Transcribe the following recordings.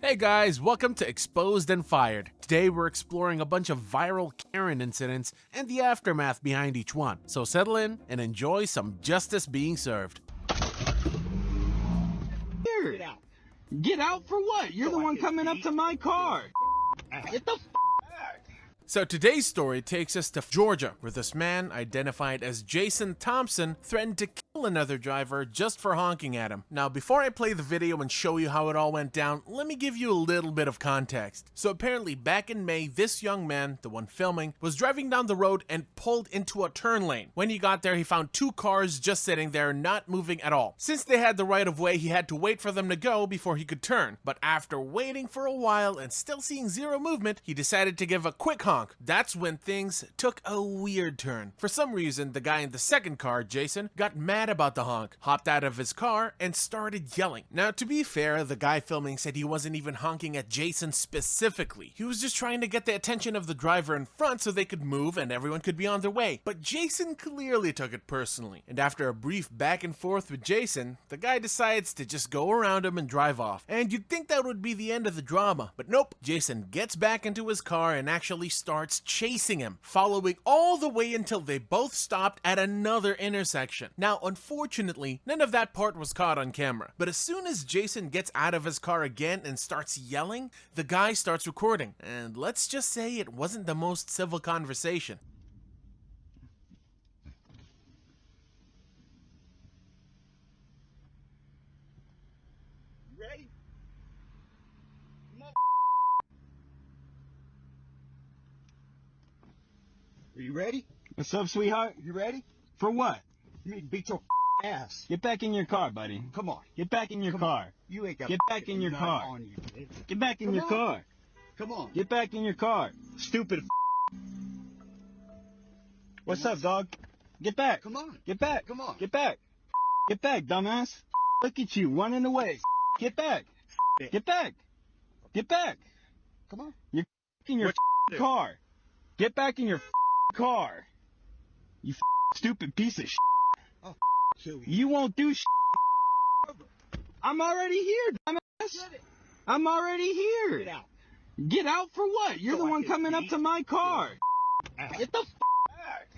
Hey guys, welcome to Exposed and Fired. Today we're exploring a bunch of viral Karen incidents and the aftermath behind each one. So settle in and enjoy some justice being served. Here. Get out. Get out for what? You're the one coming up to my car. Get the f back. So today's story takes us to Georgia, where this man, identified as Jason Thompson, threatened to kill another driver just for honking at him. Now, before I play the video and show you how it all went down, let me give you a little bit of context. So apparently back in May, this young man, the one filming, was driving down the road and pulled into a turn lane. When he got there, he found two cars just sitting there, not moving at all. Since they had the right of way, he had to wait for them to go before he could turn. But after waiting for a while and still seeing zero movement, he decided to give a quick honk. That's when things took a weird turn. For some reason, the guy in the second car, Jason, got mad about the honk, hopped out of his car, and started yelling. Now, to be fair, the guy filming said he wasn't even honking at Jason specifically. He was just trying to get the attention of the driver in front so they could move and everyone could be on their way. But Jason clearly took it personally. And after a brief back and forth with Jason, the guy decides to just go around him and drive off. And you'd think that would be the end of the drama, but nope. Jason gets back into his car and actually starts chasing him, following all the way until they both stopped at another intersection. Now, unfortunately, none of that part was caught on camera, but as soon as Jason gets out of his car again and starts yelling, the guy starts recording, and let's just say it wasn't the most civil conversation. Ready? Are you ready? What's up, sweetheart? You ready? For what? You need to beat your ass. Get back in your car, buddy. Come on. Get back in your car. You ain't got. Get back in your car. On you. Get back in your car. Come on. Get back in your car. Stupid. What's up, dog? Get back. Come on. Get back. Come on. Get back. Get back, dumbass. Look at you running away. Get back. Get back. Get back. Come on. You're in your car. Get back in your car. You stupid piece of shit. Oh, you won't do shit. I'm already here, dumbass. I'm already here. Get out. Get out for what? You're the one coming up to my car. Get the back.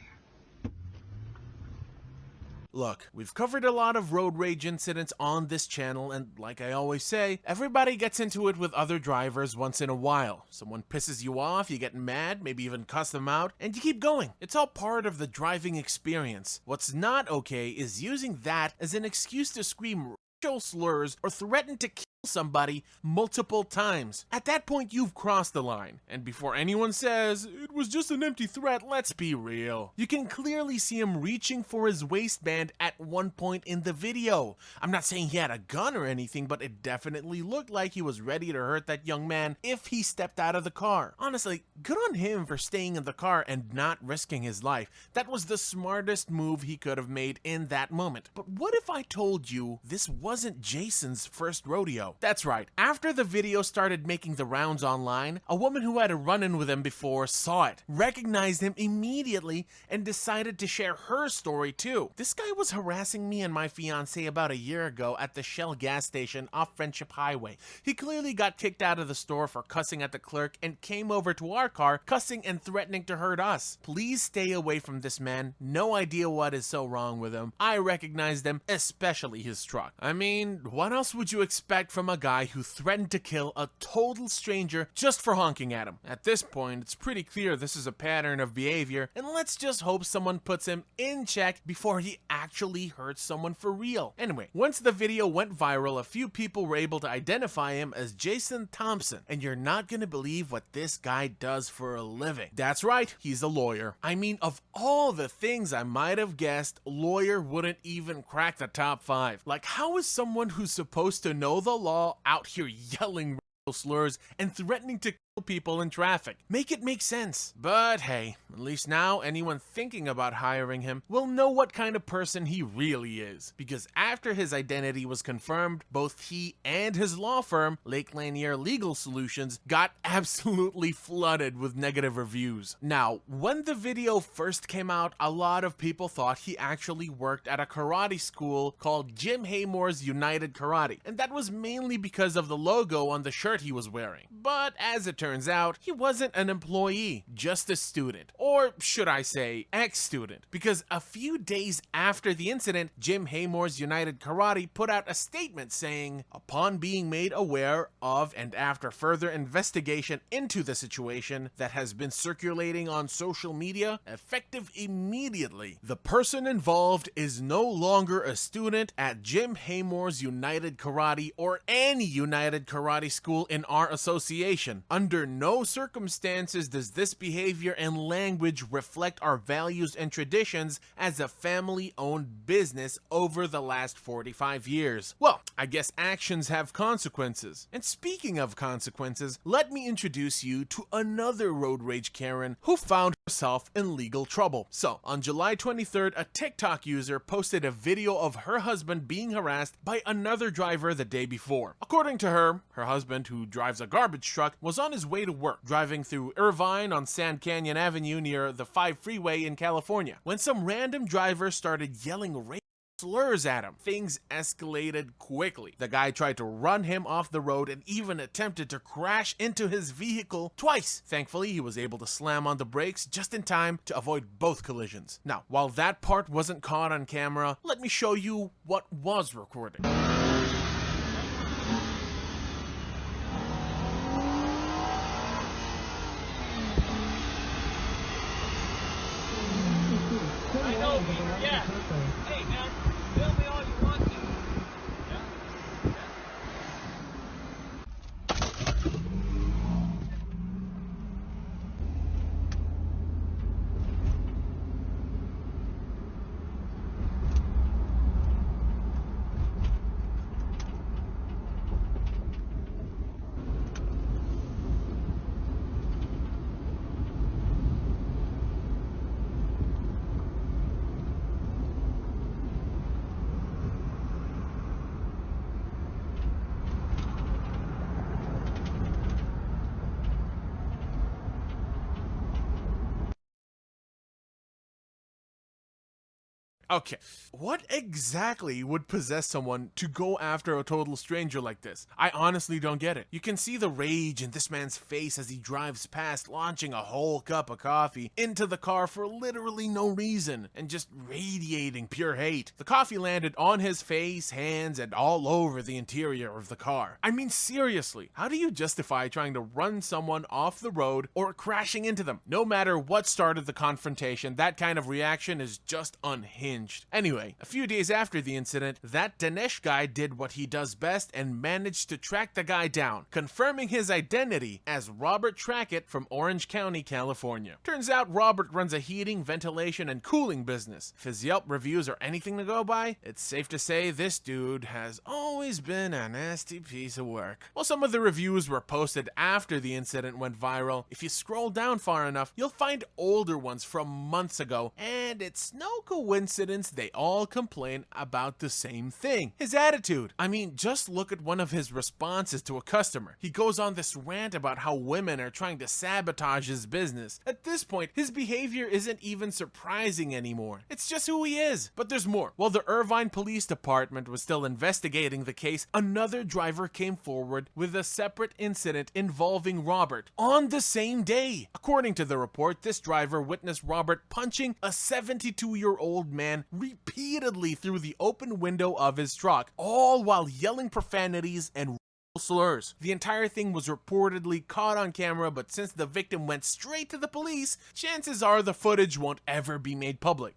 Look, we've covered a lot of road rage incidents on this channel, and like I always say, everybody gets into it with other drivers once in a while. Someone pisses you off, you get mad, maybe even cuss them out, and you keep going. It's all part of the driving experience. What's not okay is using that as an excuse to scream racial slurs or threaten to kill somebody multiple times. At that point, you've crossed the line. And before anyone says, it was just an empty threat, let's be real. You can clearly see him reaching for his waistband at one point in the video. I'm not saying he had a gun or anything, but it definitely looked like he was ready to hurt that young man if he stepped out of the car. Honestly, good on him for staying in the car and not risking his life. That was the smartest move he could have made in that moment. But what if I told you this wasn't Jason's first rodeo? That's right. After the video started making the rounds online, a woman who had a run-in with him before saw it, recognized him immediately, and decided to share her story too. This guy was harassing me and my fiance about a year ago at the Shell gas station off Friendship Highway. He clearly got kicked out of the store for cussing at the clerk and came over to our car, cussing and threatening to hurt us. Please stay away from this man. No idea what is so wrong with him. I recognized him, especially his truck. I mean, what else would you expect from a guy who threatened to kill a total stranger just for honking at him? At this point, it's pretty clear this is a pattern of behavior, and let's just hope someone puts him in check before he actually hurts someone for real. Anyway, once the video went viral, a few people were able to identify him as Jason Thompson, and you're not gonna believe what this guy does for a living. That's right, he's a lawyer. I mean, of all the things I might have guessed, lawyer wouldn't even crack the top 5. Like, how is someone who's supposed to know the law out here yelling racial slurs and threatening to people in traffic. Make it make sense. But hey, at least now anyone thinking about hiring him will know what kind of person he really is. Because after his identity was confirmed, both he and his law firm, Lake Lanier Legal Solutions, got absolutely flooded with negative reviews. Now, when the video first came out, a lot of people thought he actually worked at a karate school called Jim Haymore's United Karate, and that was mainly because of the logo on the shirt he was wearing. But as it turns out, he wasn't an employee, just a student. Or should I say, ex-student. Because a few days after the incident, Jim Haymore's United Karate put out a statement saying, upon being made aware of and after further investigation into the situation that has been circulating on social media, effective immediately, the person involved is no longer a student at Jim Haymore's United Karate or any United Karate school in our association. Under no circumstances does this behavior and language reflect our values and traditions as a family-owned business over the last 45 years. Well, I guess actions have consequences. And speaking of consequences, let me introduce you to another road rage Karen who found herself in legal trouble. So, on July 23rd, a TikTok user posted a video of her husband being harassed by another driver the day before. According to her, her husband, who drives a garbage truck, was on his way to work, driving through Irvine on Sand Canyon Avenue near the 5 freeway in California, when some random driver started yelling racial slurs at him. Things escalated quickly. The guy tried to run him off the road and even attempted to crash into his vehicle twice. Thankfully, he was able to slam on the brakes just in time to avoid both collisions. Now, while that part wasn't caught on camera, let me show you what was recorded. Yeah. Hey, man, film me all you want to. Okay, what exactly would possess someone to go after a total stranger like this? I honestly don't get it. You can see the rage in this man's face as he drives past, launching a whole cup of coffee into the car for literally no reason, and just radiating pure hate. The coffee landed on his face, hands, and all over the interior of the car. I mean, seriously, how do you justify trying to run someone off the road or crashing into them? No matter what started the confrontation, that kind of reaction is just unhinged. Anyway, a few days after the incident, that Dinesh guy did what he does best and managed to track the guy down, confirming his identity as Robert Trackett from Orange County, California. Turns out Robert runs a heating, ventilation, and cooling business. If his Yelp reviews are anything to go by, it's safe to say this dude has always been a nasty piece of work. While some of the reviews were posted after the incident went viral, if you scroll down far enough, you'll find older ones from months ago, and it's no coincidence they all complain about the same thing: his attitude. I mean, just look at one of his responses to a customer. He goes on this rant about how women are trying to sabotage his business. At this point, his behavior isn't even surprising anymore. It's just who he is. But there's more. While the Irvine Police Department was still investigating the case, another driver came forward with a separate incident involving Robert on the same day. According to the report, this driver witnessed Robert punching a 72-year-old man repeatedly through the open window of his truck, all while yelling profanities and slurs. The entire thing was reportedly caught on camera, but since the victim went straight to the police, chances are the footage won't ever be made public.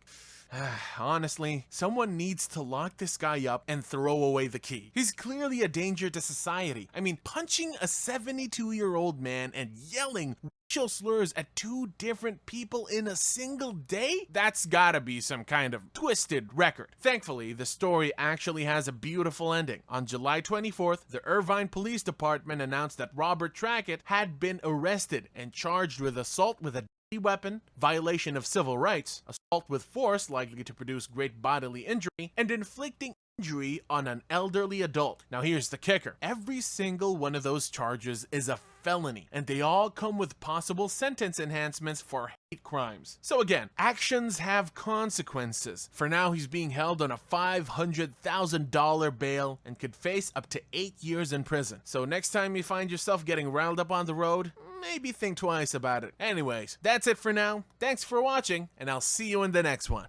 Honestly, someone needs to lock this guy up and throw away the key. He's clearly a danger to society. I mean, punching a 72-year-old man and yelling racial slurs at two different people in a single day? That's gotta be some kind of twisted record. Thankfully, the story actually has a beautiful ending. On July 24th, the Irvine Police Department announced that Robert Trackett had been arrested and charged with assault with a weapon, violation of civil rights, assault with force likely to produce great bodily injury, and inflicting injury on an elderly adult. Now here's the kicker. Every single one of those charges is a felony, and they all come with possible sentence enhancements for hate crimes. So again, actions have consequences. For now, he's being held on a $500,000 bail and could face up to 8 years in prison. So next time you find yourself getting riled up on the road, maybe think twice about it. Anyways, that's it for now. Thanks for watching, and I'll see you in the next one.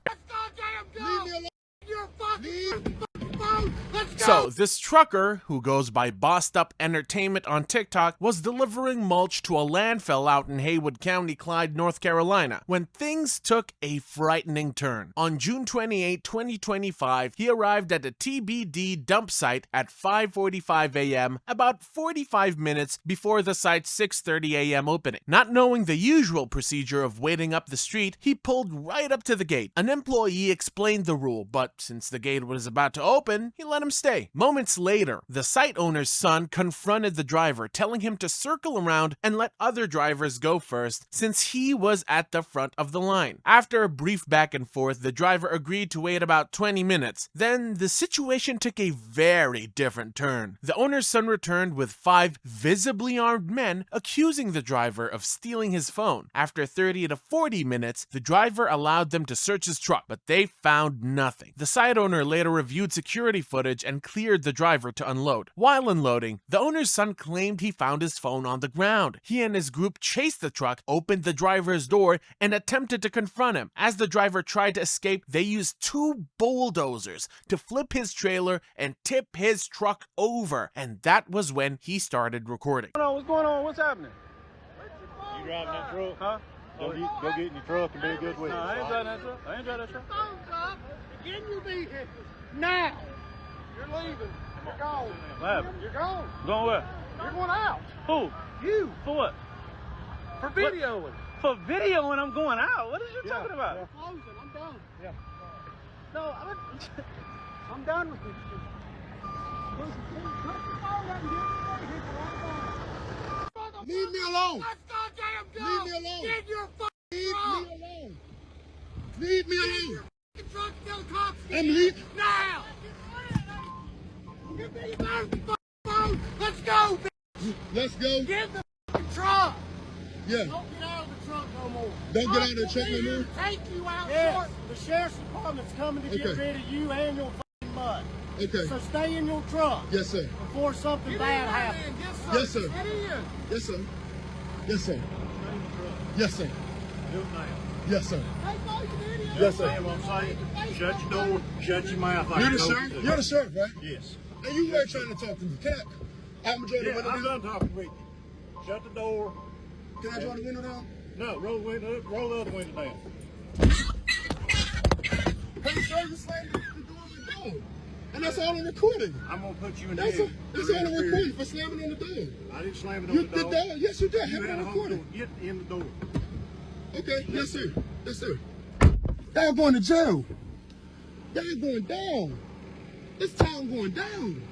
So, this trucker, who goes by Bossed Up Entertainment on TikTok, was delivering mulch to a landfill out in Haywood County, Clyde, North Carolina, when things took a frightening turn. On June 28, 2025, he arrived at a TBD dump site at 5:45 a.m., about 45 minutes before the site's 6:30 a.m. opening. Not knowing the usual procedure of waiting up the street, he pulled right up to the gate. An employee explained the rule, but since the gate was about to open, he let him stay. Moments later, the site owner's son confronted the driver, telling him to circle around and let other drivers go first, since he was at the front of the line. After a brief back and forth, the driver agreed to wait about 20 minutes. Then the situation took a very different turn. The owner's son returned with 5 visibly armed men, accusing the driver of stealing his phone. After 30 to 40 minutes, the driver allowed them to search his truck, but they found nothing. The site owner later reviewed security footage and cleared the driver to unload. While unloading, the owner's son claimed he found his phone on the ground. He and his group chased the truck, opened the driver's door, and attempted to confront him. As the driver tried to escape, they used 2 bulldozers to flip his trailer and tip his truck over. And that was when he started recording. What's going on? What's happening? You driving that truck? Huh? Go get in your truck and be a good witness. No, I ain't driving that truck. I ain't driving that truck. Phones up. Get in your vehicle. Now. You're leaving. You're gone. What happened? You're gone. Going where? You're going out. Who? You. For what? For videoing. For videoing, I'm going out. What is you talking about? We're closing. I'm done. Yeah. No, I'm done with this shit. Leave me alone. Let's go, damn go. Leave me alone. Get your fucking truck. Leave me alone. Leave me alone. Get your truck, tell the cops. I'm leaving. Now. Give me your fucking phone. Let's go, bitch. Let's go. Get the fucking truck. Yeah. Don't get out of the truck no more. Don't get out of the truck no more? Take you out. Yes. The sheriff's department's coming to get rid of you and your fucking mud. Okay. So stay in your truck. Yes, sir. Before something bad happens. Yes, sir. Get in. Yes, sir. Yes, sir. Yes, sir. Do it now. Yes, sir. Yes, sir. I'm saying, shut your door, shut your mouth. You're the sheriff? You're the sheriff, right? Yes. And you weren't trying to talk to me. Can I draw the window I'm down? done talking with you. Shut the door. Can I draw the window down? No, roll the window up, roll the other window down. Hey, sir, you slammed the door with the door. And that's all on recording. I'm going to put you in That's jail. all on recording for slamming on the door. I didn't slam it on You the did door. that? Yes, you did. Have You it had on a hold recording. door. Get in the door. Okay, yes, sir. Yes, sir. Y'all going to jail. Y'all going down. This town going down.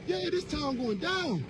Yeah, this town going down.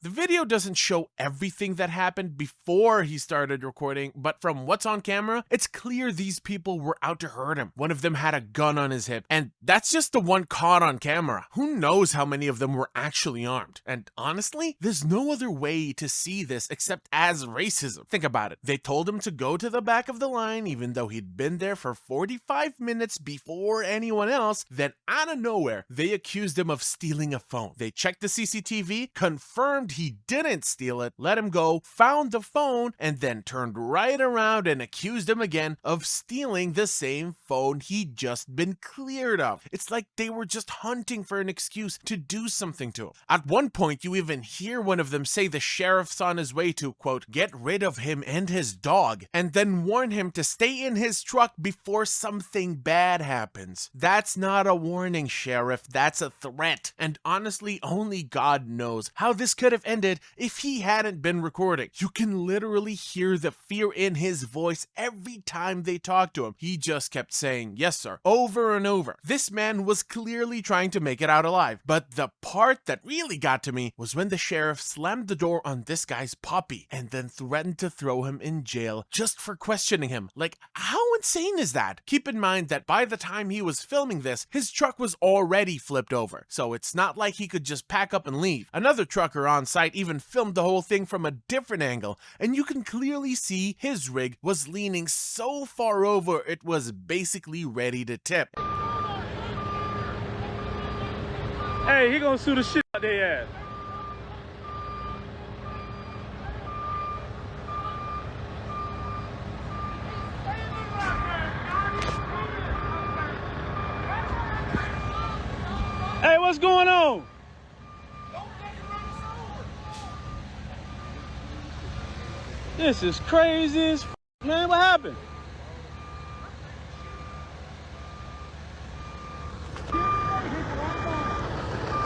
The video doesn't show everything that happened before he started recording, but from what's on camera, it's clear these people were out to hurt him. One of them had a gun on his hip, and that's just the one caught on camera. Who knows how many of them were actually armed? And honestly, there's no other way to see this except as racism. Think about it. They told him to go to the back of the line, even though he'd been there for 45 minutes before anyone else. Then out of nowhere, they accused him of stealing a phone. They checked the CCTV, confirmed confirmed he didn't steal it, let him go, found the phone, and then turned right around and accused him again of stealing the same phone he'd just been cleared of. It's like they were just hunting for an excuse to do something to him. At one point, you even hear one of them say the sheriff's on his way to, quote, get rid of him and his dog, and then warn him to stay in his truck before something bad happens. That's not a warning, Sheriff. That's a threat. And honestly, only God knows how this could have ended if he hadn't been recording. You can literally hear the fear in his voice every time they talk to him. He just kept saying, yes, sir, over and over. This man was clearly trying to make it out alive. But the part that really got to me was when the sheriff slammed the door on this guy's puppy and then threatened to throw him in jail just for questioning him. Like, how insane is that? Keep in mind that by the time he was filming this, his truck was already flipped over, so it's not like he could just pack up and leave. Another trucker on site even filmed the whole thing from a different angle, and you can clearly see his rig was leaning so far over it was basically ready to tip. Hey, he gonna sue the shit out their ass. Hey, what's going on? This is crazy as f, man. What happened?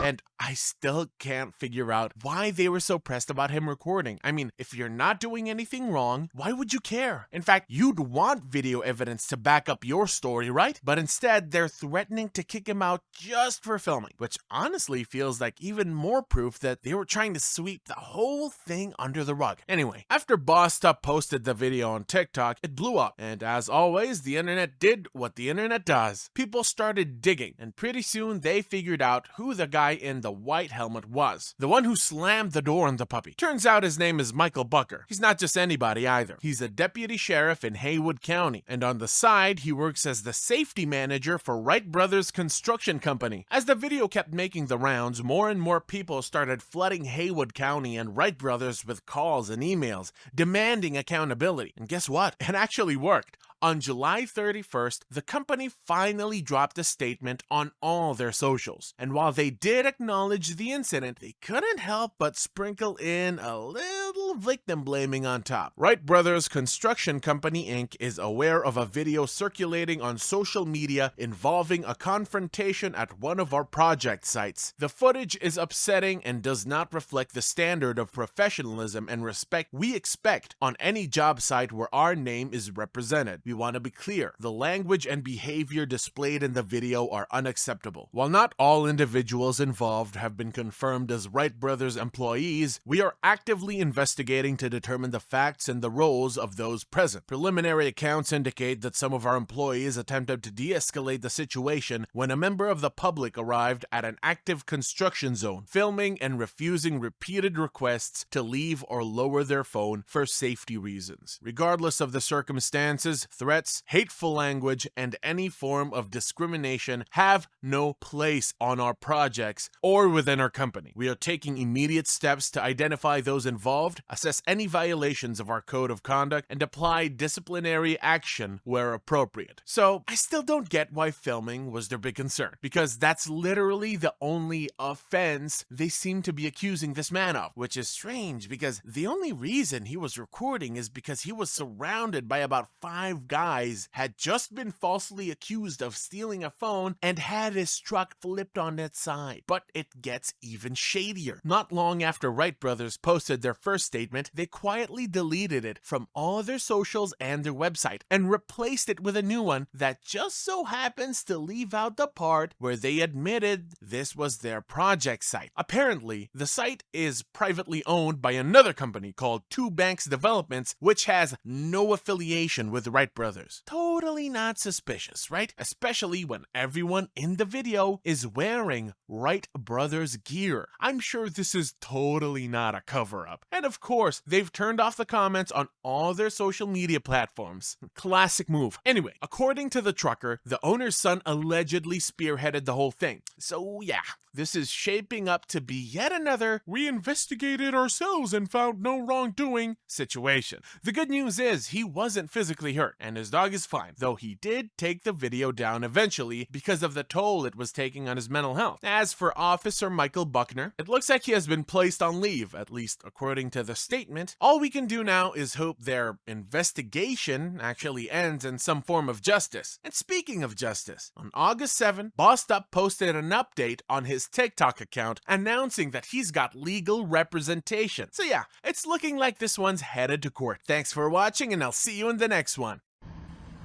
And I still can't figure out why they were so pressed about him recording. I mean, if you're not doing anything wrong, why would you care? In fact, you'd want video evidence to back up your story, right? But instead, they're threatening to kick him out just for filming, which honestly feels like even more proof that they were trying to sweep the whole thing under the rug. Anyway, after Bossed Up posted the video on TikTok, it blew up. And as always, the internet did what the internet does. People started digging, and pretty soon they figured out who the guy in the white helmet was. The one who slammed the door on the puppy. Turns out his name is Michael Bucker. He's not just anybody either. He's a deputy sheriff in Haywood County, and on the side, he works as the safety manager for Wright Brothers Construction Company. As the video kept making the rounds, more and more people started flooding Haywood County and Wright Brothers with calls and emails demanding accountability. And guess what? It actually worked. On July 31st, the company finally dropped a statement on all their socials. And while they did acknowledge the incident, they couldn't help but sprinkle in a little victim blaming on top. Wright Brothers Construction Company Inc. is aware of a video circulating on social media involving a confrontation at one of our project sites. The footage is upsetting and does not reflect the standard of professionalism and respect we expect on any job site where our name is represented. We want to be clear, the language and behavior displayed in the video are unacceptable. While not all individuals involved have been confirmed as Wright Brothers employees, we are actively investigating to determine the facts and the roles of those present. Preliminary accounts indicate that some of our employees attempted to de-escalate the situation when a member of the public arrived at an active construction zone, filming and refusing repeated requests to leave or lower their phone for safety reasons. Regardless of the circumstances, threats, hateful language, and any form of discrimination have no place on our projects or within our company. We are taking immediate steps to identify those involved, assess any violations of our code of conduct, and apply disciplinary action where appropriate. So, I still don't get why filming was their big concern, because that's literally the only offense they seem to be accusing this man of, which is strange because the only reason he was recording is because he was surrounded by about 5 guys, had just been falsely accused of stealing a phone, and had his truck flipped on its side. But it gets even shadier. Not long after Wright Brothers posted their first statement, they quietly deleted it from all their socials and their website, and replaced it with a new one that just so happens to leave out the part where they admitted this was their project site. Apparently, the site is privately owned by another company called Two Banks Developments, which has no affiliation with Wright Brothers. Totally not suspicious, right? Especially when everyone in the video is wearing Wright Brothers gear. I'm sure this is totally not a cover-up. And of course, they've turned off the comments on all their social media platforms. Classic move. Anyway, according to the trucker, the owner's son allegedly spearheaded the whole thing. So yeah, this is shaping up to be yet another "we investigated ourselves and found no wrongdoing" situation. The good news is he wasn't physically hurt and his dog is fine, though he did take the video down eventually because of the toll it was taking on his mental health. As for Officer Michael Buckner, it looks like he has been placed on leave, at least according to the statement. All we can do now is hope their investigation actually ends in some form of justice. And speaking of justice, on August 7, Bossed Up posted an update on his TikTok account announcing that he's got legal representation. So yeah, it's looking like this one's headed to court. Thanks for watching, and I'll see you in the next one.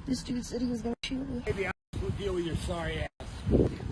This dude said he was gonna shoot me. Maybe I'll deal with your sorry ass.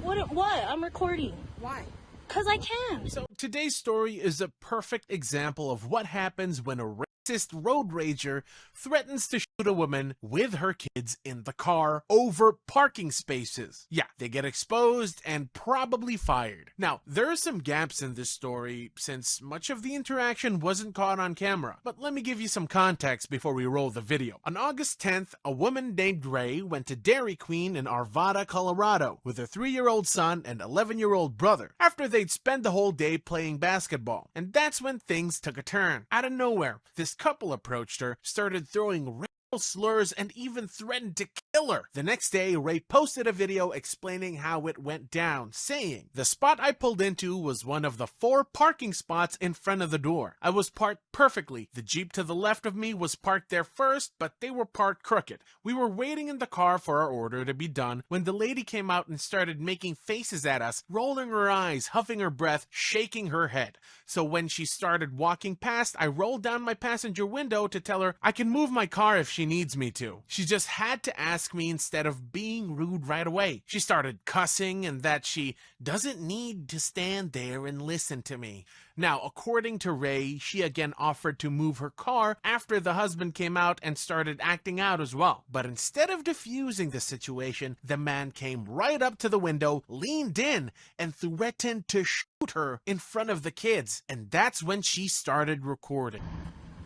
What? I'm recording. Why? Cause I can. So today's story is a perfect example of what happens when a racist road rager threatens to shoot a woman with her kids in the car over parking spaces. Yeah, they get exposed and probably fired. Now, there are some gaps in this story since much of the interaction wasn't caught on camera, but let me give you some context before we roll the video. On August 10th, a woman named Ray went to Dairy Queen in Arvada, Colorado with her 3-year-old son and 11-year-old brother after they'd spent the whole day playing basketball. And that's when things took a turn. Out of nowhere, this couple approached her, started throwing racial slurs, and even threatened to kill her. The next day, Ray posted a video explaining how it went down, saying, "The spot I pulled into was one of the 4 parking spots in front of the door. I was parked perfectly. The Jeep to the left of me was parked there first, but they were parked crooked. We were waiting in the car for our order to be done when the lady came out and started making faces at us, rolling her eyes, huffing her breath, shaking her head. So when she started walking past, I rolled down my passenger window to tell her I can move my car if she needs me to. She just had to ask me instead of being rude right away. She started cussing and that she doesn't need to stand there and listen to me." Now, according to Ray, she again offered to move her car after the husband came out and started acting out as well. But instead of diffusing the situation, the man came right up to the window, leaned in, and threatened to shoot her in front of the kids. And that's when she started recording.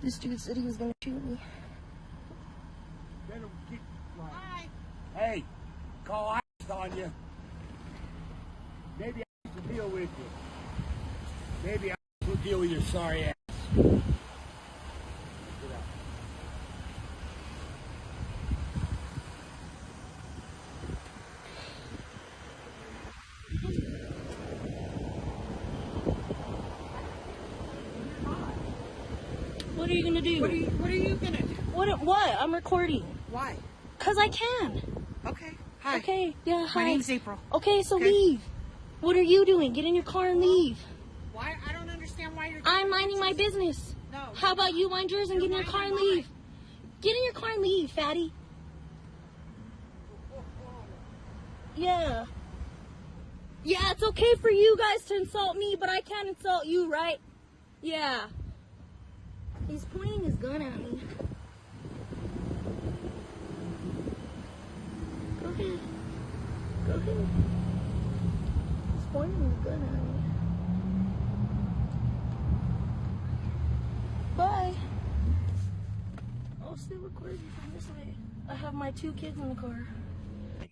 This dude said he was gonna shoot me. Hi. Hey, call ice on you. Maybe I will deal with you. Maybe I will deal with your sorry ass. Get out. What are you gonna do? What are you gonna do? What? I'm recording. Why? Cause I can. Okay. Hi. Okay, yeah, hi. My name's April. Okay, so Okay. leave. What are you doing? Get in your car and leave. Why? I don't understand why you're. I'm minding my business. No. How about you mind yours and get in your car and leave? Get in your car and leave, fatty. Yeah. Yeah, it's okay for you guys to insult me, but I can't insult you, right? Yeah. He's pointing his gun at me. Go ahead. Go ahead. He's pointing his gun at me. Bye. I'll stay recording from this way. I have my 2 kids in the car.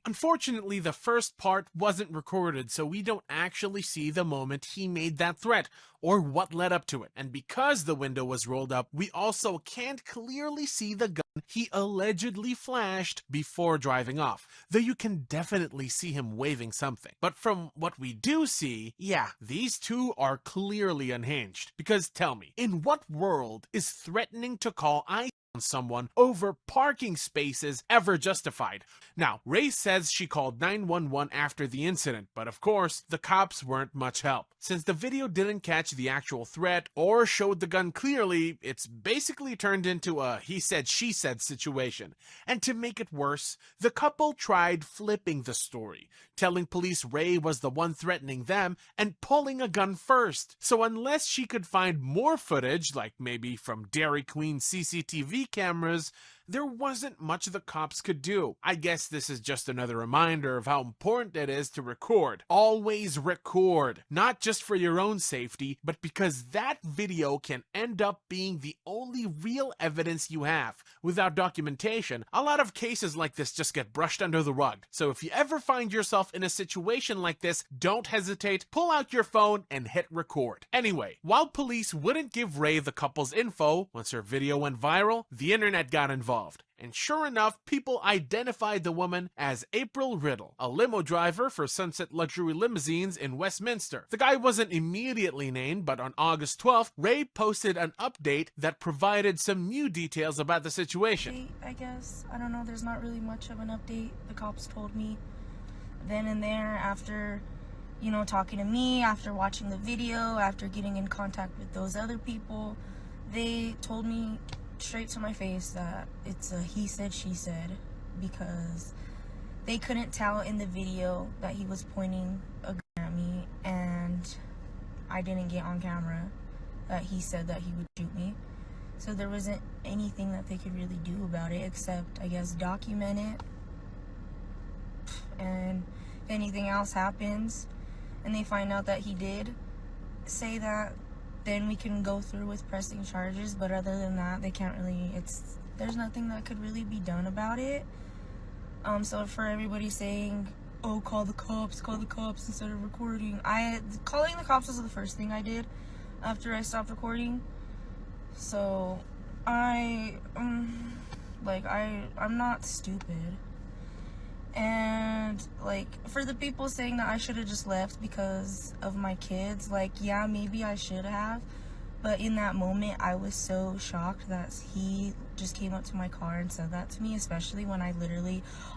Unfortunately, the first part wasn't recorded, so we don't actually see the moment he made that threat or what led up to it. And because the window was rolled up, we also can't clearly see the gun he allegedly flashed before driving off, though you can definitely see him waving something. But from what we do see, yeah, these two are clearly unhinged. Because tell me, in what world is threatening to call ICE on someone over parking spaces ever justified? Now, Ray says she called 911 after the incident, but of course, the cops weren't much help. Since the video didn't catch the actual threat or showed the gun clearly, it's basically turned into a he said she said situation. And to make it worse, the couple tried flipping the story, telling police Ray was the one threatening them and pulling a gun first. So unless she could find more footage, like maybe from Dairy Queen CCTV cameras, there wasn't much the cops could do. I guess this is just another reminder of how important it is to record. Always record, not just for your own safety, but because that video can end up being the only real evidence you have. Without documentation, a lot of cases like this just get brushed under the rug. So if you ever find yourself in a situation like this, don't hesitate, pull out your phone and hit record. Anyway, while police wouldn't give Ray the couple's info, once her video went viral, the internet got involved. And sure enough, people identified the woman as April Riddle, a limo driver for Sunset Luxury Limousines in Westminster. The guy wasn't immediately named, but on August 12th, Ray posted an update that provided some new details about the situation. I guess. I don't know, there's not really much of an update. The cops told me then and there after, you know, talking to me, after watching the video, after getting in contact with those other people, they told me straight to my face that it's a he said, she said, because they couldn't tell in the video that he was pointing a gun at me, and I didn't get on camera that he said that he would shoot me. So there wasn't anything that they could really do about it except, I guess, document it. And if anything else happens and they find out that he did say that, then we can go through with pressing charges. But other than that, they can't really, there's nothing that could really be done about it. So for everybody saying, oh, call the cops instead of recording, calling the cops was the first thing I did after I stopped recording. So I'm not stupid. And like, for the people saying that I should have just left because of my kids, like, yeah, maybe I should have, but in that moment I was so shocked that he just came up to my car and said that to me, especially when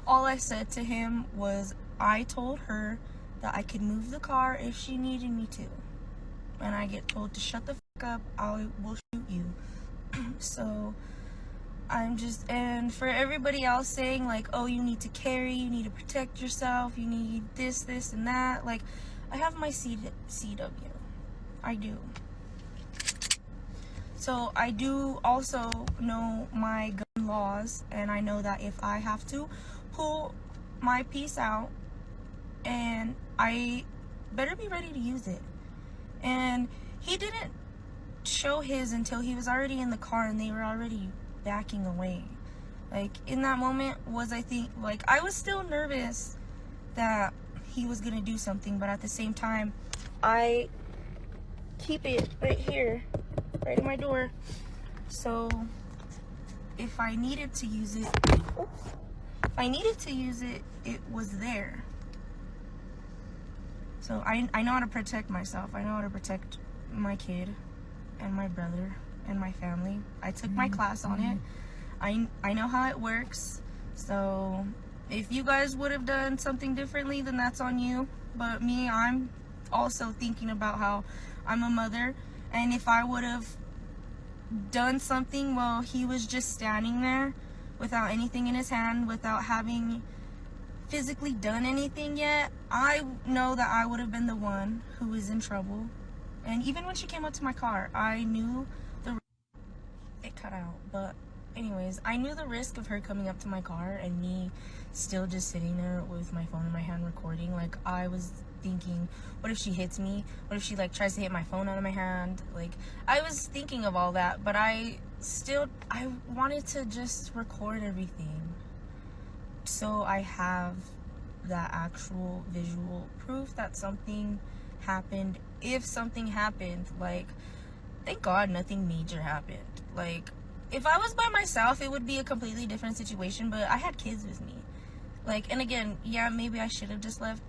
all I said to him was, I told her that I could move the car if she needed me to, and I get told to shut the fuck up, I will shoot you. So and for everybody else saying like, oh, you need to carry, you need to protect yourself, you need this and that, like, I have my CW. I do. So I do also know my gun laws, and I know that if I have to pull my piece out, and I better be ready to use it. And he didn't show his until he was already in the car and they were already backing away. Like, in that moment I was still nervous that he was gonna do something, but at the same time I keep it right here, right in my door, so if I needed to use it, it was there. So I know how to protect myself. I know how to protect my kid and my brother and my family. I took my class on it. I know how it works. So if you guys would have done something differently, then that's on you. But me, I'm also thinking about how I'm a mother, and if I would have done something while he was just standing there without anything in his hand, without having physically done anything yet, I know that I would have been the one who was in trouble. And even when she came up to my car, I knew it cut out, but anyways, I knew the risk of her coming up to my car and me still just sitting there with my phone in my hand recording. Like, I was thinking, what if she hits me? What if she like tries to hit my phone out of my hand? Like, I was thinking of all that, but I wanted to just record everything so I have that actual visual proof that something happened. If something happened, like, thank God nothing major happened. Like, if I was by myself, it would be a completely different situation, but I had kids with me. Like, and again, yeah, maybe I should have just left,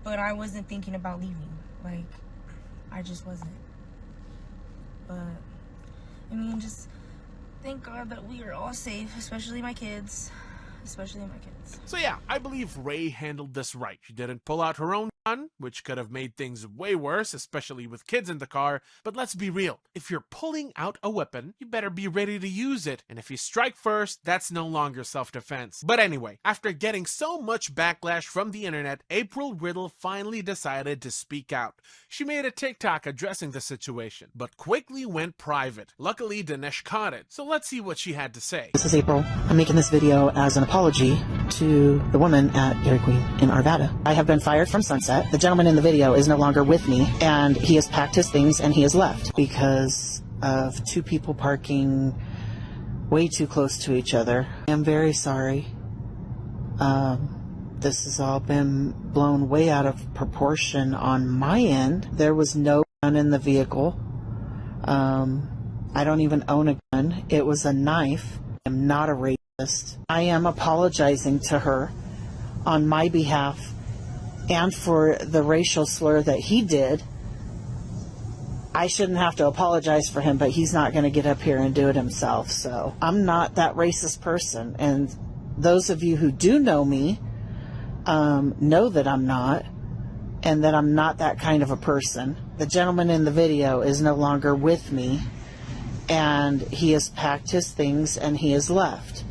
but I wasn't thinking about leaving. Like, I just wasn't. But, I mean, just thank God that we are all safe, especially my kids. So yeah, I believe Ray handled this right. She didn't pull out her own which could have made things way worse, especially with kids in the car. But let's be real. If you're pulling out a weapon, you better be ready to use it. And if you strike first, that's no longer self-defense. But anyway, after getting so much backlash from the internet, April Riddle finally decided to speak out. She made a TikTok addressing the situation, but quickly went private. Luckily, Dinesh caught it. So let's see what she had to say. This is April. I'm making this video as an apology to the woman at Dairy Queen in Arvada. I have been fired from Sunset. The gentleman in the video is no longer with me, and he has packed his things and he has left because of two people parking way too close to each other. I'm very sorry. This has all been blown way out of proportion on my end. There was no gun in the vehicle. I don't even own a gun. It was a knife. I'm not a racist. I am apologizing to her on my behalf and for the racial slur that he did. I shouldn't have to apologize for him, but he's not going to get up here and do it himself. So I'm not that racist person. And those of you who do know me know that I'm not, and that I'm not that kind of a person. The gentleman in the video is no longer with me, and he has packed his things and he has left.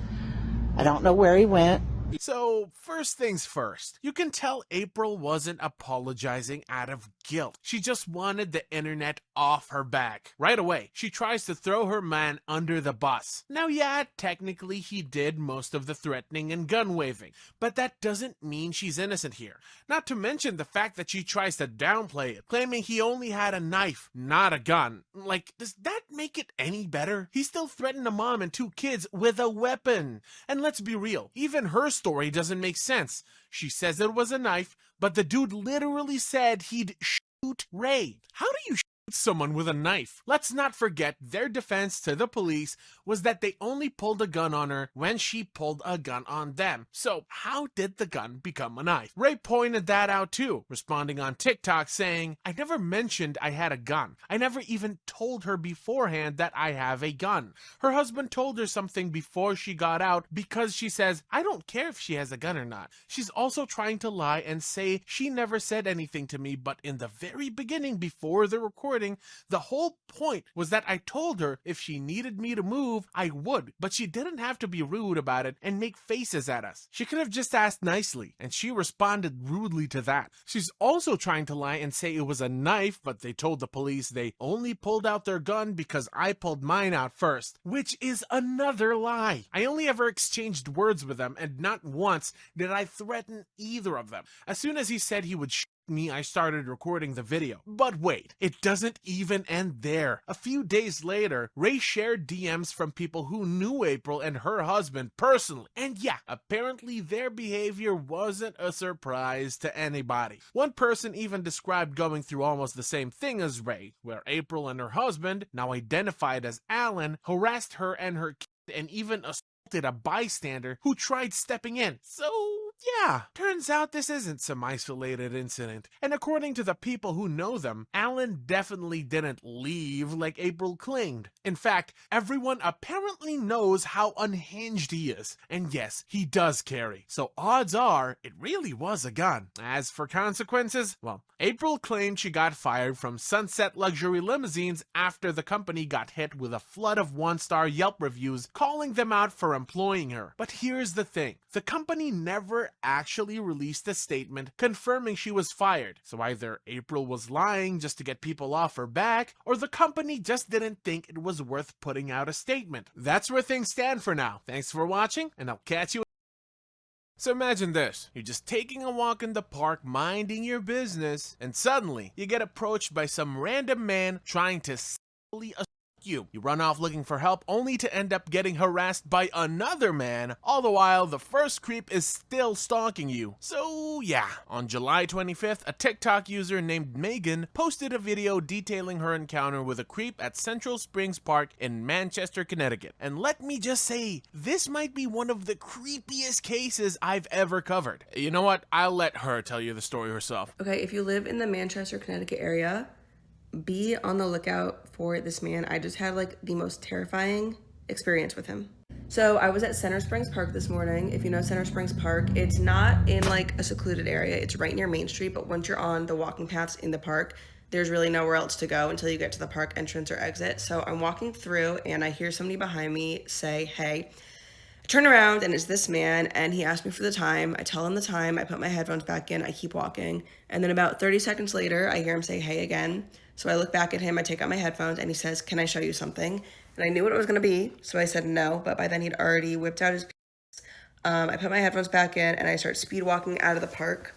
I don't know where he went. So, first things first, you can tell April wasn't apologizing out of guilt. She just wanted the internet off her back. Right away, she tries to throw her man under the bus. Now, yeah, technically he did most of the threatening and gun waving, but that doesn't mean she's innocent here. Not to mention the fact that she tries to downplay it, claiming he only had a knife, not a gun. Like, does that make it any better? He still threatened a mom and two kids with a weapon. And let's be real, even her story doesn't make sense. She says it was a knife, but the dude literally said he'd shoot Ray. How do you shoot someone with a knife? Let's not forget their defense to the police was that they only pulled a gun on her when she pulled a gun on them. So how did the gun become a knife? Ray pointed that out too, responding on TikTok saying, "I never mentioned I had a gun. I never even told her beforehand that I have a gun. Her husband told her something before she got out because she says, I don't care if she has a gun or not. She's also trying to lie and say she never said anything to me, but in the very beginning before the recording, the whole point was that I told her if she needed me to move, I would, but she didn't have to be rude about it and make faces at us. She could have just asked nicely, and she responded rudely to that. She's also trying to lie and say it was a knife, but they told the police they only pulled out their gun because I pulled mine out first, which is another lie. I only ever exchanged words with them, and not once did I threaten either of them. As soon as he said he would shoot me, I started recording the video. But wait, it doesn't even end there. A few days later, Ray shared DMs from people who knew April and her husband personally. And yeah, apparently their behavior wasn't a surprise to anybody. One person even described going through almost the same thing as Ray, where April and her husband, now identified as Alan, harassed her and her kid and even assaulted a bystander who tried stepping in. So yeah, turns out this isn't some isolated incident. And according to the people who know them, Alan definitely didn't leave like April claimed. In fact, everyone apparently knows how unhinged he is. And yes, he does carry. So odds are, it really was a gun. As for consequences, well, April claimed she got fired from Sunset Luxury Limousines after the company got hit with a flood of one-star Yelp reviews calling them out for employing her. But here's the thing. The company never actually released a statement confirming she was fired. So either April was lying just to get people off her back, or the company just didn't think it was worth putting out a statement. That's where things stand for now. Thanks for watching, and I'll catch you. So imagine this, you're just taking a walk in the park, minding your business, and suddenly you get approached by some random man trying to sexually assault you. You run off looking for help only to end up getting harassed by another man, all the while the first creep is still stalking you. So yeah, on July 25th, a TikTok user named Megan posted a video detailing her encounter with a creep at Central Springs Park in Manchester, Connecticut. And let me just say, this might be one of the creepiest cases I've ever covered. You know what? I'll let her tell you the story herself. Okay, if you live in the Manchester, Connecticut area, be on the lookout for this man. I just had like the most terrifying experience with him. So I was at Center Springs Park this morning. If you know Center Springs Park, it's not in like a secluded area. It's right near Main Street, but once you're on the walking paths in the park, there's really nowhere else to go until you get to the park entrance or exit. So I'm walking through and I hear somebody behind me say, hey. I turn around and it's this man and he asked me for the time. I tell him the time. I put my headphones back in. I keep walking. And then about 30 seconds later, I hear him say, hey again. So I look back at him. I take out my headphones and he says, can I show you something? And I knew what it was going to be. So I said no. But by then he'd already whipped out his I put my headphones back in and I start speed walking out of the park.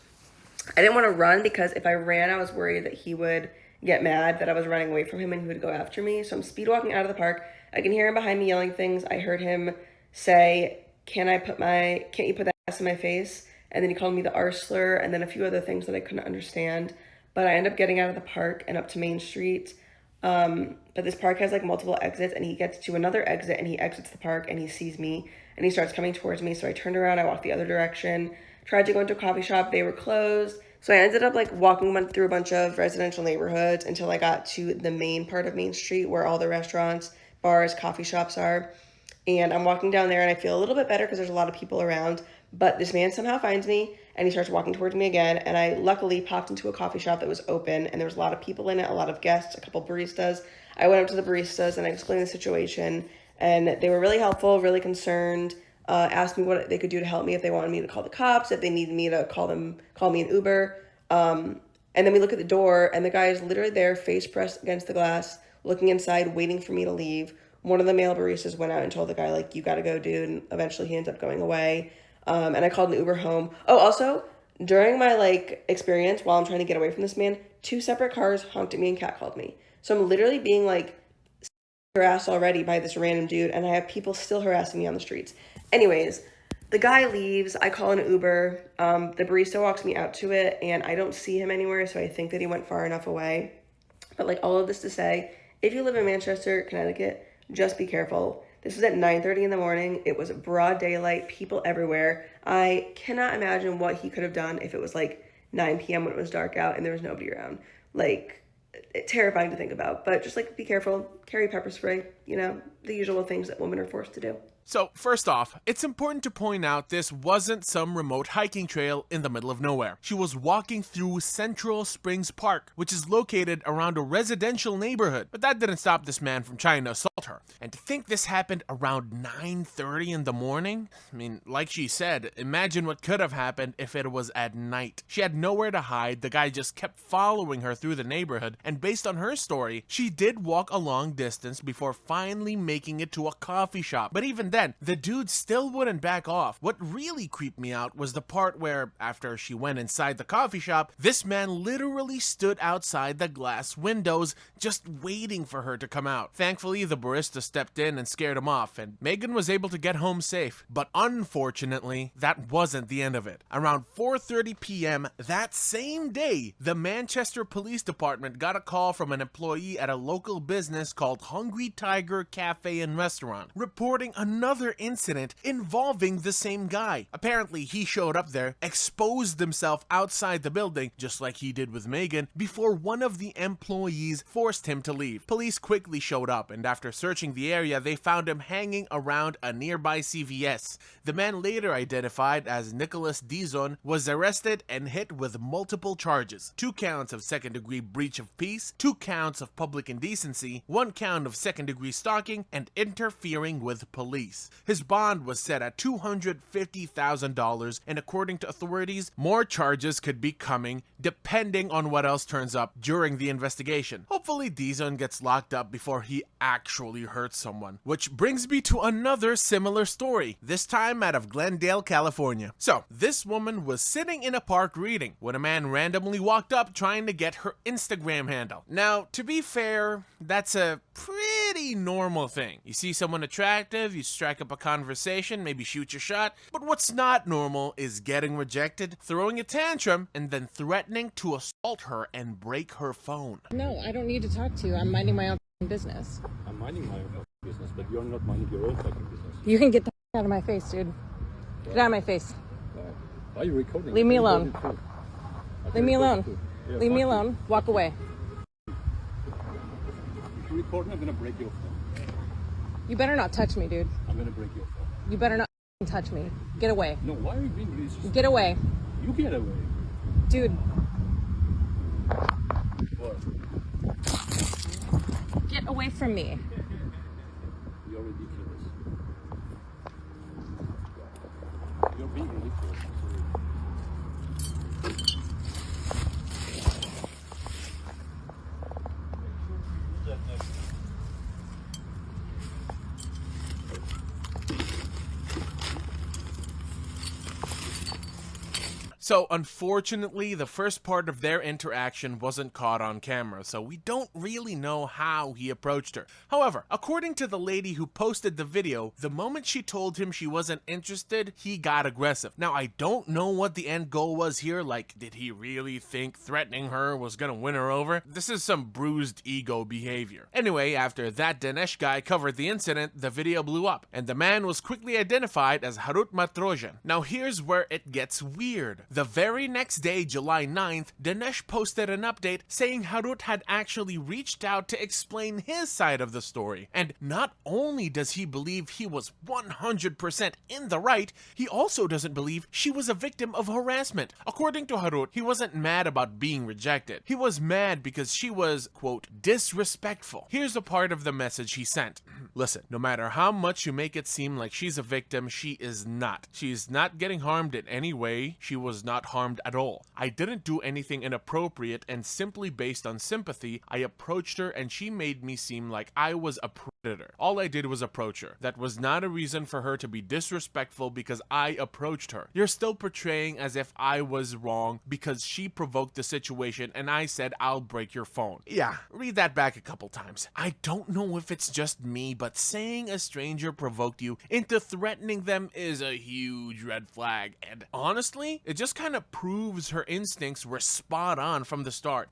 I didn't want to run because if I ran, I was worried that he would get mad that I was running away from him and he would go after me. So I'm speed walking out of the park. I can hear him behind me yelling things. I heard him say, can't you put that ass in my face? And then he called me the R slur and then a few other things that I couldn't understand. But I ended up getting out of the park and up to Main Street. But this park has like multiple exits and he gets to another exit and he exits the park and he sees me and he starts coming towards me. So I turned around, I walked the other direction, tried to go into a coffee shop. They were closed. So I ended up like walking through a bunch of residential neighborhoods until I got to the main part of Main Street where all the restaurants, bars, coffee shops are. And I'm walking down there and I feel a little bit better because there's a lot of people around. But this man somehow finds me and he starts walking towards me again. And I luckily popped into a coffee shop that was open and there was a lot of people in it, a lot of guests, a couple baristas. I went up to the baristas and I explained the situation and they were really helpful, really concerned, asked me what they could do to help me, if they wanted me to call the cops, if they needed me to call me an Uber. And then we look at the door and the guy is literally there, face pressed against the glass, looking inside, waiting for me to leave. One of the male baristas went out and told the guy, like, you got to go, dude. And eventually he ends up going away. And I called an Uber home. Oh, also, during my, like, experience while I'm trying to get away from this man, 2 separate cars honked at me and catcalled me. So I'm literally being, like, harassed already by this random dude. And I have people still harassing me on the streets. Anyways, the guy leaves. I call an Uber. The barista walks me out to it. And I don't see him anywhere. So I think that he went far enough away. But, like, all of this to say, if you live in Manchester, Connecticut, just be careful. This was at 9:30 in the morning. It was broad daylight, people everywhere. I cannot imagine what he could have done if it was like 9 p.m. when it was dark out and there was nobody around. Like, terrifying to think about. But just like, be careful, carry pepper spray, you know, the usual things that women are forced to do. So, first off, it's important to point out this wasn't some remote hiking trail in the middle of nowhere. She was walking through Central Springs Park, which is located around a residential neighborhood. But that didn't stop this man from trying to assault her. And to think this happened around 9:30 in the morning? I mean, like she said, imagine what could have happened if it was at night. She had nowhere to hide, the guy just kept following her through the neighborhood, and based on her story, she did walk a long distance before finally making it to a coffee shop. But even then, the dude still wouldn't back off. What really creeped me out was the part where, after she went inside the coffee shop, this man literally stood outside the glass windows just waiting for her to come out. Thankfully, the barista stepped in and scared him off, and Megan was able to get home safe. But unfortunately, that wasn't the end of it. Around 4:30 p.m. that same day, the Manchester Police Department got a call from an employee at a local business called Hungry Tiger Cafe and Restaurant, reporting another incident involving the same guy. Apparently, he showed up there, exposed himself outside the building, just like he did with Megan, before one of the employees forced him to leave. Police quickly showed up, and after searching the area, they found him hanging around a nearby CVS. The man, later identified as Nicholas Dizon, was arrested and hit with multiple charges: 2 counts of second-degree breach of peace, 2 counts of public indecency, 1 count of second-degree stalking, and interfering with police. His bond was set at $250,000, and according to authorities, more charges could be coming depending on what else turns up during the investigation. Hopefully, Dizon gets locked up before he actually hurts someone. Which brings me to another similar story, this time out of Glendale, California. So, this woman was sitting in a park reading when a man randomly walked up trying to get her Instagram handle. Now, to be fair, that's a pretty normal thing. You see someone attractive, you strike up a conversation, maybe shoot your shot. But what's not normal is getting rejected, throwing a tantrum, and then threatening to assault her and break her phone. No, I don't need to talk to you. I'm minding my own business. I'm minding my own business, but you're not minding your own fucking business. You can get the out of my face, dude. Get out of my face. Why are you recording? Leave me alone. Leave me alone. Leave me alone. Walk away. If you record me, I'm gonna break your phone. You better not touch me, dude. I'm gonna break your phone. You better not touch me. Get away. No, why are you being racist? Get away. You get away. Dude. What? Get away from me. You're ridiculous. You're being ridiculous. So, unfortunately, the first part of their interaction wasn't caught on camera, so we don't really know how he approached her. However, according to the lady who posted the video, the moment she told him she wasn't interested, he got aggressive. Now, I don't know what the end goal was here, like, did he really think threatening her was gonna win her over? This is some bruised ego behavior. Anyway, after that Dinesh guy covered the incident, the video blew up, and the man was quickly identified as Harut Matrojan. Now, here's where it gets weird. The very next day, July 9th, Dinesh posted an update saying Harut had actually reached out to explain his side of the story. And not only does he believe he was 100% in the right, he also doesn't believe she was a victim of harassment. According to Harut, he wasn't mad about being rejected. He was mad because she was, quote, disrespectful. Here's a part of the message he sent. Listen, no matter how much you make it seem like she's a victim, she is not. She is not getting harmed in any way. She was not harmed at all. I didn't do anything inappropriate, and simply based on sympathy, I approached her and she made me seem like I was a predator. All I did was approach her. That was not a reason for her to be disrespectful because I approached her. You're still portraying as if I was wrong because she provoked the situation and I said I'll break your phone. Yeah, read that back a couple times. I don't know if it's just me, but saying a stranger provoked you into threatening them is a huge red flag, and honestly, it just kind of proves her instincts were spot on from the start.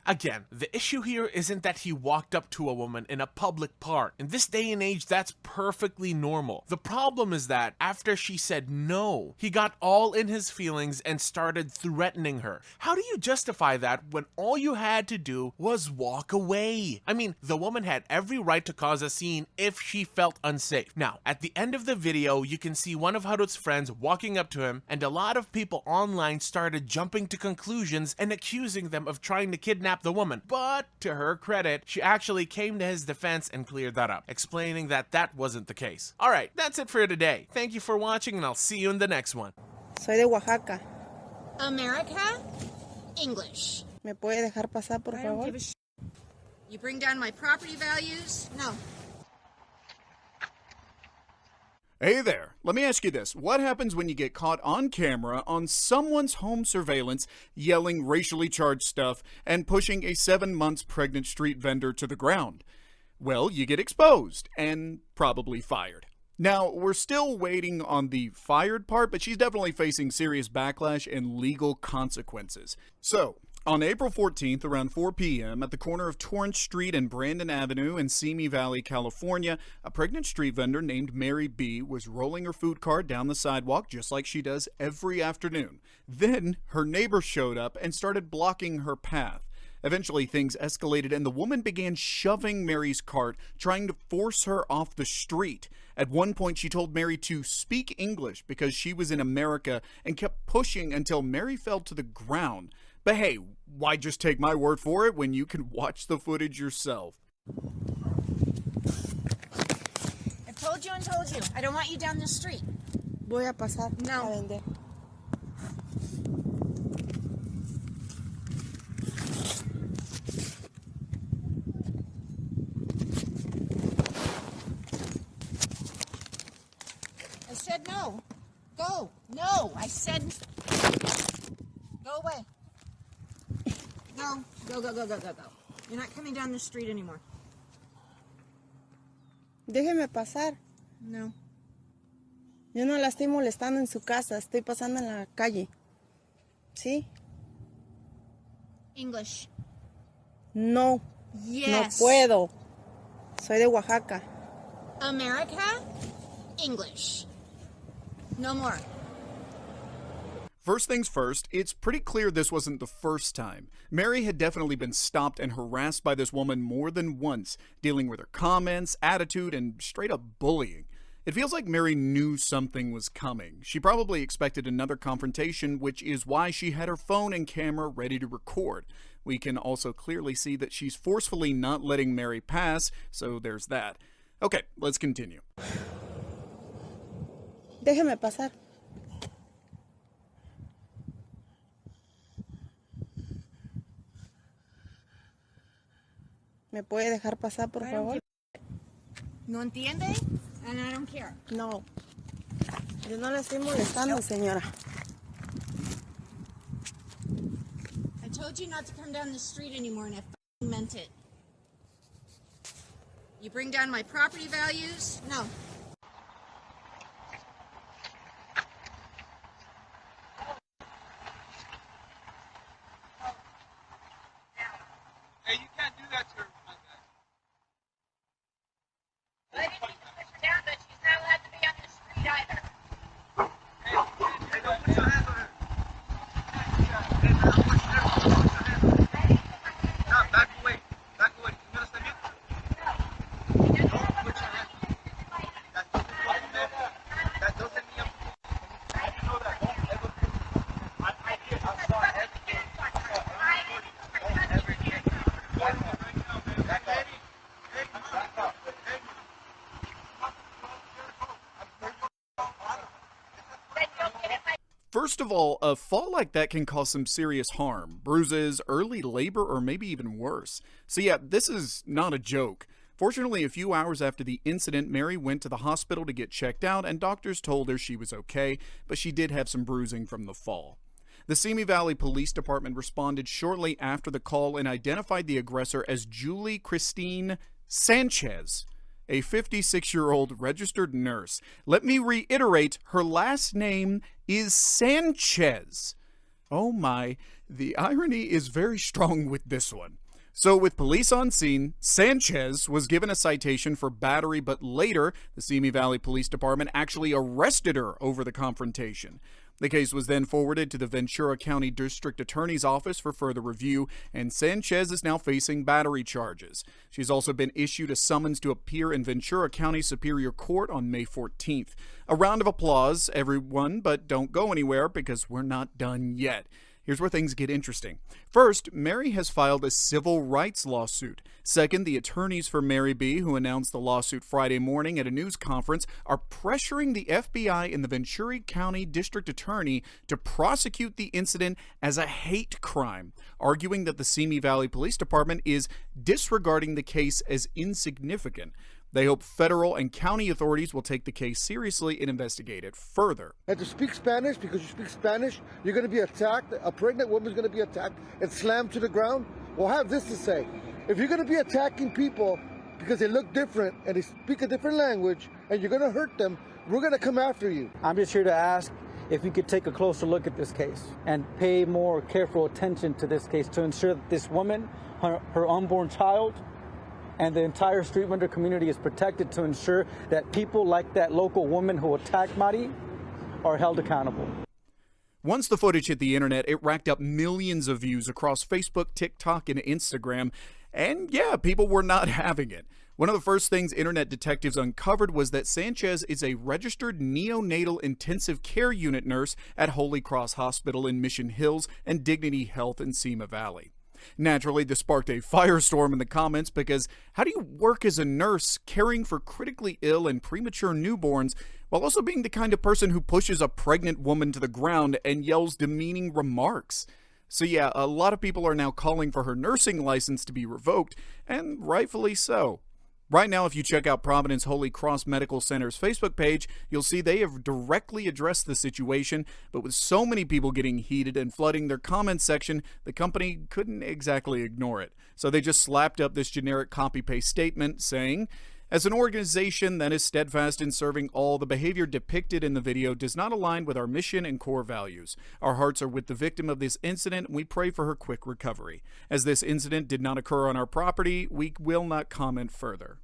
Again, the issue here isn't that he walked up to a woman in a public park. In this day and age, that's perfectly normal. The problem is that after she said no, he got all in his feelings and started threatening her. How do you justify that when all you had to do was walk away? I mean, the woman had every right to cause a scene if she felt unsafe. Now, at the end of the video, you can see one of Harut's friends walking up to him, and a lot of people online started jumping to conclusions and accusing them of trying to kidnap the woman. But to her credit, she actually came to his defense and cleared that up, explaining that that wasn't the case. Alright, that's it for today. Thank you for watching, and I'll see you in the next one. Soy de Oaxaca. America? English. ¿Me puede dejar pasar, por I don't favor? give a sh**. You bring down my property values? No. Hey there, let me ask you this. What happens when you get caught on camera on someone's home surveillance yelling racially charged stuff and pushing a 7 months pregnant street vendor to the ground? Well, you get exposed and probably fired. Now, we're still waiting on the fired part, but she's definitely facing serious backlash and legal consequences. So, on April 14th, around 4 p.m., at the corner of Torrance Street and Brandon Avenue in Simi Valley, California, a pregnant street vendor named Mary B. was rolling her food cart down the sidewalk just like she does every afternoon. Then, her neighbor showed up and started blocking her path. Eventually, things escalated and the woman began shoving Mary's cart, trying to force her off the street. At one point, she told Mary to speak English because she was in America and kept pushing until Mary fell to the ground. But hey, why just take my word for it when you can watch the footage yourself? I've told you and told you. I don't want you down this street. Voy a pasar No. a vender. I said no. Go. No. I said go away. Go. Go, go, go, go, go, go. You're not coming down the street anymore. Déjeme pasar. No. Yo no la estoy molestando en su casa, estoy pasando en la calle. ¿Sí? English. No. Yes. No puedo. Soy de Oaxaca. America? English. No more. First things first, it's pretty clear this wasn't the first time. Mary had definitely been stopped and harassed by this woman more than once, dealing with her comments, attitude, and straight up bullying. It feels like Mary knew something was coming. She probably expected another confrontation, which is why she had her phone and camera ready to record. We can also clearly see that she's forcefully not letting Mary pass, so there's that. Okay, let's continue. Déjeme pasar. ¿Me puede dejar pasar, por favor? ¿No entiende? And I don't care. No. Yo no le estoy molestando, señora. I told you not to come down the street anymore, and I f***ing meant it. You bring down my property values? No. Hey, you can't do that to her like that. I didn't mean to push her down, but she's not allowed to be on the street either. Hey, don't put your hands on her. Hey, man, don't put your hands on her. No, back away. Back away. You understand me? Don't put your hands on her. That doesn't mean you know that. Don't ever put I'm sorry. First of all, a fall like that can cause some serious harm, bruises, early labor, or maybe even worse. So yeah, this is not a joke. Fortunately, a few hours after the incident, Mary went to the hospital to get checked out, and doctors told her she was okay, but she did have some bruising from the fall. The Simi Valley Police Department responded shortly after the call and identified the aggressor as Julie Christine Sanchez, a 56-year-old registered nurse. Let me reiterate, her last name is Sanchez. Oh my, the irony is very strong with this one. So with police on scene, Sanchez was given a citation for battery, but later, the Simi Valley Police Department actually arrested her over the confrontation. The case was then forwarded to the Ventura County District Attorney's Office for further review, and Sanchez is now facing battery charges. She's also been issued a summons to appear in Ventura County Superior Court on May 14th. A round of applause, everyone, but don't go anywhere because we're not done yet. Here's where things get interesting. First, Mary has filed a civil rights lawsuit. Second, the attorneys for Mary B., who announced the lawsuit Friday morning at a news conference, are pressuring the FBI and the Ventura County District Attorney to prosecute the incident as a hate crime, arguing that the Simi Valley Police Department is disregarding the case as insignificant. They hope federal and county authorities will take the case seriously and investigate it further. And to speak Spanish, because you speak Spanish, you're going to be attacked. A pregnant woman's going to be attacked and slammed to the ground. Well, I have this to say. If you're going to be attacking people because they look different and they speak a different language and you're going to hurt them, we're going to come after you. I'm just here to ask if you could take a closer look at this case and pay more careful attention to this case to ensure that this woman, her unborn child, and the entire street vendor community is protected, to ensure that people like that local woman who attacked Mari are held accountable. Once the footage hit the internet, it racked up millions of views across Facebook, TikTok, and Instagram. And yeah, people were not having it. One of the first things internet detectives uncovered was that Sanchez is a registered neonatal intensive care unit nurse at Holy Cross Hospital in Mission Hills and Dignity Health in Simi Valley. Naturally, this sparked a firestorm in the comments because how do you work as a nurse caring for critically ill and premature newborns while also being the kind of person who pushes a pregnant woman to the ground and yells demeaning remarks? So yeah, a lot of people are now calling for her nursing license to be revoked, and rightfully so. Right now, if you check out Providence Holy Cross Medical Center's Facebook page, you'll see they have directly addressed the situation, but with so many people getting heated and flooding their comments section, the company couldn't exactly ignore it. So they just slapped up this generic copy-paste statement saying, "As an organization that is steadfast in serving all, the behavior depicted in the video does not align with our mission and core values. Our hearts are with the victim of this incident, and we pray for her quick recovery. As this incident did not occur on our property, we will not comment further."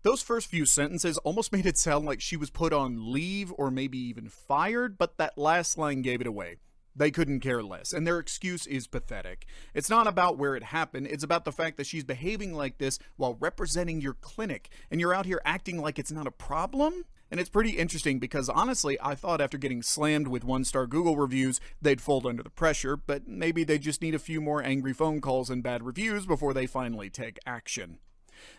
Those first few sentences almost made it sound like she was put on leave or maybe even fired, but that last line gave it away. They couldn't care less, and their excuse is pathetic. It's not about where it happened, it's about the fact that she's behaving like this while representing your clinic, and you're out here acting like it's not a problem? And it's pretty interesting because honestly, I thought after getting slammed with 1-star Google reviews, they'd fold under the pressure, but maybe they just need a few more angry phone calls and bad reviews before they finally take action.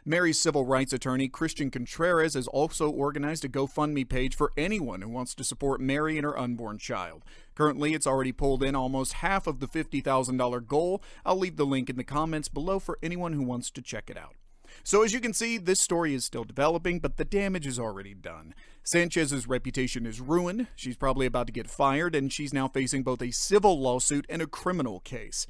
Mary's civil rights attorney, Christian Contreras, has also organized a GoFundMe page for anyone who wants to support Mary and her unborn child. Currently, it's already pulled in almost half of the $50,000 goal. I'll leave the link in the comments below for anyone who wants to check it out. So as you can see, this story is still developing, but the damage is already done. Sanchez's reputation is ruined, she's probably about to get fired, and she's now facing both a civil lawsuit and a criminal case.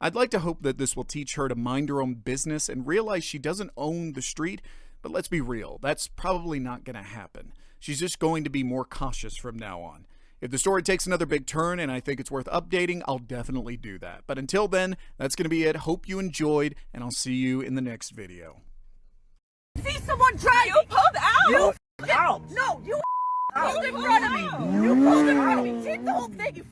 I'd like to hope that this will teach her to mind her own business and realize she doesn't own the street, but let's be real, that's probably not going to happen. She's just going to be more cautious from now on. If the story takes another big turn and I think it's worth updating, I'll definitely do that. But until then, that's going to be it. Hope you enjoyed, and I'll see you in the next video. See someone driving. You pulled out. You out. No, you pulled in front of me. You pulled in front of me. Take the whole thing. You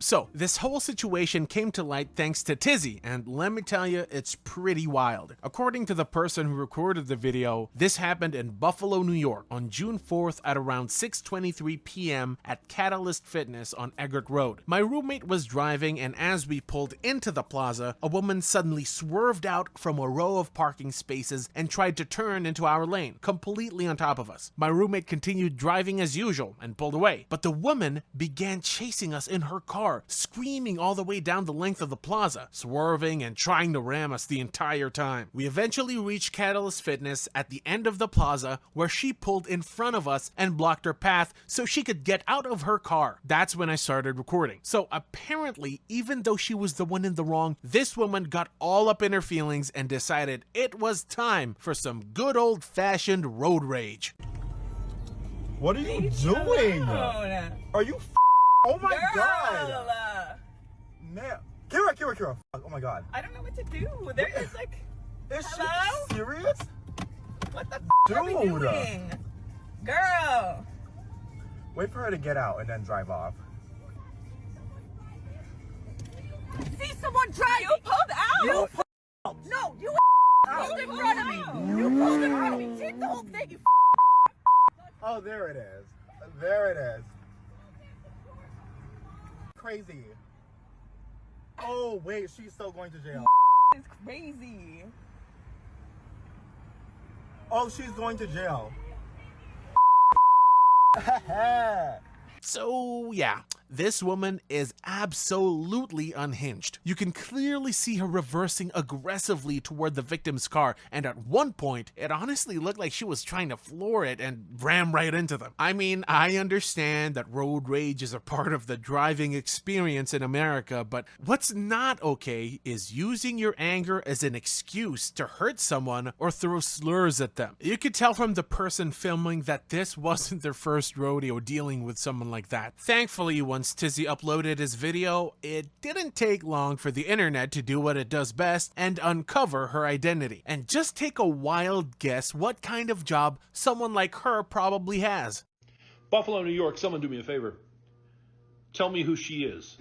So, this whole situation came to light thanks to Tizzy, and let me tell you, it's pretty wild. According to the person who recorded the video, this happened in Buffalo, New York on June 4th at around 6:23 p.m. at Catalyst Fitness on Eggert Road. My roommate was driving, and as we pulled into the plaza, a woman suddenly swerved out from a row of parking spaces and tried to turn into our lane, completely on top of us. My roommate continued driving as usual and pulled away, but the woman began chasing us in her car, screaming all the way down the length of the plaza, swerving and trying to ram us the entire time. We eventually reached Catalyst Fitness at the end of the plaza, where she pulled in front of us and blocked her path so she could get out of her car. That's when I started recording. So apparently, even though she was the one in the wrong, this woman got all up in her feelings and decided it was time for some good old-fashioned road rage. What are you doing? Are you oh my god! Man, Kira! Oh my god. I don't know what to do. They're just like, is hello? she serious? What the Dude. are we doing? Girl! Wait for her to get out and then drive off. See someone driving! You pulled out! You pulled out! No, you pulled in front of me! You pulled in front of me! Take the whole thing, you Oh, there it is. There it is. Crazy. Oh, wait, she's still going to jail. It's crazy. Oh, she's going to jail. So yeah, this woman is absolutely unhinged. You can clearly see her reversing aggressively toward the victim's car, and at one point, it honestly looked like she was trying to floor it and ram right into them. I mean, I understand that road rage is a part of the driving experience in America, but what's not okay is using your anger as an excuse to hurt someone or throw slurs at them. You could tell from the person filming that this wasn't their first rodeo dealing with someone like that. Thankfully, once Tizzy uploaded his video, it didn't take long for the internet to do what it does best and uncover her identity. And just take a wild guess what kind of job someone like her probably has. Buffalo, New York, someone do me a favor. Tell me who she is.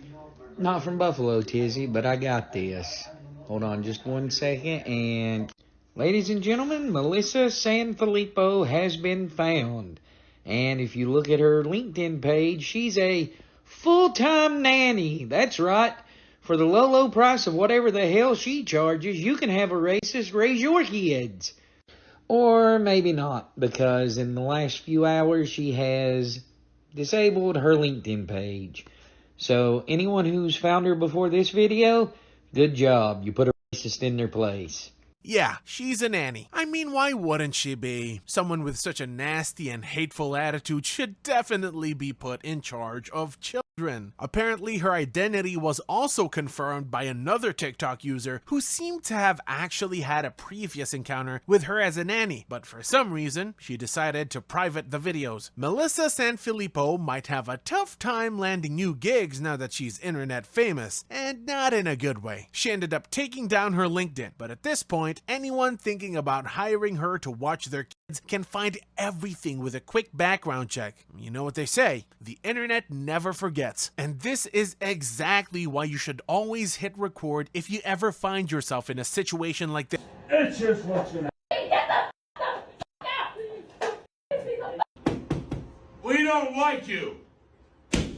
Not from Buffalo, Tizzy, but I got this. Hold on just 1 second, and ladies and gentlemen, Melissa Sanfilippo has been found. And if you look at her LinkedIn page, she's a full-time nanny. That's right. For the low, low price of whatever the hell she charges, you can have a racist raise your kids. Or maybe not, because in the last few hours, she has disabled her LinkedIn page. So anyone who's found her before this video, good job. You put a racist in their place. Yeah, she's a nanny. I mean, why wouldn't she be? Someone with such a nasty and hateful attitude should definitely be put in charge of children. Apparently, her identity was also confirmed by another TikTok user who seemed to have actually had a previous encounter with her as a nanny, but for some reason, she decided to private the videos. Melissa Sanfilippo might have a tough time landing new gigs now that she's internet famous, and not in a good way. She ended up taking down her LinkedIn, but at this point, anyone thinking about hiring her to watch their kids can find everything with a quick background check. You know what they say, the internet never forgets. gets. And this is exactly why you should always hit record if you ever find yourself in a situation like this. It's just what's gonna We don't like you.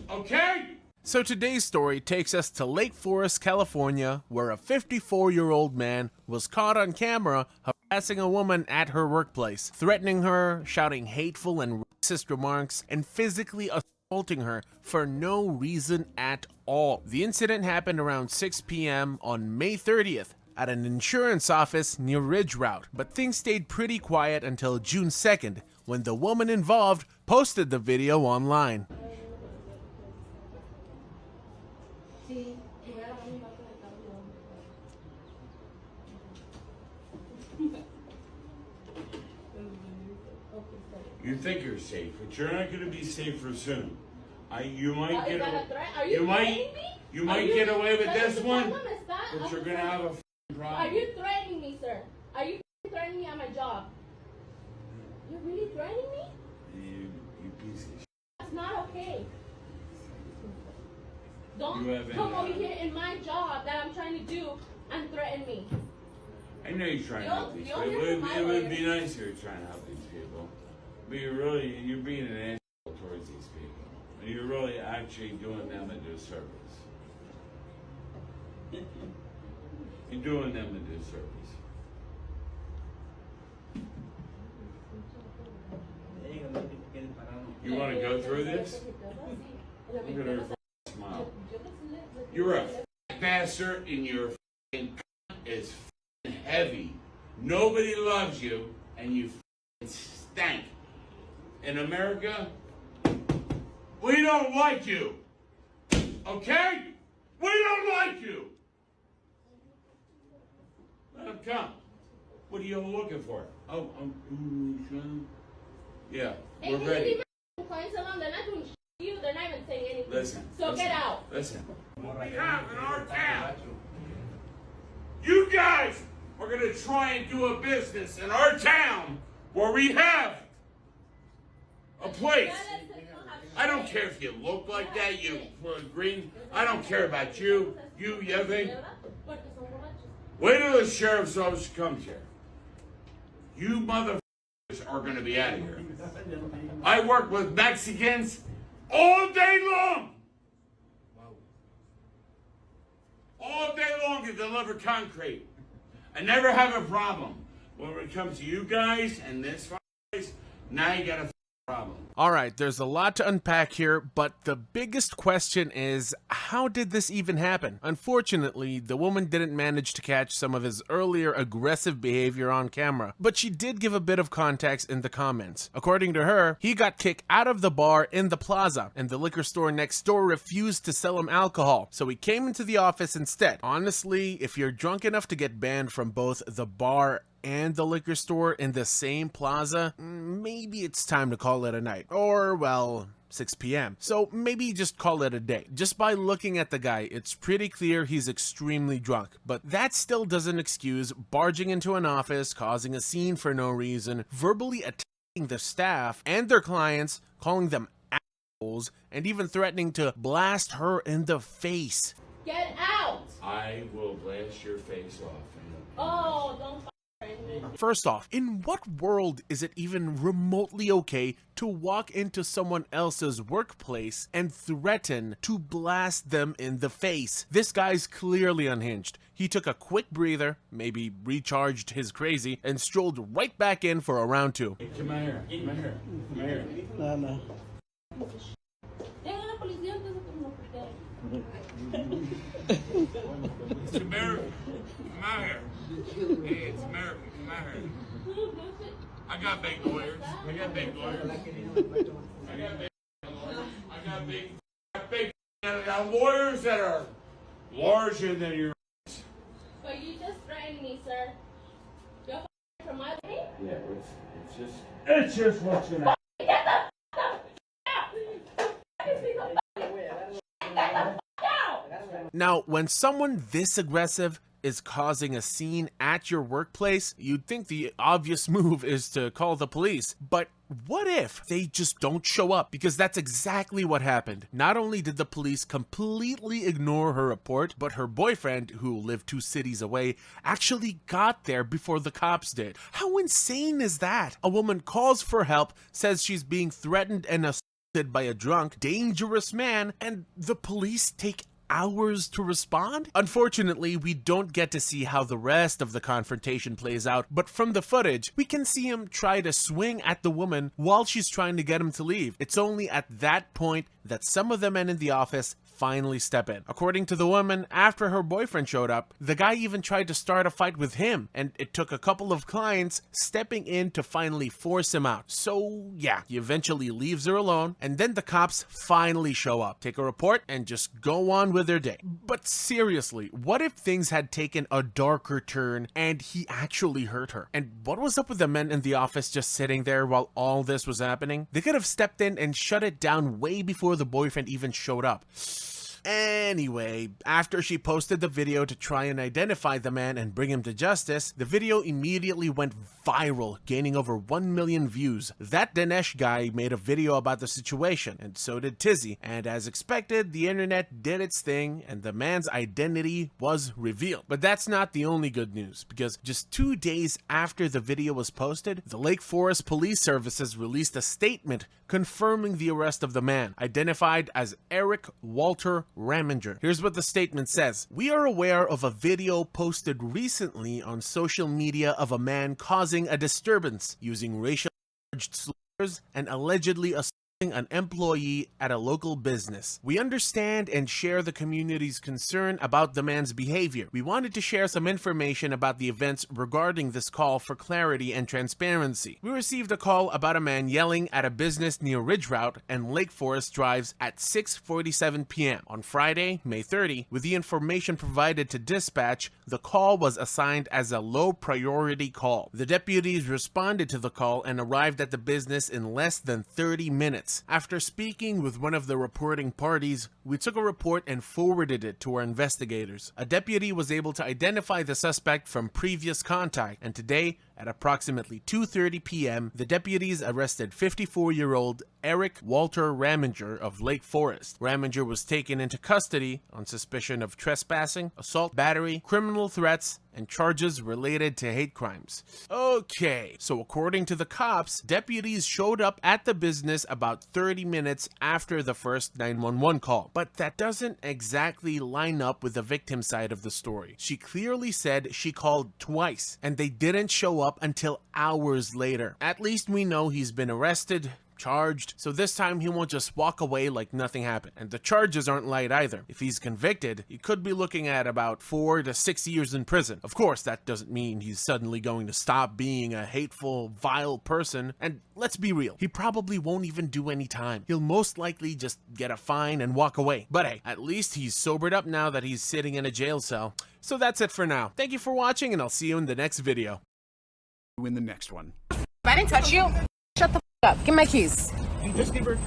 Okay? So today's story takes us to Lake Forest, California, where a 54-year-old man was caught on camera harassing a woman at her workplace, threatening her, shouting hateful and racist remarks, and physically assaulting her for no reason at all. The incident happened around 6 p.m. on May 30th at an insurance office near Ridge Route, but things stayed pretty quiet until June 2nd, when the woman involved posted the video online. You think you're safe, but you're not going to be safer soon. You might Is get that away. a threat? Are you threatening me? You might get away with this one, Is that but you're a going to have a problem. Are you threatening me, sir? Are you threatening me on my job? You're really threatening me? You piece of shit. That's not okay. You Don't haven't, come over here in my job that I'm trying to do and threaten me. I know you're trying to help these people. hear from my It would lawyer. be nice if you're trying to help these people. But you're being an asshole towards these people. And you're really actually doing them a disservice. You're doing them a disservice. You want to go through this? Look at her f***ing smile. You're a f***ing bastard and your f***ing cunt is f***ing heavy. Nobody loves you and you f***ing stank. In America, we don't like you. Okay? We don't like you. Let him come. What are you looking for? Oh, yeah, we're ready. Salon, they're not doing shit to you. They're not even saying anything. Listen. So listen, get out. Listen. What we have in our town. You guys are going to try and do a business in our town where we have a place. I don't care if you look like that, you green. I don't care about you. You think. Wait till the sheriff's office comes here. You motherfuckers are going to be out of here. I work with Mexicans all day long. All day long to deliver concrete. I never have a problem. When it comes to you guys and this place, now you got a problem. Alright, there's a lot to unpack here, but the biggest question is, how did this even happen? Unfortunately, the woman didn't manage to catch some of his earlier aggressive behavior on camera, but she did give a bit of context in the comments. According to her, he got kicked out of the bar in the plaza, and the liquor store next door refused to sell him alcohol, so he came into the office instead. Honestly, if you're drunk enough to get banned from both the bar and the liquor store in the same plaza, maybe it's time to call it a night. Or, well, 6 p.m. So maybe just call it a day. Just by looking at the guy, it's pretty clear he's extremely drunk. But that still doesn't excuse barging into an office, causing a scene for no reason, verbally attacking the staff and their clients, calling them assholes, and even threatening to blast her in the face. Get out! I will blast your face off. Oh, don't. First off, in what world is it even remotely okay to walk into someone else's workplace and threaten to blast them in the face? This guy's clearly unhinged. He took a quick breather, maybe recharged his crazy, and strolled right back in for a round two. Hey, come here. Come here. Come here. No. It's America. Come out here. Hey, it's America. Come out here. I got big lawyers. I got big lawyers. I got lawyers that are larger than your. But you just threatened me, sir. You're from my way? Yeah, it's just what's gonna Now, when someone this aggressive is causing a scene at your workplace, you'd think the obvious move is to call the police. But what if they just don't show up? Because that's exactly what happened. Not only did the police completely ignore her report, but her boyfriend, who lived 2 cities away, actually got there before the cops did. How insane is that? A woman calls for help, says she's being threatened and assaulted by a drunk, dangerous man, and the police take hours to respond? Unfortunately, we don't get to see how the rest of the confrontation plays out, but from the footage, we can see him try to swing at the woman while she's trying to get him to leave. It's only at that point that some of the men in the office finally step in. According to the woman, after her boyfriend showed up, the guy even tried to start a fight with him, and it took a couple of clients stepping in to finally force him out. So yeah, he eventually leaves her alone, and then the cops finally show up, take a report, and just go on with their day. But seriously, what if things had taken a darker turn and he actually hurt her? And what was up with the men in the office just sitting there while all this was happening? They could have stepped in and shut it down way before the boyfriend even showed up. Anyway, after she posted the video to try and identify the man and bring him to justice, the video immediately went viral, gaining over 1 million views. That Dinesh guy made a video about the situation, and so did Tizzy, and as expected, the internet did its thing, and the man's identity was revealed. But that's not the only good news, because just 2 days after the video was posted, the Lake Forest Police Services released a statement confirming the arrest of the man, identified as Eric Walter Raminger. Here's what the statement says. We are aware of a video posted recently on social media of a man causing a disturbance using racial charged slurs and allegedly assaulting an employee at a local business. We understand and share the community's concern about the man's behavior. We wanted to share some information about the events regarding this call for clarity and transparency. We received a call about a man yelling at a business near Ridge Route and Lake Forest Drives at 6:47 p.m. on Friday, May 30. With the information provided to dispatch, the call was assigned as a low priority call. The deputies responded to the call and arrived at the business in less than 30 minutes. After speaking with one of the reporting parties, we took a report and forwarded it to our investigators. A deputy was able to identify the suspect from previous contact, and today, at approximately 2:30 p.m., the deputies arrested 54-year-old Eric Walter Raminger of Lake Forest. Raminger was taken into custody on suspicion of trespassing, assault, battery, criminal threats, and charges related to hate crimes. Okay, so according to the cops, deputies showed up at the business about 30 minutes after the first 911 call. But that doesn't exactly line up with the victim's side of the story. She clearly said she called twice, and they didn't show up until hours later. At least we know he's been arrested, charged, so this time he won't just walk away like nothing happened. And the charges aren't light either. If he's convicted, he could be looking at about 4 to 6 years in prison. Of course, that doesn't mean he's suddenly going to stop being a hateful, vile person, and let's be real, he probably won't even do any time. He'll most likely just get a fine and walk away. But hey, at least he's sobered up now that he's sitting in a jail cell. So that's it for now. Thank you for watching, and I'll see you in the next video. In the next one. I didn't touch you. Shut the up. Give me my keys. Just give her.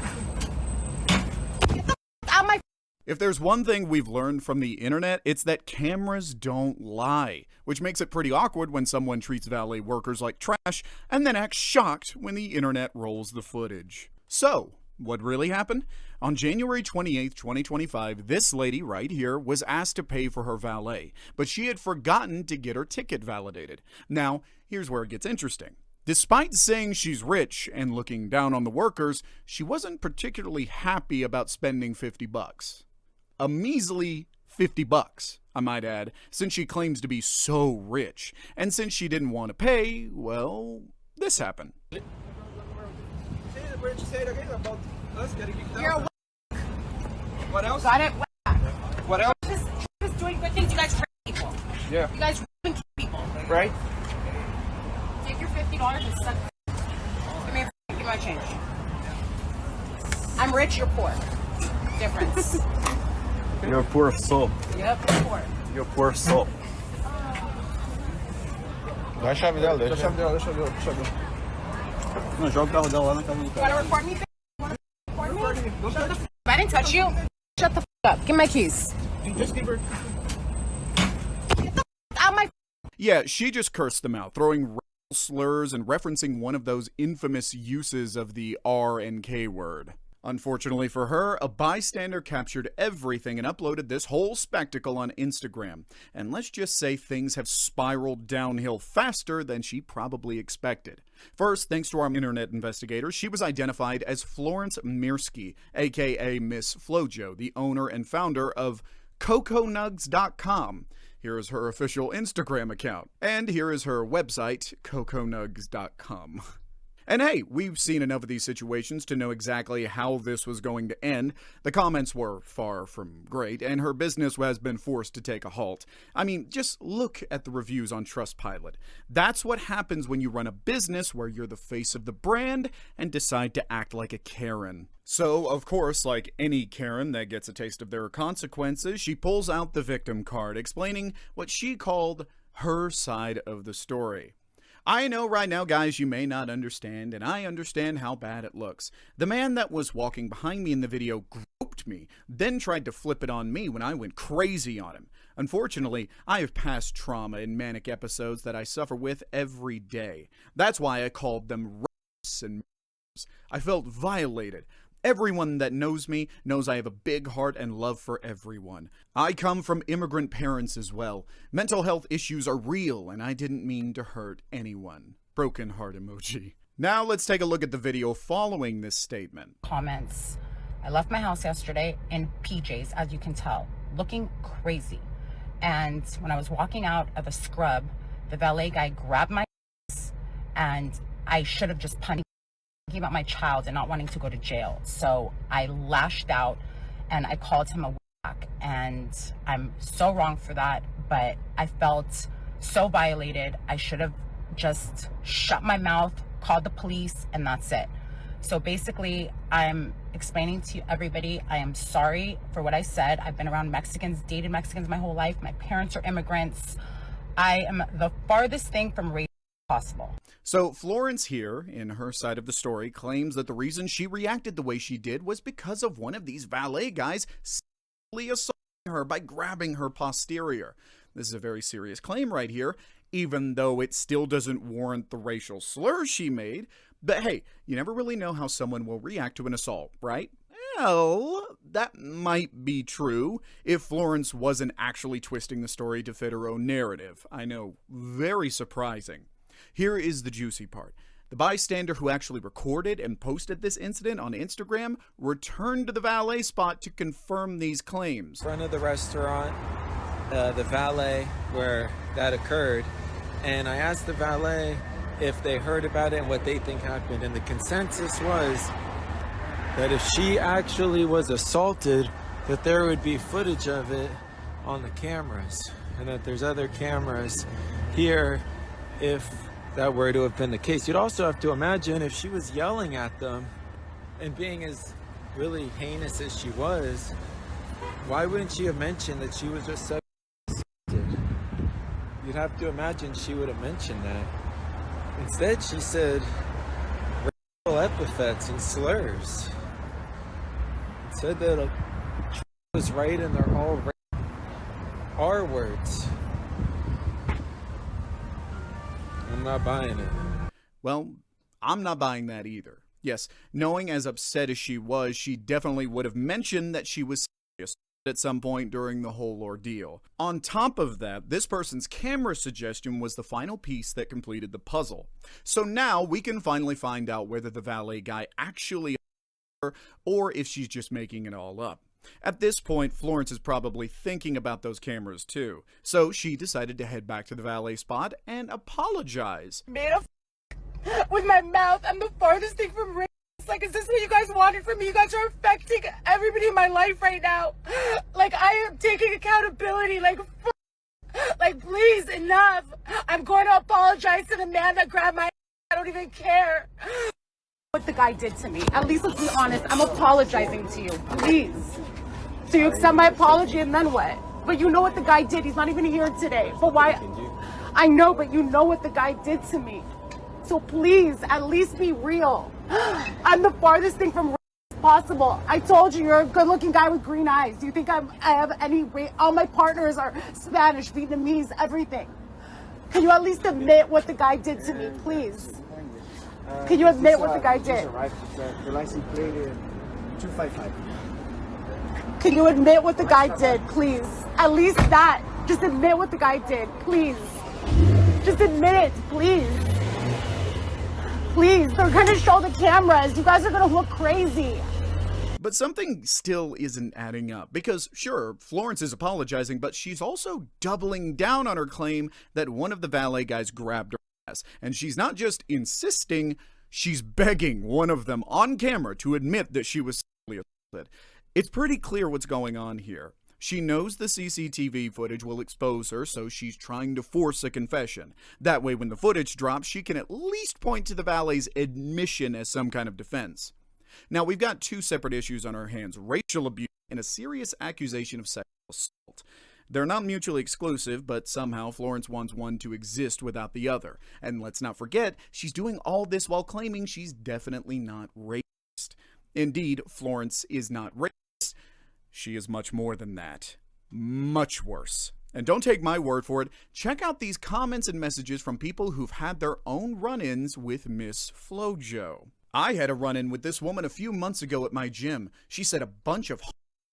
Get the out my. If there's one thing we've learned from the internet, it's that cameras don't lie, which makes it pretty awkward when someone treats valet workers like trash and then acts shocked when the internet rolls the footage. So, what really happened? On January 28th, 2025, this lady right here was asked to pay for her valet, but she had forgotten to get her ticket validated. Now, here's where it gets interesting. Despite saying she's rich and looking down on the workers, she wasn't particularly happy about spending $50. A measly $50, I might add, since she claims to be so rich. And since she didn't want to pay, well, this happened. Where did you say it again about us getting kicked out? You're a What else? Got it? What else? Just doing good things. You guys trick people. Yeah. You guys kill people. Right? Take your $50 and suck. Give me my change. I'm rich, you're poor. Difference. You're a poor soul. Yep, poor. You're a poor soul. Dá a chave dela, deixa a chave dela, deixa eu ver. Não, joga o carro dela lá na casa do You wanna record me? I didn't touch you. Shut the up. Give me my keys. Just give her. out my... Yeah, she just cursed them out, throwing racial slurs and referencing one of those infamous uses of the R and K word. Unfortunately for her, a bystander captured everything and uploaded this whole spectacle on Instagram. And let's just say things have spiraled downhill faster than she probably expected. First, thanks to our internet investigators, she was identified as Florence Mirsky, aka Miss Flojo, the owner and founder of CocoNugs.com. Here is her official Instagram account. And here is her website, CocoNugs.com. And hey, we've seen enough of these situations to know exactly how this was going to end. The comments were far from great, and her business has been forced to take a halt. I mean, just look at the reviews on Trustpilot. That's what happens when you run a business where you're the face of the brand and decide to act like a Karen. So, of course, like any Karen that gets a taste of their consequences, she pulls out the victim card, explaining what she called her side of the story. I know right now, guys, you may not understand, and I understand how bad it looks. The man that was walking behind me in the video groped me, then tried to flip it on me when I went crazy on him. Unfortunately, I have past trauma and manic episodes that I suffer with every day. That's why I called them rapes and murders. I felt violated. Everyone that knows me knows I have a big heart and love for everyone. I come from immigrant parents as well. Mental health issues are real, and I didn't mean to hurt anyone. Broken heart emoji. Now let's take a look at the video following this statement. Comments. I left my house yesterday in PJs, as you can tell, looking crazy. And when I was walking out of a scrub, the valet guy grabbed my ass, and I should have just punched about my child and not wanting to go to jail. So I lashed out and I called him a whack, and I'm so wrong for that, but I felt so violated. I should have just shut my mouth, called the police, and that's it. So basically, I'm explaining to everybody, I am sorry for what I said. I've been around Mexicans, dated Mexicans my whole life. My parents are immigrants. I am the farthest thing from race possible. So Florence here, in her side of the story, claims that the reason she reacted the way she did was because of one of these valet guys sexually assaulting her by grabbing her posterior. This is a very serious claim right here, even though it still doesn't warrant the racial slurs she made. But hey, you never really know how someone will react to an assault, right? Well, that might be true if Florence wasn't actually twisting the story to fit her own narrative. I know, very surprising. Here is the juicy part. The bystander who actually recorded and posted this incident on Instagram returned to the valet spot to confirm these claims. In front of the restaurant, the valet where that occurred, and I asked the valet if they heard about it and what they think happened, and the consensus was that if she actually was assaulted, that there would be footage of it on the cameras, and that there's other cameras here if that were to have been the case. You'd also have to imagine if she was yelling at them and being as really heinous as she was, why wouldn't she have mentioned that she was just so assaulted? You'd have to imagine she would have mentioned that. Instead, she said racial epithets and slurs. It said that was right and they're all R words. I'm not buying it. Well, I'm not buying that either. Yes, knowing as upset as she was, she definitely would have mentioned that she was serious at some point during the whole ordeal. On top of that, this person's camera suggestion was the final piece that completed the puzzle. So now we can finally find out whether the valet guy actually her or if she's just making it all up. At this point, Florence is probably thinking about those cameras too, so she decided to head back to the valet spot and apologize. Made a with my mouth. I'm the farthest thing from race. Like, is this what you guys wanted from me? You guys are affecting everybody in my life right now. Like, I am taking accountability. Like, please, enough. I'm going to apologize to the man that grabbed my. I don't even care what the guy did to me. At least let's be honest. I'm apologizing to you, please. So you accept my apology and then what? But you know what the guy did. He's not even here today. But why? I know, but you know what the guy did to me. So please, at least be real. I'm the farthest thing from possible? I told you, you're a good-looking guy with green eyes. Do you think I have any weight? All my partners are Spanish, Vietnamese, everything. Can you at least admit what the guy did to me, please? Can you admit what the guy did? The license plate is 255. Can you admit what the guy did, please? At least that. Just admit what the guy did, please. Just admit it, please. Please, they're gonna show the cameras. You guys are gonna look crazy. But something still isn't adding up, because sure, Florence is apologizing, but she's also doubling down on her claim that one of the valet guys grabbed her ass. And she's not just insisting, she's begging one of them on camera to admit that she was sexually assaulted. It's pretty clear what's going on here. She knows the CCTV footage will expose her, so she's trying to force a confession. That way, when the footage drops, she can at least point to the valet's admission as some kind of defense. Now, we've got two separate issues on our hands: racial abuse and a serious accusation of sexual assault. They're not mutually exclusive, but somehow Florence wants one to exist without the other. And let's not forget, she's doing all this while claiming she's definitely not racist. Indeed, Florence is not racist. She is much more than that. Much worse. And don't take my word for it. Check out these comments and messages from people who've had their own run-ins with Miss Flojo. I had a run-in with this woman a few months ago at my gym. She said a bunch of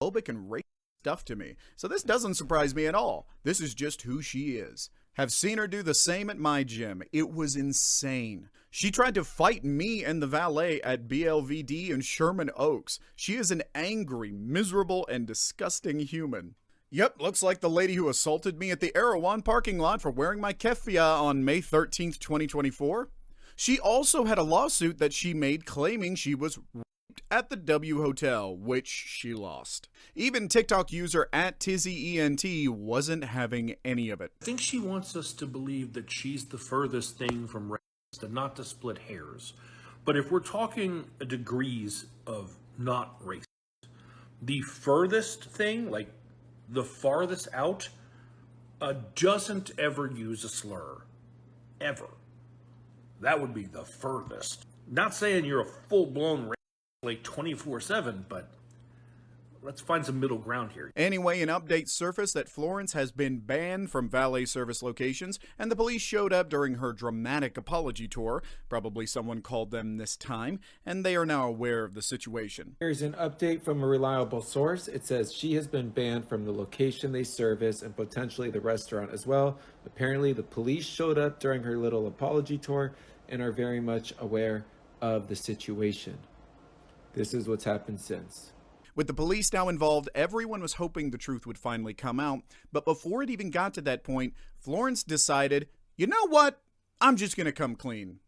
homophobic and racist stuff to me. So this doesn't surprise me at all. This is just who she is. Have seen her do the same at my gym. It was insane. She tried to fight me and the valet at BLVD in Sherman Oaks. She is an angry, miserable, and disgusting human. Yep, looks like the lady who assaulted me at the Erewhon parking lot for wearing my keffiyeh on May 13th, 2024. She also had a lawsuit that she made claiming she was raped at the W Hotel, which she lost. Even TikTok user @TizzyENT wasn't having any of it. I think she wants us to believe that she's the furthest thing from racist, and not to split hairs. But if we're talking degrees of not racist, the furthest thing, like the farthest out, doesn't ever use a slur. Ever. That would be the furthest. Not saying you're a full-blown racist like 24/7, but let's find some middle ground here. Anyway, an update surfaced that Florence has been banned from valet service locations, and the police showed up during her dramatic apology tour. Probably someone called them this time, and they are now aware of the situation. Here's an update from a reliable source. It says she has been banned from the location they service and potentially the restaurant as well. Apparently, the police showed up during her little apology tour and are very much aware of the situation. This is what's happened since. With the police now involved, everyone was hoping the truth would finally come out, but before it even got to that point, Florence decided, you know what? I'm just gonna come clean.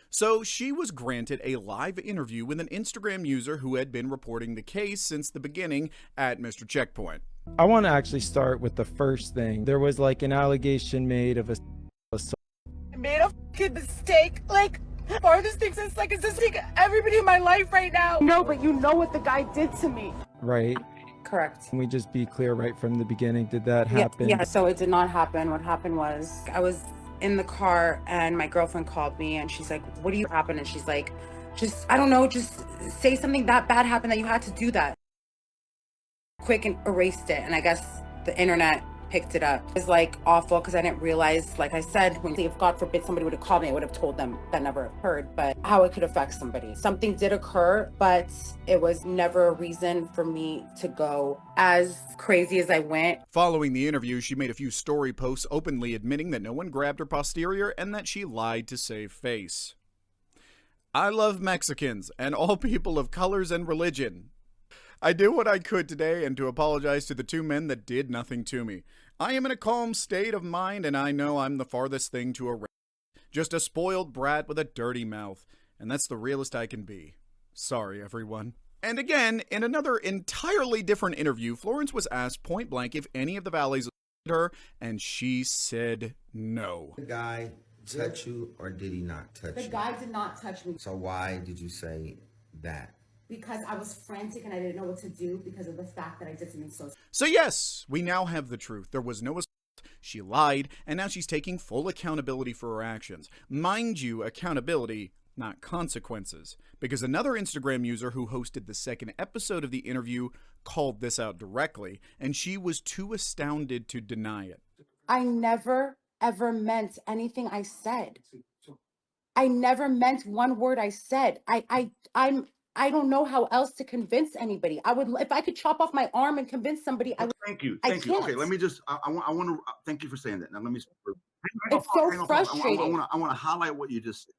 So she was granted a live interview with an Instagram user who had been reporting the case since the beginning at Mr. Checkpoint. I want to actually start with the first thing. There was like an allegation made of a assault. I made a fucking mistake. Like, farthest thing since, like, it's just like everybody in my life right now. No, but you know what the guy did to me. Right? Correct. Can we just be clear right from the beginning? Did that happen? Yeah, so it did not happen. What happened was I was in the car and my girlfriend called me and she's like, what do you happen? And she's like, just, I don't know, just say something that bad happened that you had to do that. Quick and erased it. And I guess the internet picked it up. It was like awful because I didn't realize, like I said, when if God forbid somebody would have called me, I would have told them that never occurred, but how it could affect somebody. Something did occur, but it was never a reason for me to go as crazy as I went. Following the interview, she made a few story posts openly admitting that no one grabbed her posterior and that she lied to save face. I love Mexicans and all people of colors and religion. I did what I could today and to apologize to the two men that did nothing to me. I am in a calm state of mind and I know I'm the farthest thing to a rapist. Just a spoiled brat with a dirty mouth. And that's the realest I can be. Sorry, everyone. And again, in another entirely different interview, Florence was asked point blank if any of the valets assaulted her, and she said no. The guy touch you or did he not touch you? The guy did not touch me. So why did you say that? Because I was frantic and I didn't know what to do because of the fact that I did something so... So yes, we now have the truth. There was no assault, she lied, and now she's taking full accountability for her actions. Mind you, accountability not consequences. Because another Instagram user who hosted the second episode of the interview called this out directly, and she was too astounded to deny it. I never, ever meant anything I said. I never meant one word I said. I don't know how else to convince anybody. I would, if I could chop off my arm and convince somebody, I would. Thank you. I Thank you. Okay, can't. let me just, I want to, thank you for saying that. Now let me, It's so frustrating. I want to highlight what you just said.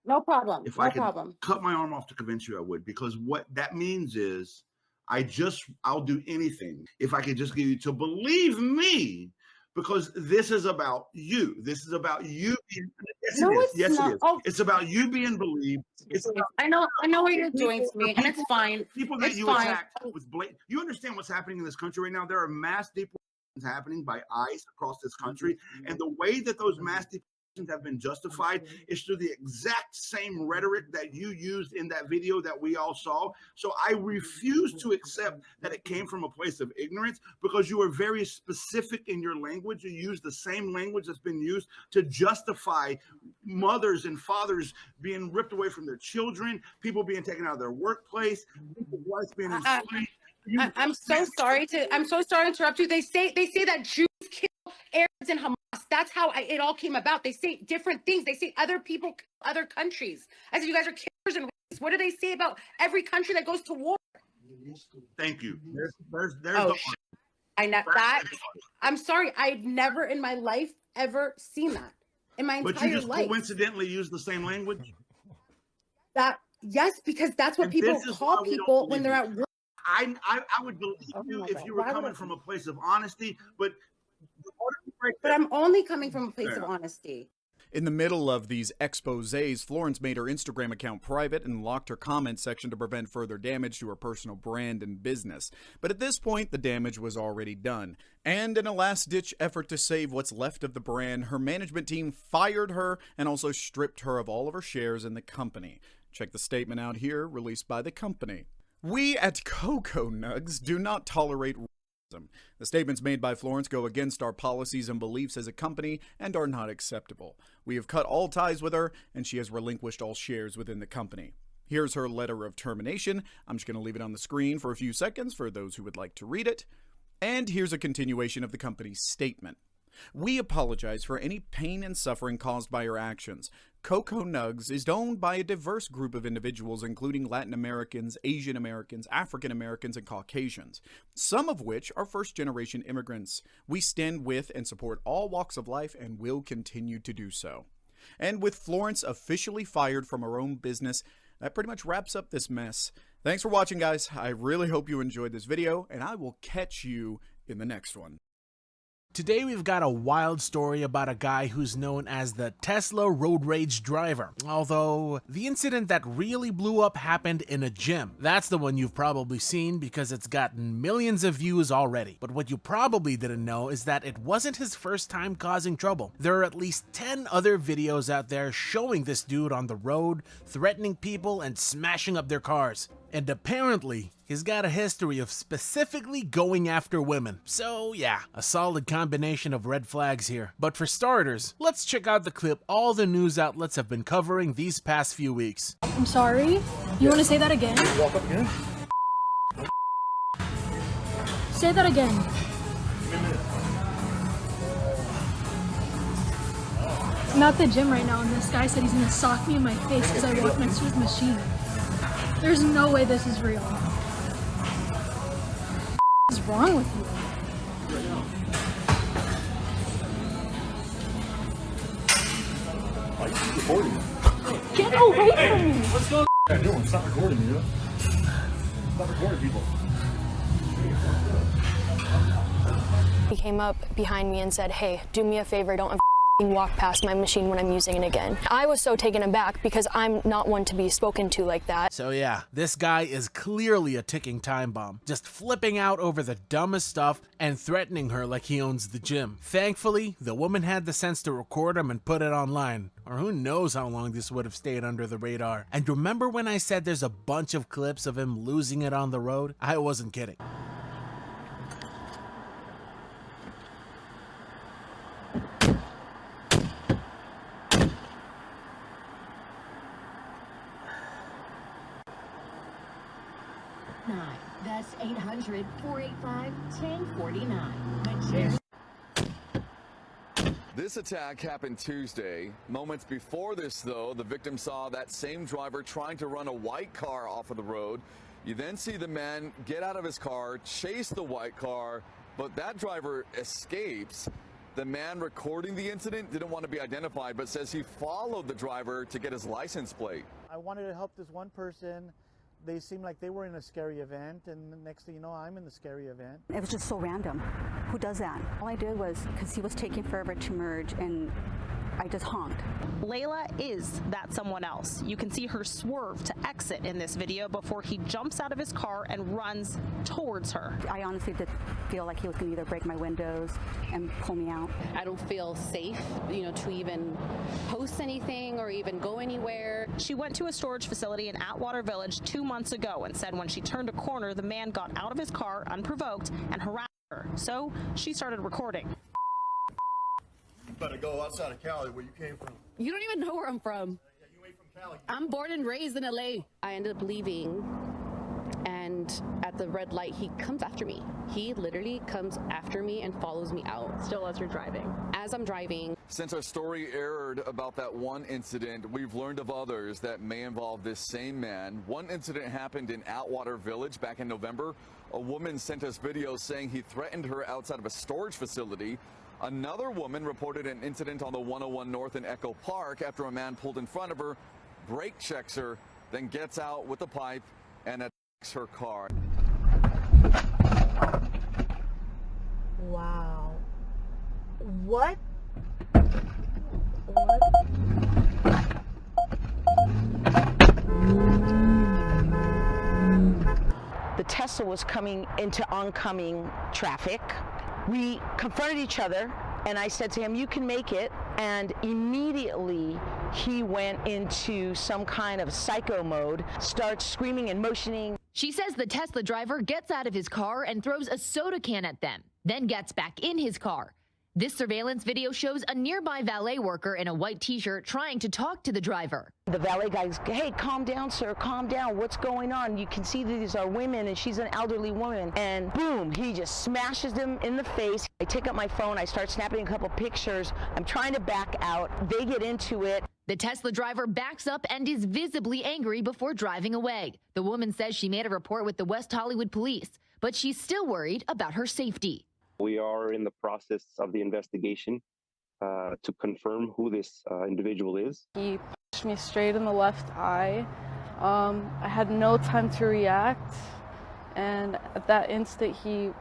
No problem. If No I could problem. cut my arm off to convince you, I would, because what that means is I'll do anything if I could just get you to believe me, because this is about you. This is about you being, yes, No, it is. it's Yes, not. it is. Oh. It's about you being believed. It's about I know what you're doing to me, and it's fine. People that It's you fine. attack with blame. You understand what's happening in this country right now? There are mass deportations happening by ICE across this country, and the way that those mass deportations have been justified is through the exact same rhetoric that you used in that video that we all saw. So I refuse to accept that it came from a place of ignorance, because you are very specific in your language. You use the same language that's been used to justify mothers and fathers being ripped away from their children, people being taken out of their workplace, people's wives being enslaved. I'm so sorry to interrupt you. They say that Jews kill Arabs and Hamas. That's how it all came about. They say different things. They say other people, other countries. I said, you guys are killers and racists. What do they say about every country that goes to war? Thank you. There's Oh, I know that. I'm sorry. I've never in my life ever seen that in my entire life. But you just coincidentally use the same language? Yes, because that's what people call people when they're at war. I would believe you if you were coming from a place of honesty, but I'm only coming from a place of honesty. In the middle of these exposés, Florence made her Instagram account private and locked her comment section to prevent further damage to her personal brand and business. But at this point, the damage was already done. And in a last-ditch effort to save what's left of the brand, her management team fired her and also stripped her of all of her shares in the company. Check the statement out here, released by the company. We at Coco Nugs do not tolerate racism. The statements made by Florence go against our policies and beliefs as a company and are not acceptable. We have cut all ties with her, and she has relinquished all shares within the company. Here's her letter of termination. I'm just going to leave it on the screen for a few seconds for those who would like to read it. And here's a continuation of the company's statement. We apologize for any pain and suffering caused by your actions. Coco Nugs is owned by a diverse group of individuals, including Latin Americans, Asian Americans, African Americans, and Caucasians, some of which are first-generation immigrants. We stand with and support all walks of life and will continue to do so. And with Florence officially fired from her own business, that pretty much wraps up this mess. Thanks for watching, guys. I really hope you enjoyed this video, and I will catch you in the next one. Today we've got a wild story about a guy who's known as the Tesla road rage driver. Although, the incident that really blew up happened in a gym. That's the one you've probably seen because it's gotten millions of views already. But what you probably didn't know is that it wasn't his first time causing trouble. There are at least 10 other videos out there showing this dude on the road, threatening people and smashing up their cars. And apparently, he's got a history of specifically going after women. So yeah, a solid combination of red flags here. But for starters, let's check out the clip all the news outlets have been covering these past few weeks. I'm sorry? You want to say that again? Walk up here. Say that again. I'm at the gym right now and this guy said he's going to sock me in my face because I walk next to his machine. There's no way this is real. What is wrong with you? Why are you recording me? Get away from me! Let's go. I'm doing. Stop recording me, Stop recording people. He came up behind me and said, hey, do me a favor, don't walk past my machine when I'm using it again. I was so taken aback because I'm not one to be spoken to like that. So yeah, this guy is clearly a ticking time bomb, just flipping out over the dumbest stuff and threatening her like he owns the gym. Thankfully, the woman had the sense to record him and put it online, or who knows how long this would have stayed under the radar. And remember when I said there's a bunch of clips of him losing it on the road? I wasn't kidding. That's 800-485-1049. This attack happened Tuesday. Moments before this, though, the victim saw that same driver trying to run a white car off of the road. You then see the man get out of his car, chase the white car, but that driver escapes. The man recording the incident didn't want to be identified, but says he followed the driver to get his license plate. I wanted to help this one person. They seemed like they were in a scary event, and the next thing you know, I'm in the scary event. It was just so random. Who does that? All I did was, because he was taking forever to merge, and I just honked. Layla is that someone else. You can see her swerve to exit in this video before he jumps out of his car and runs towards her. I honestly did feel like he was going to either break my windows and pull me out. I don't feel safe, to even post anything or even go anywhere. She went to a storage facility in Atwater Village 2 months ago and said when she turned a corner, the man got out of his car unprovoked and harassed her. So she started recording. Better go outside of Cali where you came from. You don't even know where I'm from. Yeah, you ain't from Cali. I'm born and raised in LA. I ended up leaving, and at the red light, he comes after me. He literally comes after me and follows me out. Still as you're driving. As I'm driving. Since our story aired about that one incident, we've learned of others that may involve this same man. One incident happened in Atwater Village back in November. A woman sent us video saying he threatened her outside of a storage facility. Another woman reported an incident on the 101 North in Echo Park after a man pulled in front of her, brake checks her, then gets out with a pipe and attacks her car. Wow. What? The Tesla was coming into oncoming traffic. We confronted each other, and I said to him, "You can make it." And immediately he went into some kind of psycho mode, starts screaming and motioning. She says the Tesla driver gets out of his car and throws a soda can at them, then gets back in his car. This surveillance video shows a nearby valet worker in a white t-shirt trying to talk to the driver. The valet guy's, "Hey, calm down, sir, calm down. What's going on? You can see these are women, and she's an elderly woman." And boom, he just smashes them in the face. I take up my phone. I start snapping a couple pictures. I'm trying to back out. They get into it. The Tesla driver backs up and is visibly angry before driving away. The woman says she made a report with the West Hollywood police, but she's still worried about her safety. We are in the process of the investigation to confirm who this individual is. He pushed me straight in the left eye. I had no time to react, and at that instant he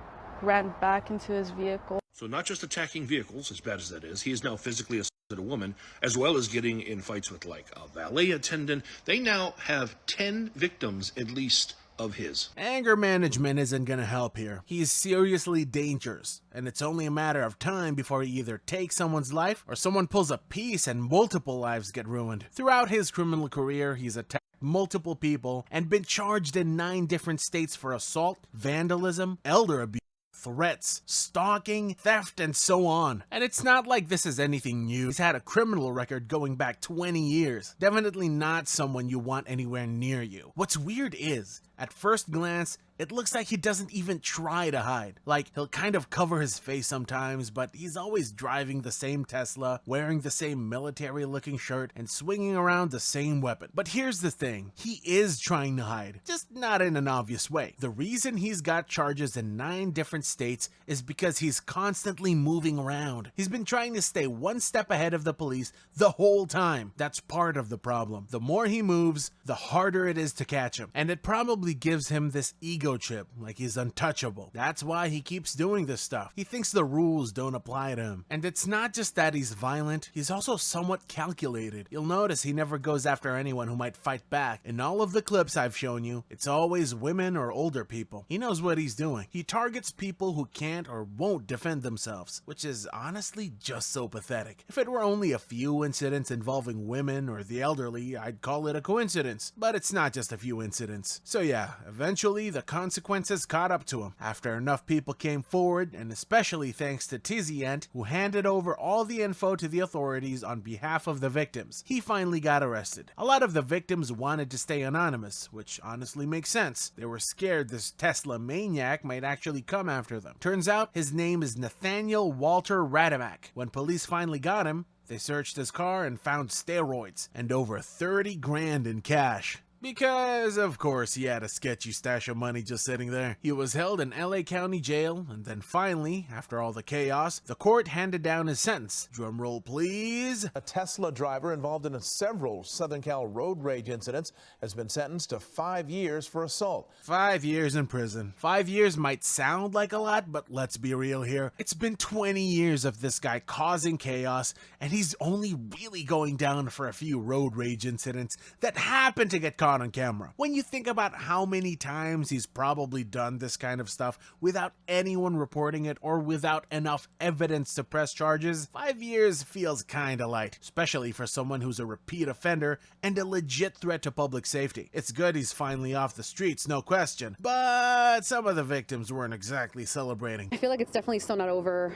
ran back into his vehicle. So not just attacking vehicles, as bad as that is, he is now physically assaulted a woman, as well as getting in fights with like a valet attendant. They now have 10 victims at least of his. Anger management isn't gonna help here. He's seriously dangerous, and it's only a matter of time before he either takes someone's life or someone pulls a piece and multiple lives get ruined. Throughout his criminal career, he's attacked multiple people and been charged in 9 different states for assault, vandalism, elder abuse, threats, stalking, theft, and so on. And it's not like this is anything new. He's had a criminal record going back 20 years. Definitely not someone you want anywhere near you. What's weird is, at first glance, it looks like he doesn't even try to hide. Like, he'll kind of cover his face sometimes, but he's always driving the same Tesla, wearing the same military-looking shirt, and swinging around the same weapon. But here's the thing, he is trying to hide, just not in an obvious way. The reason he's got charges in 9 different states is because he's constantly moving around. He's been trying to stay one step ahead of the police the whole time. That's part of the problem. The more he moves, the harder it is to catch him. And it probably gives him this ego chip, like he's untouchable. That's why he keeps doing this stuff. He thinks the rules don't apply to him. And it's not just that he's violent, he's also somewhat calculated. You'll notice he never goes after anyone who might fight back. In all of the clips I've shown you, it's always women or older people. He knows what he's doing. He targets people who can't or won't defend themselves, which is honestly just so pathetic. If it were only a few incidents involving women or the elderly, I'd call it a coincidence. But it's not just a few incidents. So yeah, yeah, eventually the consequences caught up to him after enough people came forward, and especially thanks to Tizzy Ent, who handed over all the info to the authorities on behalf of the victims. He finally got arrested. A lot of the victims wanted to stay anonymous, which honestly makes sense. They were scared this Tesla maniac might actually come after them. Turns out his name is Nathaniel Walter Radamak. When police finally got him, they searched his car and found steroids and over 30 grand in cash. Because, of course, he had a sketchy stash of money just sitting there. He was held in LA County Jail, and then finally, after all the chaos, the court handed down his sentence. Drum roll, please. A Tesla driver involved in several Southern Cal road rage incidents has been sentenced to 5 years for assault. 5 years in prison. 5 years might sound like a lot, but let's be real here. It's been 20 years of this guy causing chaos, and he's only really going down for a few road rage incidents that happen to get caught on camera. When you think about how many times he's probably done this kind of stuff without anyone reporting it or without enough evidence to press charges, 5 years feels kinda light, especially for someone who's a repeat offender and a legit threat to public safety. It's good he's finally off the streets, no question, but some of the victims weren't exactly celebrating. I feel like it's definitely still not over,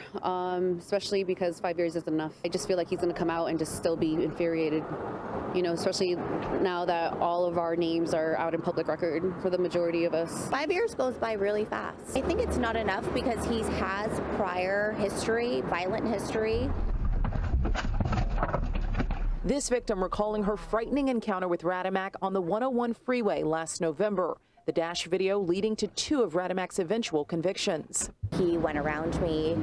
especially because 5 years isn't enough. I just feel like he's going to come out and just still be infuriated, you know, especially now that all of our names are out in public record for the majority of us. 5 years goes by really fast. I think it's not enough because he has prior history, violent history. This victim recalling her frightening encounter with Radamak on the 101 freeway last November. The dash video leading to 2 of Radamak's eventual convictions. He went around me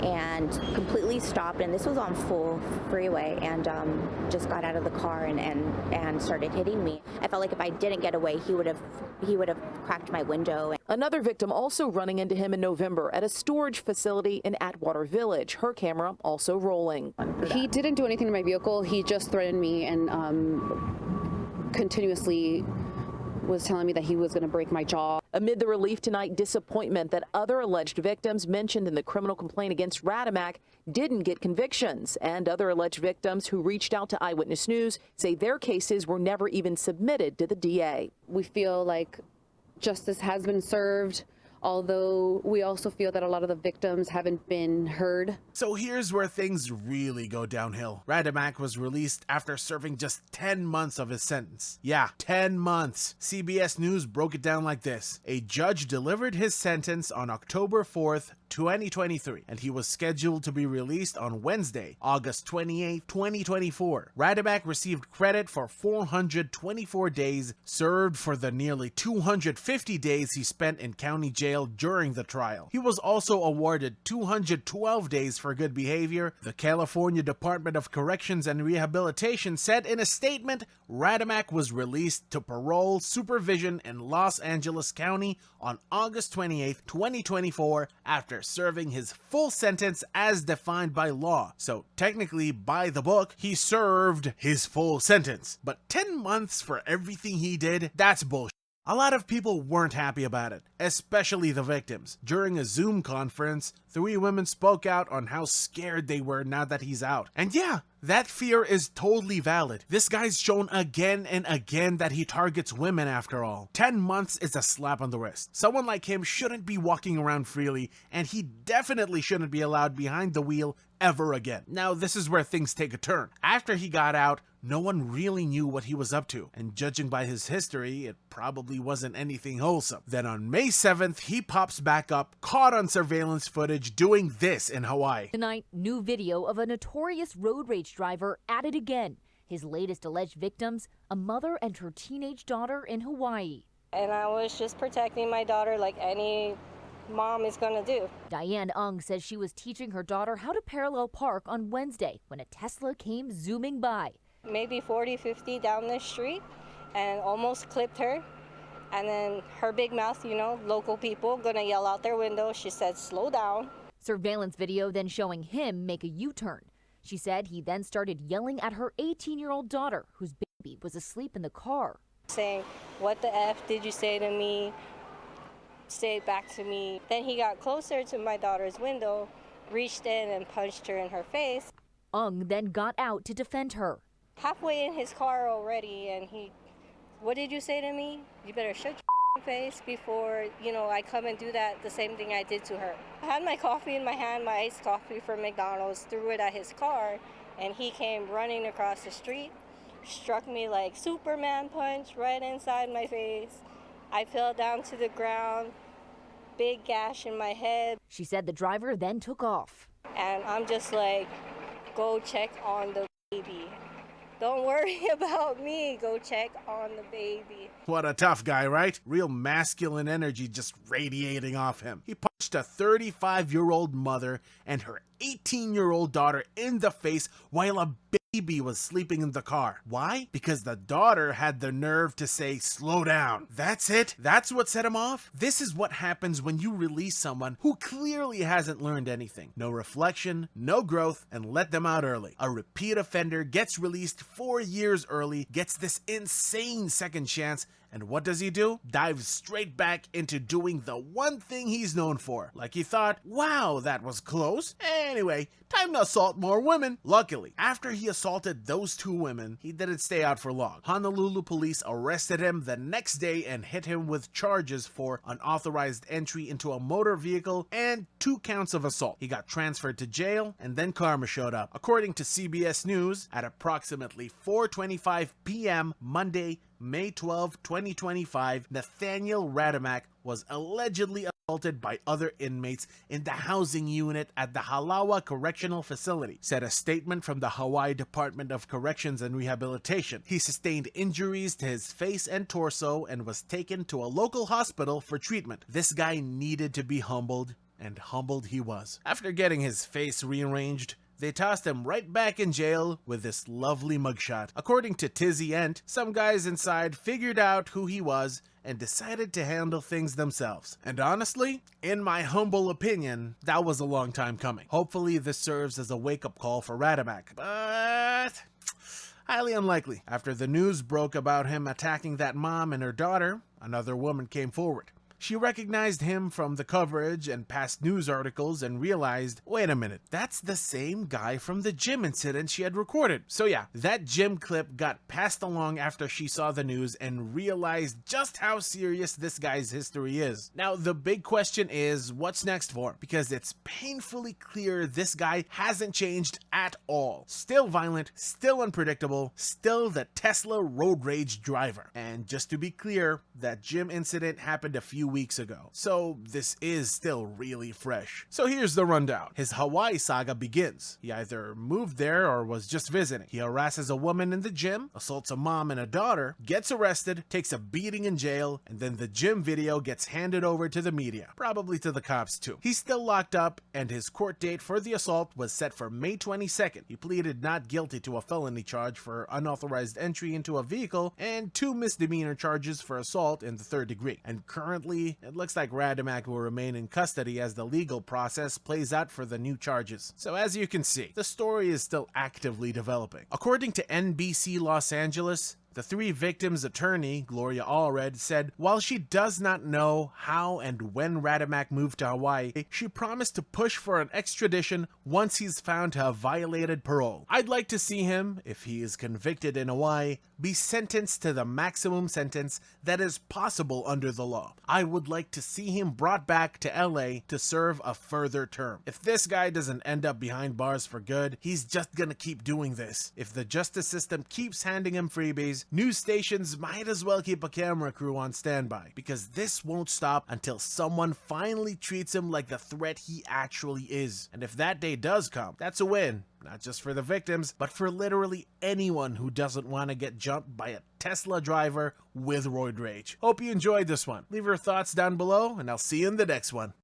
and completely stopped, and this was on full freeway, and just got out of the car and started hitting me. I felt like if I didn't get away, he would have cracked my window. Another victim also running into him in November at a storage facility in Atwater Village. Her camera also rolling. He didn't do anything to my vehicle. He just threatened me and continuously was telling me that he was going to break my jaw. Amid the relief tonight, disappointment that other alleged victims mentioned in the criminal complaint against Radamak didn't get convictions, and other alleged victims who reached out to Eyewitness News say their cases were never even submitted to the DA. We feel like justice has been served, although we also feel that a lot of the victims haven't been heard. So here's where things really go downhill. Radamak was released after serving just 10 months of his sentence. Yeah, 10 months. CBS News broke it down like this. A judge delivered his sentence on October 4th, 2023, and he was scheduled to be released on Wednesday, August 28, 2024. Radamak received credit for 424 days served for the nearly 250 days he spent in county jail during the trial. He was also awarded 212 days for good behavior. The California Department of Corrections and Rehabilitation said in a statement, Radamak was released to parole supervision in Los Angeles County on August 28, 2024, after serving his full sentence as defined by law. So technically, by the book, he served his full sentence. But 10 months for everything he did, that's bullshit. A lot of people weren't happy about it, especially the victims. During a Zoom conference, 3 women spoke out on how scared they were now that he's out. And yeah, that fear is totally valid. This guy's shown again and again that he targets women after all. 10 months is a slap on the wrist. Someone like him shouldn't be walking around freely, and he definitely shouldn't be allowed behind the wheel ever again. Now, this is where things take a turn. After he got out, no one really knew what he was up to, and judging by his history, it probably wasn't anything wholesome. Then on May 7th, he pops back up, caught on surveillance footage doing this in Hawaii. Tonight, new video of a notorious road rage driver at it again. His latest alleged victims, a mother and her teenage daughter in Hawaii. And I was just protecting my daughter like any mom is gonna do. Diane Ung says she was teaching her daughter how to parallel park on Wednesday when a Tesla came zooming by. Maybe 40, 50 down the street and almost clipped her. And then her big mouth, you know, local people gonna yell out their window. She said, slow down. Surveillance video then showing him make a U-turn. She said he then started yelling at her 18-year-old daughter, whose baby was asleep in the car. Saying, what the F did you say to me? Say it back to me. Then he got closer to my daughter's window, reached in and punched her in her face. Ung then got out to defend her. Halfway in his car already, and he, what did you say to me? You better shut face before, I come and do the same thing I did to her. I had my coffee in my hand, my iced coffee from McDonald's, threw it at his car, and he came running across the street, struck me like Superman punch right inside my face. I fell down to the ground, big gash in my head. She said the driver then took off. And I'm just like, go check on the baby. Don't worry about me. Go check on the baby. What a tough guy, right? Real masculine energy just radiating off him. He punched a 35-year-old mother and her 18-year-old daughter in the face while a baby was sleeping in the car. Why? Because the daughter had the nerve to say, slow down. That's it? That's what set him off? This is what happens when you release someone who clearly hasn't learned anything. No reflection, no growth, and let them out early. A repeat offender gets released 4 years early, gets this insane second chance, and what does he do? Dives straight back into doing the one thing he's known for. Like he thought, wow, that was close. Anyway, time to assault more women. Luckily, after he assaulted those 2 women, he didn't stay out for long. Honolulu police arrested him the next day and hit him with charges for unauthorized entry into a motor vehicle and 2 counts of assault. He got transferred to jail, and then karma showed up. According to CBS News, at approximately 4:25 p.m. Monday, May 12, 2025, Nathaniel Radamak was allegedly assaulted by other inmates in the housing unit at the Halawa Correctional Facility, said a statement from the Hawaii Department of Corrections and Rehabilitation. He sustained injuries to his face and torso and was taken to a local hospital for treatment. This guy needed to be humbled, and humbled he was. After getting his face rearranged, they tossed him right back in jail with this lovely mugshot. According to Tizzy Ent, some guys inside figured out who he was and decided to handle things themselves. And honestly, in my humble opinion, that was a long time coming. Hopefully this serves as a wake-up call for Radamak, but highly unlikely. After the news broke about him attacking that mom and her daughter, another woman came forward. She recognized him from the coverage and past news articles and realized, wait a minute, that's the same guy from the gym incident she had recorded. So yeah, that gym clip got passed along after she saw the news and realized just how serious this guy's history is. Now, the big question is, what's next for him? Because it's painfully clear this guy hasn't changed at all. Still violent, still unpredictable, still the Tesla road rage driver. And just to be clear, that gym incident happened a few weeks ago, so this is still really fresh. So here's the rundown. His Hawaii saga begins. He either moved there or was just visiting. He harasses a woman in the gym, assaults a mom and a daughter, gets arrested, takes a beating in jail, and then the gym video gets handed over to the media, probably to the cops too. He's still locked up, and his court date for the assault was set for May 22nd. He pleaded not guilty to a felony charge for unauthorized entry into a vehicle and 2 misdemeanor charges for assault in the 3rd degree. And currently, it looks like Radamak will remain in custody as the legal process plays out for the new charges. So as you can see, the story is still actively developing. According to NBC Los Angeles, the 3 victims' attorney, Gloria Allred, said while she does not know how and when Radamak moved to Hawaii, she promised to push for an extradition once he's found to have violated parole. I'd like to see him, if he is convicted in Hawaii, be sentenced to the maximum sentence that is possible under the law. I would like to see him brought back to LA to serve a further term. If this guy doesn't end up behind bars for good, he's just gonna keep doing this. If the justice system keeps handing him freebies, news stations might as well keep a camera crew on standby, because this won't stop until someone finally treats him like the threat he actually is. And if that day does come, that's a win. Not just for the victims, but for literally anyone who doesn't want to get jumped by a Tesla driver with roid rage. Hope you enjoyed this one. Leave your thoughts down below, and I'll see you in the next one.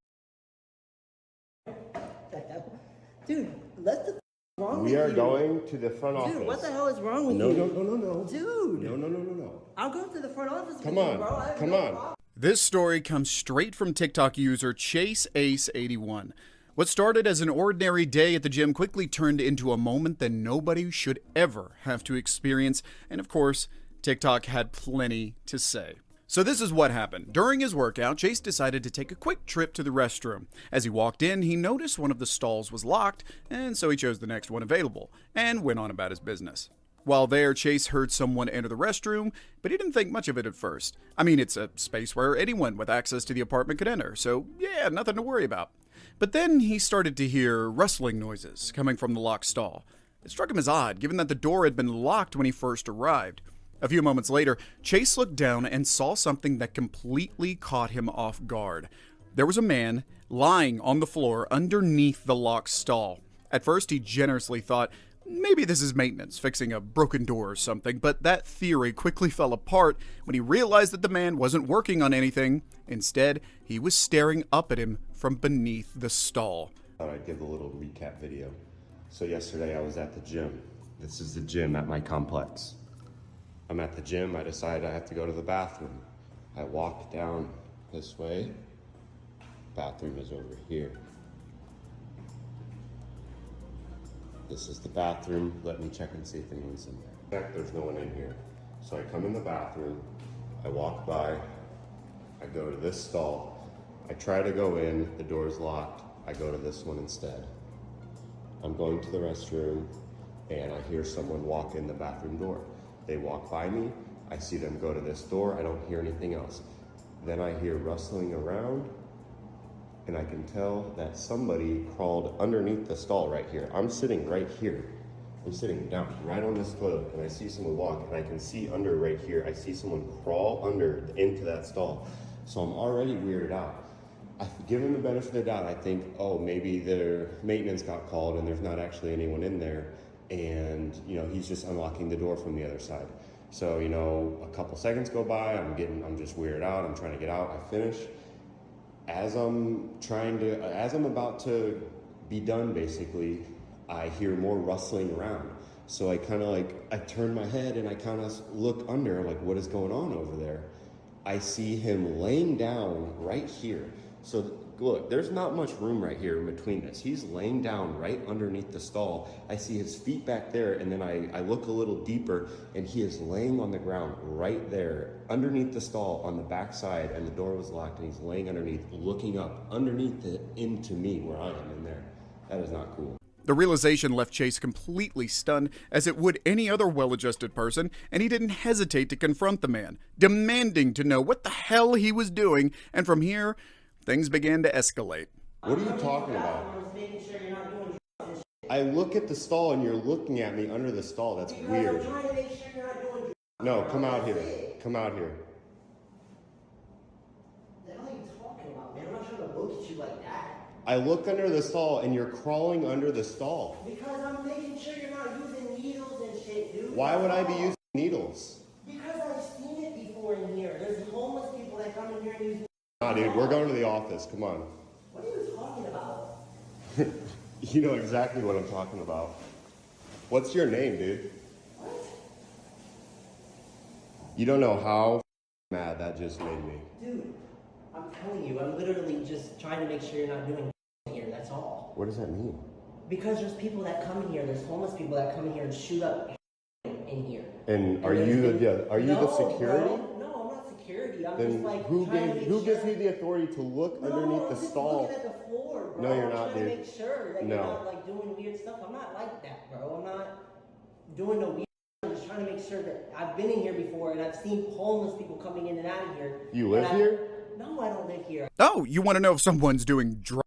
Dude, what the wrong with you? We are going to the front office. Dude, what the hell is wrong with you? No. Dude. No. I'll go to the front office Come with on. you, bro. Come on. This story comes straight from TikTok user ChaseAce81. What started as an ordinary day at the gym quickly turned into a moment that nobody should ever have to experience, and of course, TikTok had plenty to say. So this is what happened. During his workout, Chase decided to take a quick trip to the restroom. As he walked in, he noticed one of the stalls was locked, and so he chose the next one available, and went on about his business. While there, Chase heard someone enter the restroom, but he didn't think much of it at first. I mean, it's a space where anyone with access to the apartment could enter, so yeah, nothing to worry about. But then he started to hear rustling noises coming from the locked stall. It struck him as odd, given that the door had been locked when he first arrived. A few moments later, Chase looked down and saw something that completely caught him off guard. There was a man lying on the floor underneath the locked stall. At first, he generously thought, maybe this is maintenance, fixing a broken door or something, but that theory quickly fell apart when he realized that the man wasn't working on anything. Instead, he was staring up at him from beneath the stall. I thought I'd give a little recap video. So yesterday I was at the gym. This is the gym at my complex. I'm at the gym, I decide I have to go to the bathroom. I walk down this way. Bathroom is over here. This is the bathroom. Let me check and see if anyone's in there. There's no one in here. So I come in the bathroom, I walk by, I go to this stall. I try to go in, the door's locked. I go to this one instead. I'm going to the restroom and I hear someone walk in the bathroom door. They walk by me, I see them go to this door, I don't hear anything else. Then I hear rustling around and I can tell that somebody crawled underneath the stall right here. I'm sitting right here. I'm sitting down right on this toilet and I see someone walk and I can see under right here, I see someone crawl under into that stall. So I'm already weirded out. I've given the benefit of the doubt. I think, oh, maybe their maintenance got called and there's not actually anyone in there. And, you know, he's just unlocking the door from the other side. So, you know, a couple seconds go by, I'm just weirded out, I'm trying to get out, I finish. As I'm about to be done, basically, I hear more rustling around. So I turn my head and I kind of look under, like, what is going on over there? I see him laying down right here. So look, there's not much room right here in between us. He's laying down right underneath the stall. I see his feet back there, and then I look a little deeper, and he is laying on the ground right there, underneath the stall on the back side, and the door was locked, and he's laying underneath, looking up underneath it into me where I am in there. That is not cool. The realization left Chase completely stunned, as it would any other well-adjusted person, and he didn't hesitate to confront the man, demanding to know what the hell he was doing, and from here, things began to escalate. What are you talking about? I look at the stall and you're looking at me under the stall. That's weird. I'm trying to make sure you're not doing. No, come out here. Come out here. What the hell are you talking about, man? I'm not trying to look at you like that. I look under the stall and you're crawling under the stall. Because I'm making sure you're not using needles and shit, dude. Why would I be using needles? Because I've seen it before in here. There's homeless people that come in here and use. Nah, dude, we're going to the office. Come on. What are you talking about? You know exactly what I'm talking about. What's your name, dude? What? You don't know how mad that just made me. Dude, I'm telling you, I'm literally just trying to make sure you're not doing here, that's all. What does that mean? Because there's people that come in here, there's homeless people that come in here and shoot up in here. And are you the security? Bro, no, I'm not security. I'm then just like who gives me the authority to look underneath the stall? I'm just looking at the floor, bro. No, you're not, I'm trying dude. to make sure that you're not like doing weird stuff. I'm not like that, bro. I'm not doing no weird. I'm just trying to make sure that I've been in here before and I've seen homeless people coming in and out of here. You live here? No, I don't live here. Oh, you want to know if someone's doing drugs?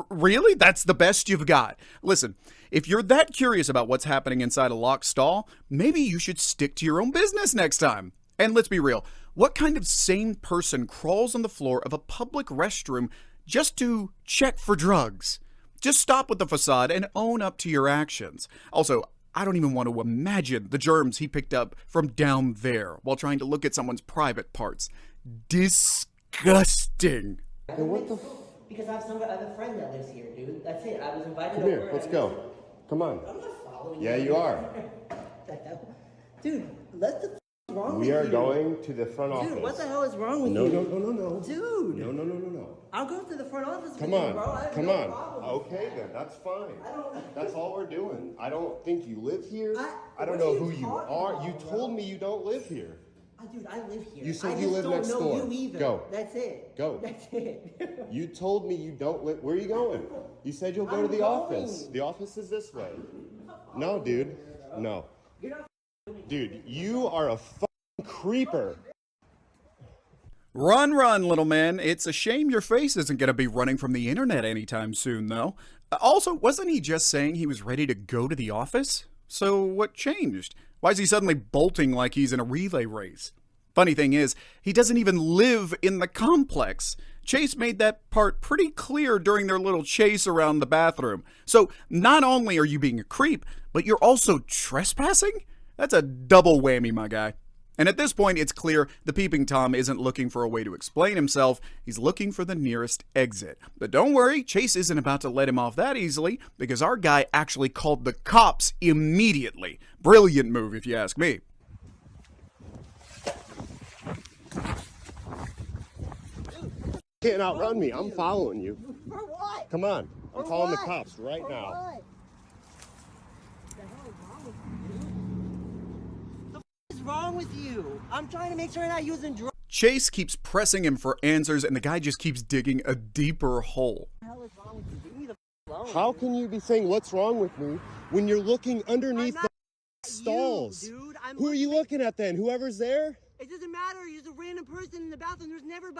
Really? That's the best you've got? Listen, if you're that curious about what's happening inside a locked stall, maybe you should stick to your own business next time. And let's be real, what kind of sane person crawls on the floor of a public restroom just to check for drugs? Just stop with the facade and own up to your actions. Also, I don't even want to imagine the germs he picked up from down there while trying to look at someone's private parts. Disgusting. And what the Because I have some other friend that lives here, dude. That's it. I was invited Come over. here, let's go. Come on. I'm not following Yeah, you are. Dude, what the f wrong with We you? are going to the front office. Dude, what the hell is wrong with No, you? no. Dude. No. I'll go to the front office Come with on. you, bro. I have Come no on. problem with Okay, that. then. That's fine. I don't. That's all we're doing. I don't think you live here. I don't what know are who you you talking are. about, You bro? told me you don't live here. Dude, I live here. You said I you just live don't next know door. You either. Go. That's it. Go. That's it. You told me you don't live. Where are you going? You said you'll go to the office. The office is this way. No, dude. No. Dude, you are a fucking creeper. Run, run, little man. It's a shame your face isn't going to be running from the internet anytime soon, though. Also, wasn't he just saying he was ready to go to the office? So what changed? Why is he suddenly bolting like he's in a relay race? Funny thing is, he doesn't even live in the complex. Chase made that part pretty clear during their little chase around the bathroom. So not only are you being a creep, but you're also trespassing? That's a double whammy, my guy. And at this point, it's clear the Peeping Tom isn't looking for a way to explain himself. He's looking for the nearest exit. But don't worry, Chase isn't about to let him off that easily, because our guy actually called the cops immediately. Brilliant move, if you ask me. Can't outrun me. I'm following you. For what? Come on. I'm For calling the what? cops right For now. what? The hell is wrong with you? The f is wrong with you? I'm trying to make sure you're not using drugs. Chase keeps pressing him for answers, and the guy just keeps digging a deeper hole. What the hell is wrong with you? Leave me the f alone. How can you be saying what's wrong with me when you're looking underneath the stalls? You, dude. Who are you looking at then? Whoever's there? It doesn't matter. You're just a random person in the bathroom. There's never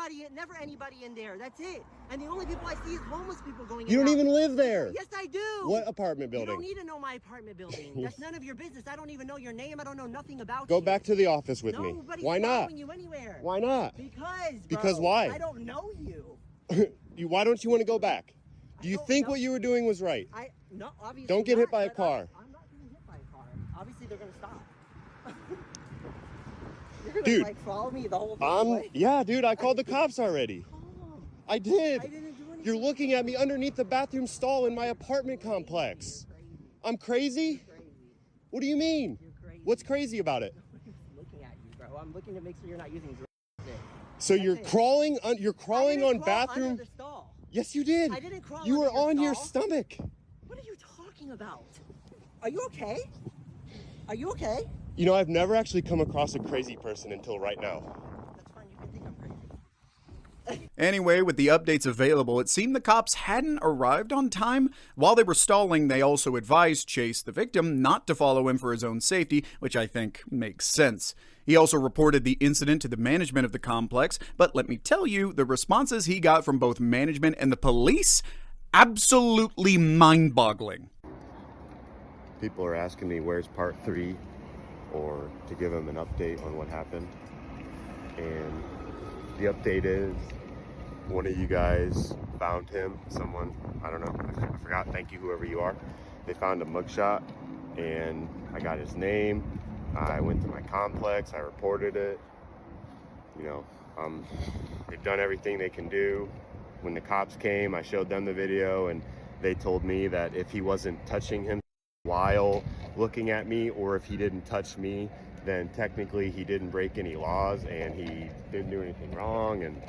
anybody in there. That's it. And the only people I see is homeless people going in. You don't and out. even live there. Yes, I do. What apartment You building? don't need to know my apartment building. That's none of your business. I don't even know your name. I don't know nothing about Go you. back to the office with me. Nobody's Why not? following you anywhere. Why not? Because why? I don't know you. Why don't you want to go back? Do you think what you were doing was right? No, obviously Don't get hit by a but car. I'm not getting hit by a car. Obviously, they're gonna stop. You're gonna Dude, like follow me the whole time. Yeah, dude, I called the cops already. I did. I didn't do anything. You're looking at me underneath the bathroom stall in my apartment complex. I'm crazy? What do you mean? What's crazy about it? Nobody's looking at you, bro. I'm looking to make sure you're not using drugs. So you're crawling on crawl bathroom? under the stall. Yes, you did. I didn't crawl You were under on your stall. stomach. What are you talking about? Are you okay? Are you okay? You know, I've never actually come across a crazy person until right now. That's fine. You can think I'm crazy. Anyway, with the updates available, it seemed the cops hadn't arrived on time. While they were stalling, they also advised Chase, the victim, not to follow him for his own safety, which I think makes sense. He also reported the incident to the management of the complex, but let me tell you, the responses he got from both management and the police, absolutely mind-boggling. People are asking me where's part 3 or to give them an update on what happened. And the update is one of you guys found him, someone, I don't know, I forgot, thank you whoever you are. They found a mugshot and I got his name. I went to my complex, I reported it. You know, they've done everything they can do. When the cops came, I showed them the video and they told me that if he wasn't touching him while looking at me, or if he didn't touch me, then technically he didn't break any laws and he didn't do anything wrong. And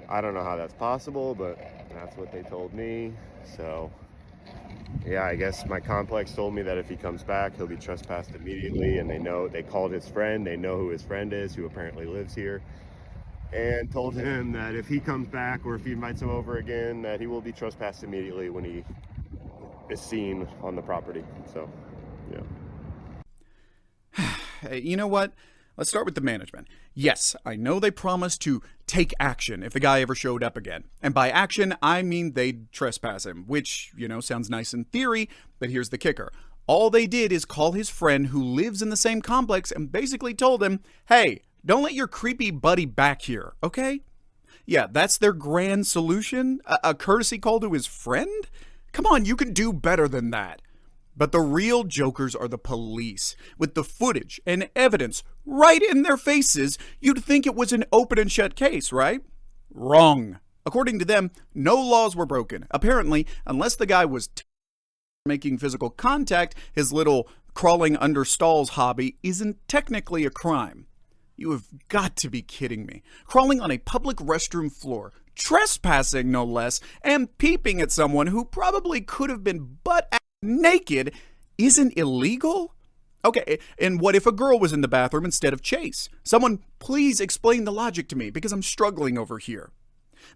I don't know how that's possible, but that's what they told me. So yeah, I guess my complex told me that if he comes back, he'll be trespassed immediately. And they called his friend. They know who his friend is, who apparently lives here, and told him that if he comes back or if he invites him over again, that he will be trespassed immediately when he is seen on the property. So, yeah. Hey, you know what? Let's start with the management. Yes, I know they promised to take action if the guy ever showed up again. And by action, I mean they'd trespass him, which, sounds nice in theory, but here's the kicker. All they did is call his friend who lives in the same complex and basically told him, hey, don't let your creepy buddy back here, okay? Yeah, that's their grand solution? A courtesy call to his friend? Come on, you can do better than that. But the real jokers are the police. With the footage and evidence right in their faces, you'd think it was an open and shut case, right? Wrong. According to them, no laws were broken. Apparently, unless the guy was making physical contact, his little crawling under stalls hobby isn't technically a crime. You have got to be kidding me. Crawling on a public restroom floor, trespassing no less, and peeping at someone who probably could have been butt-ass naked isn't illegal? Okay, and what if a girl was in the bathroom instead of Chase? Someone please explain the logic to me, because I'm struggling over here.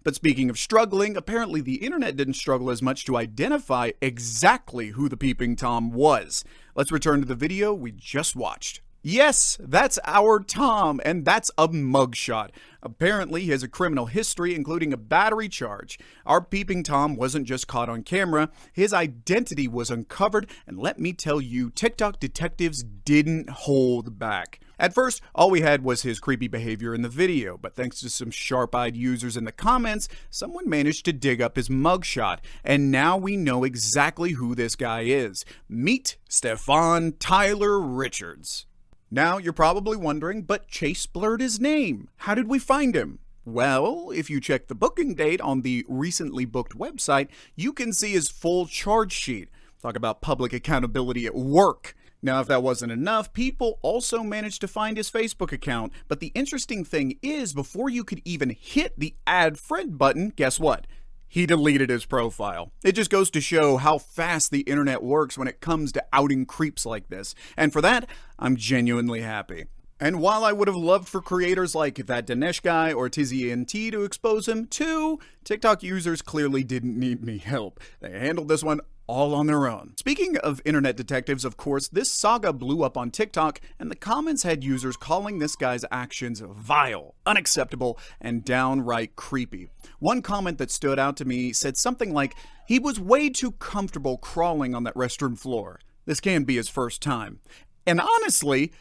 But speaking of struggling, apparently the internet didn't struggle as much to identify exactly who the Peeping Tom was. Let's return to the video we just watched. Yes, that's our Tom, and that's a mugshot. Apparently, he has a criminal history, including a battery charge. Our Peeping Tom wasn't just caught on camera, his identity was uncovered, and let me tell you, TikTok detectives didn't hold back. At first, all we had was his creepy behavior in the video, but thanks to some sharp-eyed users in the comments, someone managed to dig up his mugshot, and now we know exactly who this guy is. Meet Stefan Tyler Richards. Now, you're probably wondering, but Chase blurred his name. How did we find him? Well, if you check the booking date on the recently booked website, you can see his full charge sheet. Talk about public accountability at work. Now, if that wasn't enough, people also managed to find his Facebook account. But the interesting thing is, before you could even hit the Add Friend button, guess what? He deleted his profile. It just goes to show how fast the internet works when it comes to outing creeps like this. And for that, I'm genuinely happy. And while I would have loved for creators like that Dinesh guy or TZNT to expose him too, TikTok users clearly didn't need any help. They handled this one all on their own. Speaking of internet detectives, of course, this saga blew up on TikTok, and the comments had users calling this guy's actions vile, unacceptable, and downright creepy. One comment that stood out to me said something like, "He was way too comfortable crawling on that restroom floor. This can't be his first time." And honestly,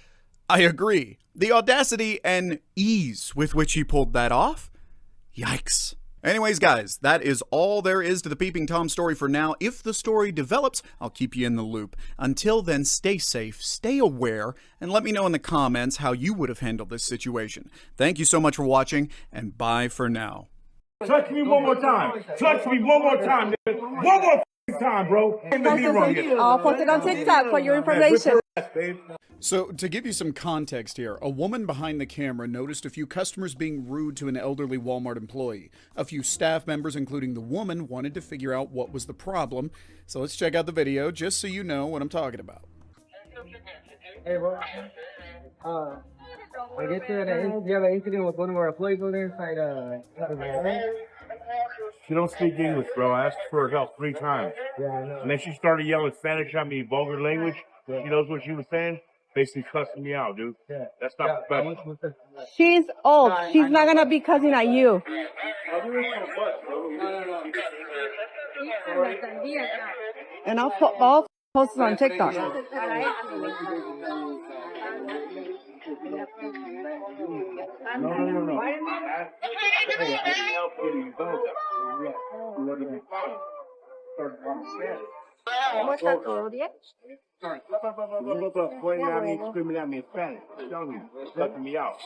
I agree. The audacity and ease with which he pulled that off? Yikes. Anyways, guys, that is all there is to the Peeping Tom story for now. If the story develops, I'll keep you in the loop. Until then, stay safe, stay aware, and let me know in the comments how you would have handled this situation. Thank you so much for watching, and bye for now. Touch me one more time. Touch me one more time. One more time, bro. I'll post it on TikTok for your information. So, to give you some context here, a woman behind the camera noticed a few customers being rude to an elderly Walmart employee. A few staff members, including the woman, wanted to figure out what was the problem. So let's check out the video just so you know what I'm talking about. Hey, bro. I get to the incident with one of our employees over there inside, She don't speak English, bro. I asked for her help 3 times. Yeah, I know. And then she started yelling Spanish at me, vulgar language. She knows what she was saying. Basically cussing me out, dude. Yeah. That's not professional. She's old. She's not gonna be cussing at you. And I'll post it on TikTok. No. Hey, I need help getting you both. Pointing at me, screaming at me in Spanish. Telling me, cussing me out.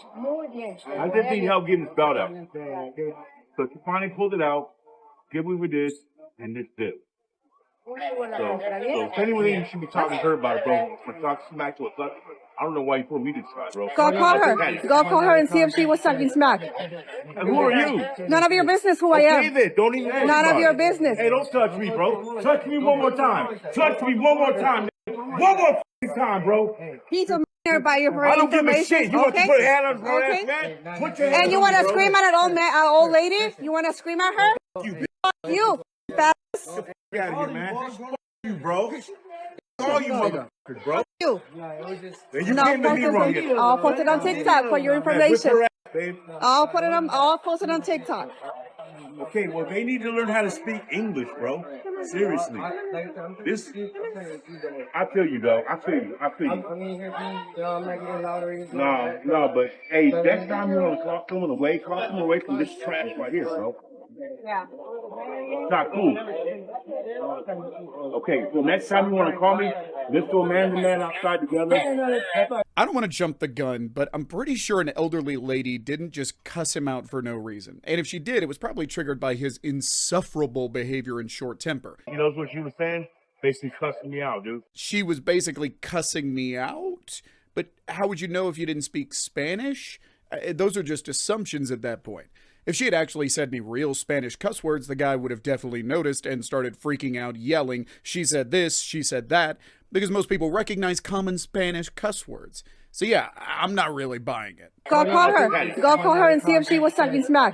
I just need help getting this belt out. So she finally pulled it out, give me with this, and this dip. So if anyone you should be talking to her about it, bro. When talking smack to a customer, I don't know why you put me to the side, bro. Go call her. Go call her and see if she was talking smack. And who are you? None of your business who I am. Okay, then. Don't even worry None about of your it. business. Hey, don't touch me, bro. Touch me one more time. Touch me one more time. One more time, bro. He's a minor by your I don't give a information. shit. You want to Okay? put a hand on her Okay. ass, man? Put your hand And you on want me, to bro. scream at an old lady? You want to scream at her? You, fat ass. Get out of here, man. You, bro. All you motherfuckers, bro. You. You came to me wrong. I'll post it on TikTok for your Man, whip information. her ass, babe. I'll post it on TikTok. Okay, well, they need to learn how to speak English, bro. Seriously. This, I feel you, though. I feel you. No, but hey, next time you want to call someone away from this trash right here, bro. Yeah. It's not cool. Okay, so next time you want to call me, let's go man to man outside together. I don't want to jump the gun, but I'm pretty sure an elderly lady didn't just cuss him out for no reason. And if she did, it was probably triggered by his insufferable behavior and short temper. He knows what she was saying? Basically cussing me out, dude. She was basically cussing me out? But how would you know if you didn't speak Spanish? Those are just assumptions at that point. If she had actually said any real Spanish cuss words, the guy would have definitely noticed and started freaking out, yelling, "She said this, she said that," because most people recognize common Spanish cuss words. So yeah, I'm not really buying it. Go call her. Go call her and see if she was talking smack.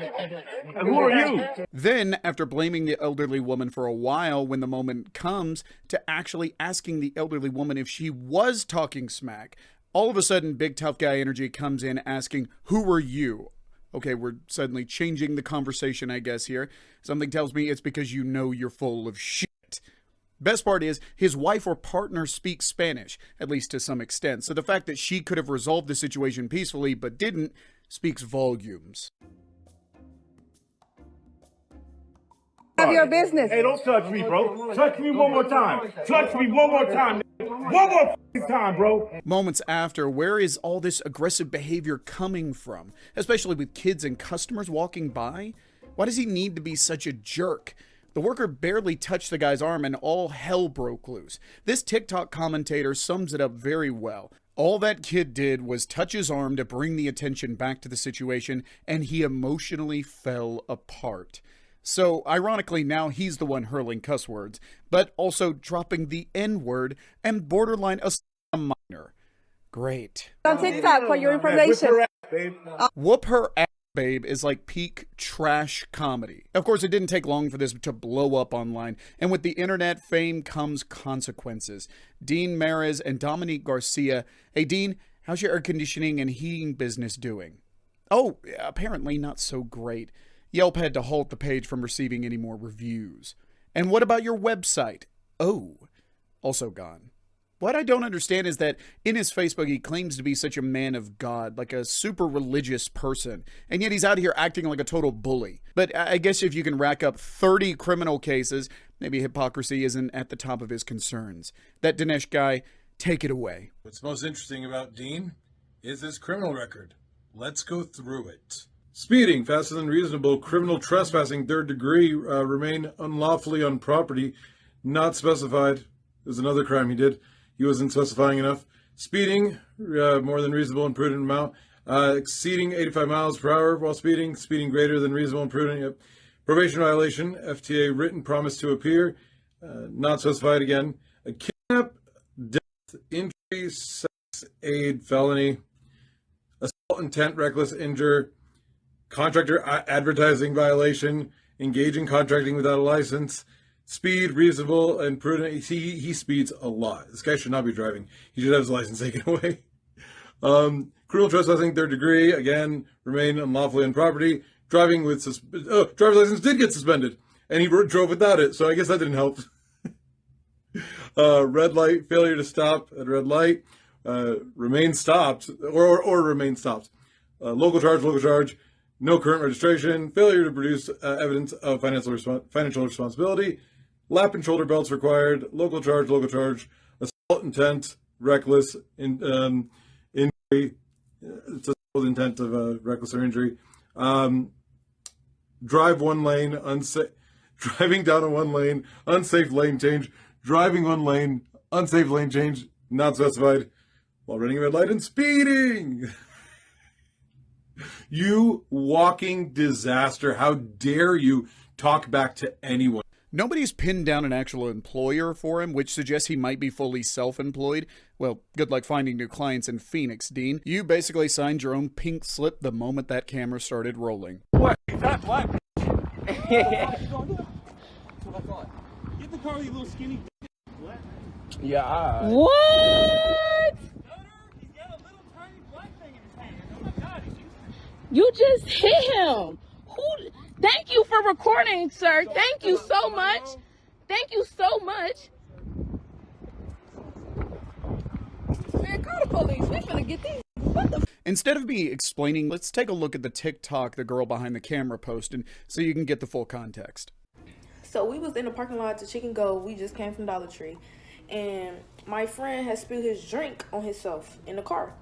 Who are you? Then, after blaming the elderly woman for a while, when the moment comes to actually asking the elderly woman if she was talking smack, all of a sudden, big tough guy energy comes in asking, "Who are you?" Okay, we're suddenly changing the conversation, I guess, here. Something tells me it's because you know you're full of shit. Best part is, his wife or partner speaks Spanish, at least to some extent, so the fact that she could have resolved the situation peacefully but didn't speaks volumes. Have your business. Hey, don't touch me, bro. Touch me one more time. Touch me one more time. One more time, bro. Moments after, where is all this aggressive behavior coming from? Especially with kids and customers walking by? Why does he need to be such a jerk? The worker barely touched the guy's arm and all hell broke loose. This TikTok commentator sums it up very well. All that kid did was touch his arm to bring the attention back to the situation, and he emotionally fell apart. So, ironically, now he's the one hurling cuss words, but also dropping the N-word and borderline assault a minor. Great. On TikTok for your information. Whoop her ass, babe, is like peak trash comedy. Of course, it didn't take long for this to blow up online, and with the internet fame comes consequences. Dean Mares and Dominique Garcia. Hey, Dean, how's your air conditioning and heating business doing? Oh, apparently not so great. Yelp had to halt the page from receiving any more reviews. And what about your website? Oh, also gone. What I don't understand is that in his Facebook, he claims to be such a man of God, like a super religious person, and yet he's out here acting like a total bully. But I guess if you can rack up 30 criminal cases, maybe hypocrisy isn't at the top of his concerns. That Dinesh guy, take it away. What's most interesting about Dean is his criminal record. Let's go through it. Speeding, faster than reasonable, criminal trespassing, 3rd degree, remain unlawfully on property, not specified. There's another crime he did. He wasn't specifying enough. Speeding, more than reasonable and prudent amount. Exceeding 85 miles per hour while speeding. Speeding greater than reasonable and prudent. Yep. Probation violation. FTA written promise to appear. Not specified again. A kidnap, death, injury, sex, aid, felony. Assault, intent, reckless injure. Contractor advertising violation. Engaging contracting without a license. Speed, reasonable, and prudent. He speeds a lot. This guy should not be driving. He should have his license taken away. Cruel trespassing, 3rd degree. Again, remain unlawfully on property. Driving with driver's license did get suspended, and he drove without it. So I guess that didn't help. Red light, failure to stop at red light. Remain stopped or remain stopped. Local charge. No current registration. Failure to produce evidence of financial responsibility. Lap and shoulder belts required. Local charge. Assault intent, reckless injury. It's assault intent of reckless or injury. Drive one lane, driving down a one lane, unsafe lane change. Driving one lane, unsafe lane change, not specified. While running a red light and speeding. You walking disaster. How dare you talk back to anyone? Nobody's pinned down an actual employer for him, which suggests he might be fully self-employed. Well, good luck finding new clients in Phoenix, Dean. You basically signed your own pink slip the moment that camera started rolling. What? That's what? That's what I thought. Get the car, you little skinny. Yeah. What? You just hit him. Thank you for recording, sir. Thank you so much. Thank you so much. Man, call the police. We finna get these. What the? Instead of me explaining, let's take a look at the TikTok the girl behind the camera posted so you can get the full context. So we was in the parking lot to Chicken Go. We just came from Dollar Tree. And my friend had spilled his drink on himself in the car.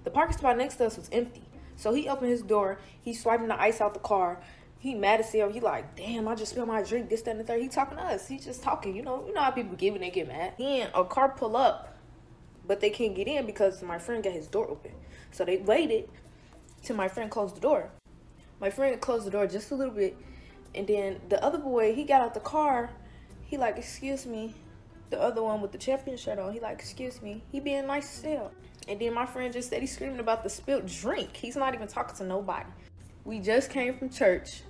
The parking spot next to us was empty. So he opened his door. He's swiping the ice out the car. He mad as hell. He like, damn, I just spilled my drink, this, that, and the third. He talking to us. He just talking. You know how people get when they get mad. Then a car pull up, but they can't get in because my friend got his door open. So they waited till my friend closed the door. My friend closed the door just a little bit. And then the other boy, he got out the car. He like, excuse me. The other one with the champion shirt on, he like, excuse me. He being nice as hell. And then my friend just said he's screaming about the spilled drink. He's not even talking to nobody. We just came from church.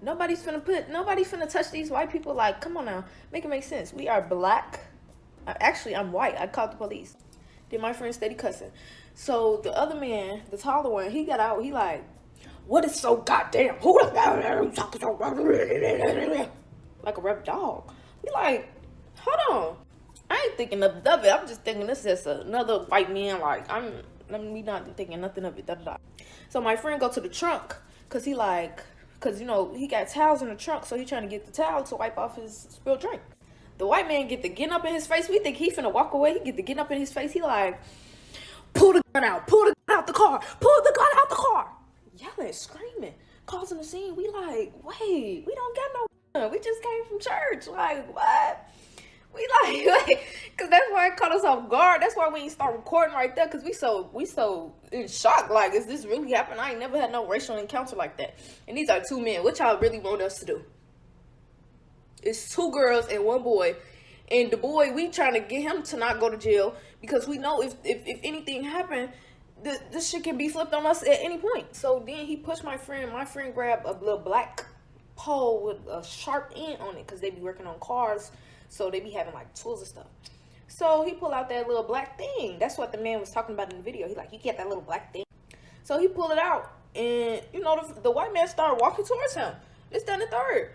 Nobody's finna touch these white people. Like, come on now, make it make sense. We are black. Actually, I'm white. I called the police. Then my friend steady cussing. So the other man, the taller one, he got out. He like, what is so goddamn? Who the hell you talking so? Like a rep dog. We like, hold on. I ain't thinking nothing of it. I'm just thinking this is another white man. Like, we not thinking nothing of it. Da, da, da. So my friend go to the trunk, cause he you know, he got towels in the trunk, so he trying to get the towel to wipe off his spilled drink. The white man get the getting up in his face. We think he finna walk away. He get the getting up in his face. He like, pull the gun out. Pull the gun out the car. Pull the gun out the car. Yelling, screaming, causing a scene. We like, wait, we don't got no gun. We just came from church. Like, what? We like, cause that's why it caught us off guard. That's why we ain't start recording right there, cause we so in shock. Like, is this really happening? I ain't never had no racial encounter like that. And these are 2 men. What y'all really want us to do? It's 2 girls and 1 boy. And the boy, we trying to get him to not go to jail, because we know if anything happened, this shit can be flipped on us at any point. So then he pushed my friend. My friend grabbed a little black pole with a sharp end on it, because they be working on cars. So they be having like tools and stuff. So he pulled out that little black thing. That's what the man was talking about in the video. He like, you get that little black thing. So he pulled it out, and you know, the white man started walking towards him. This, then the third.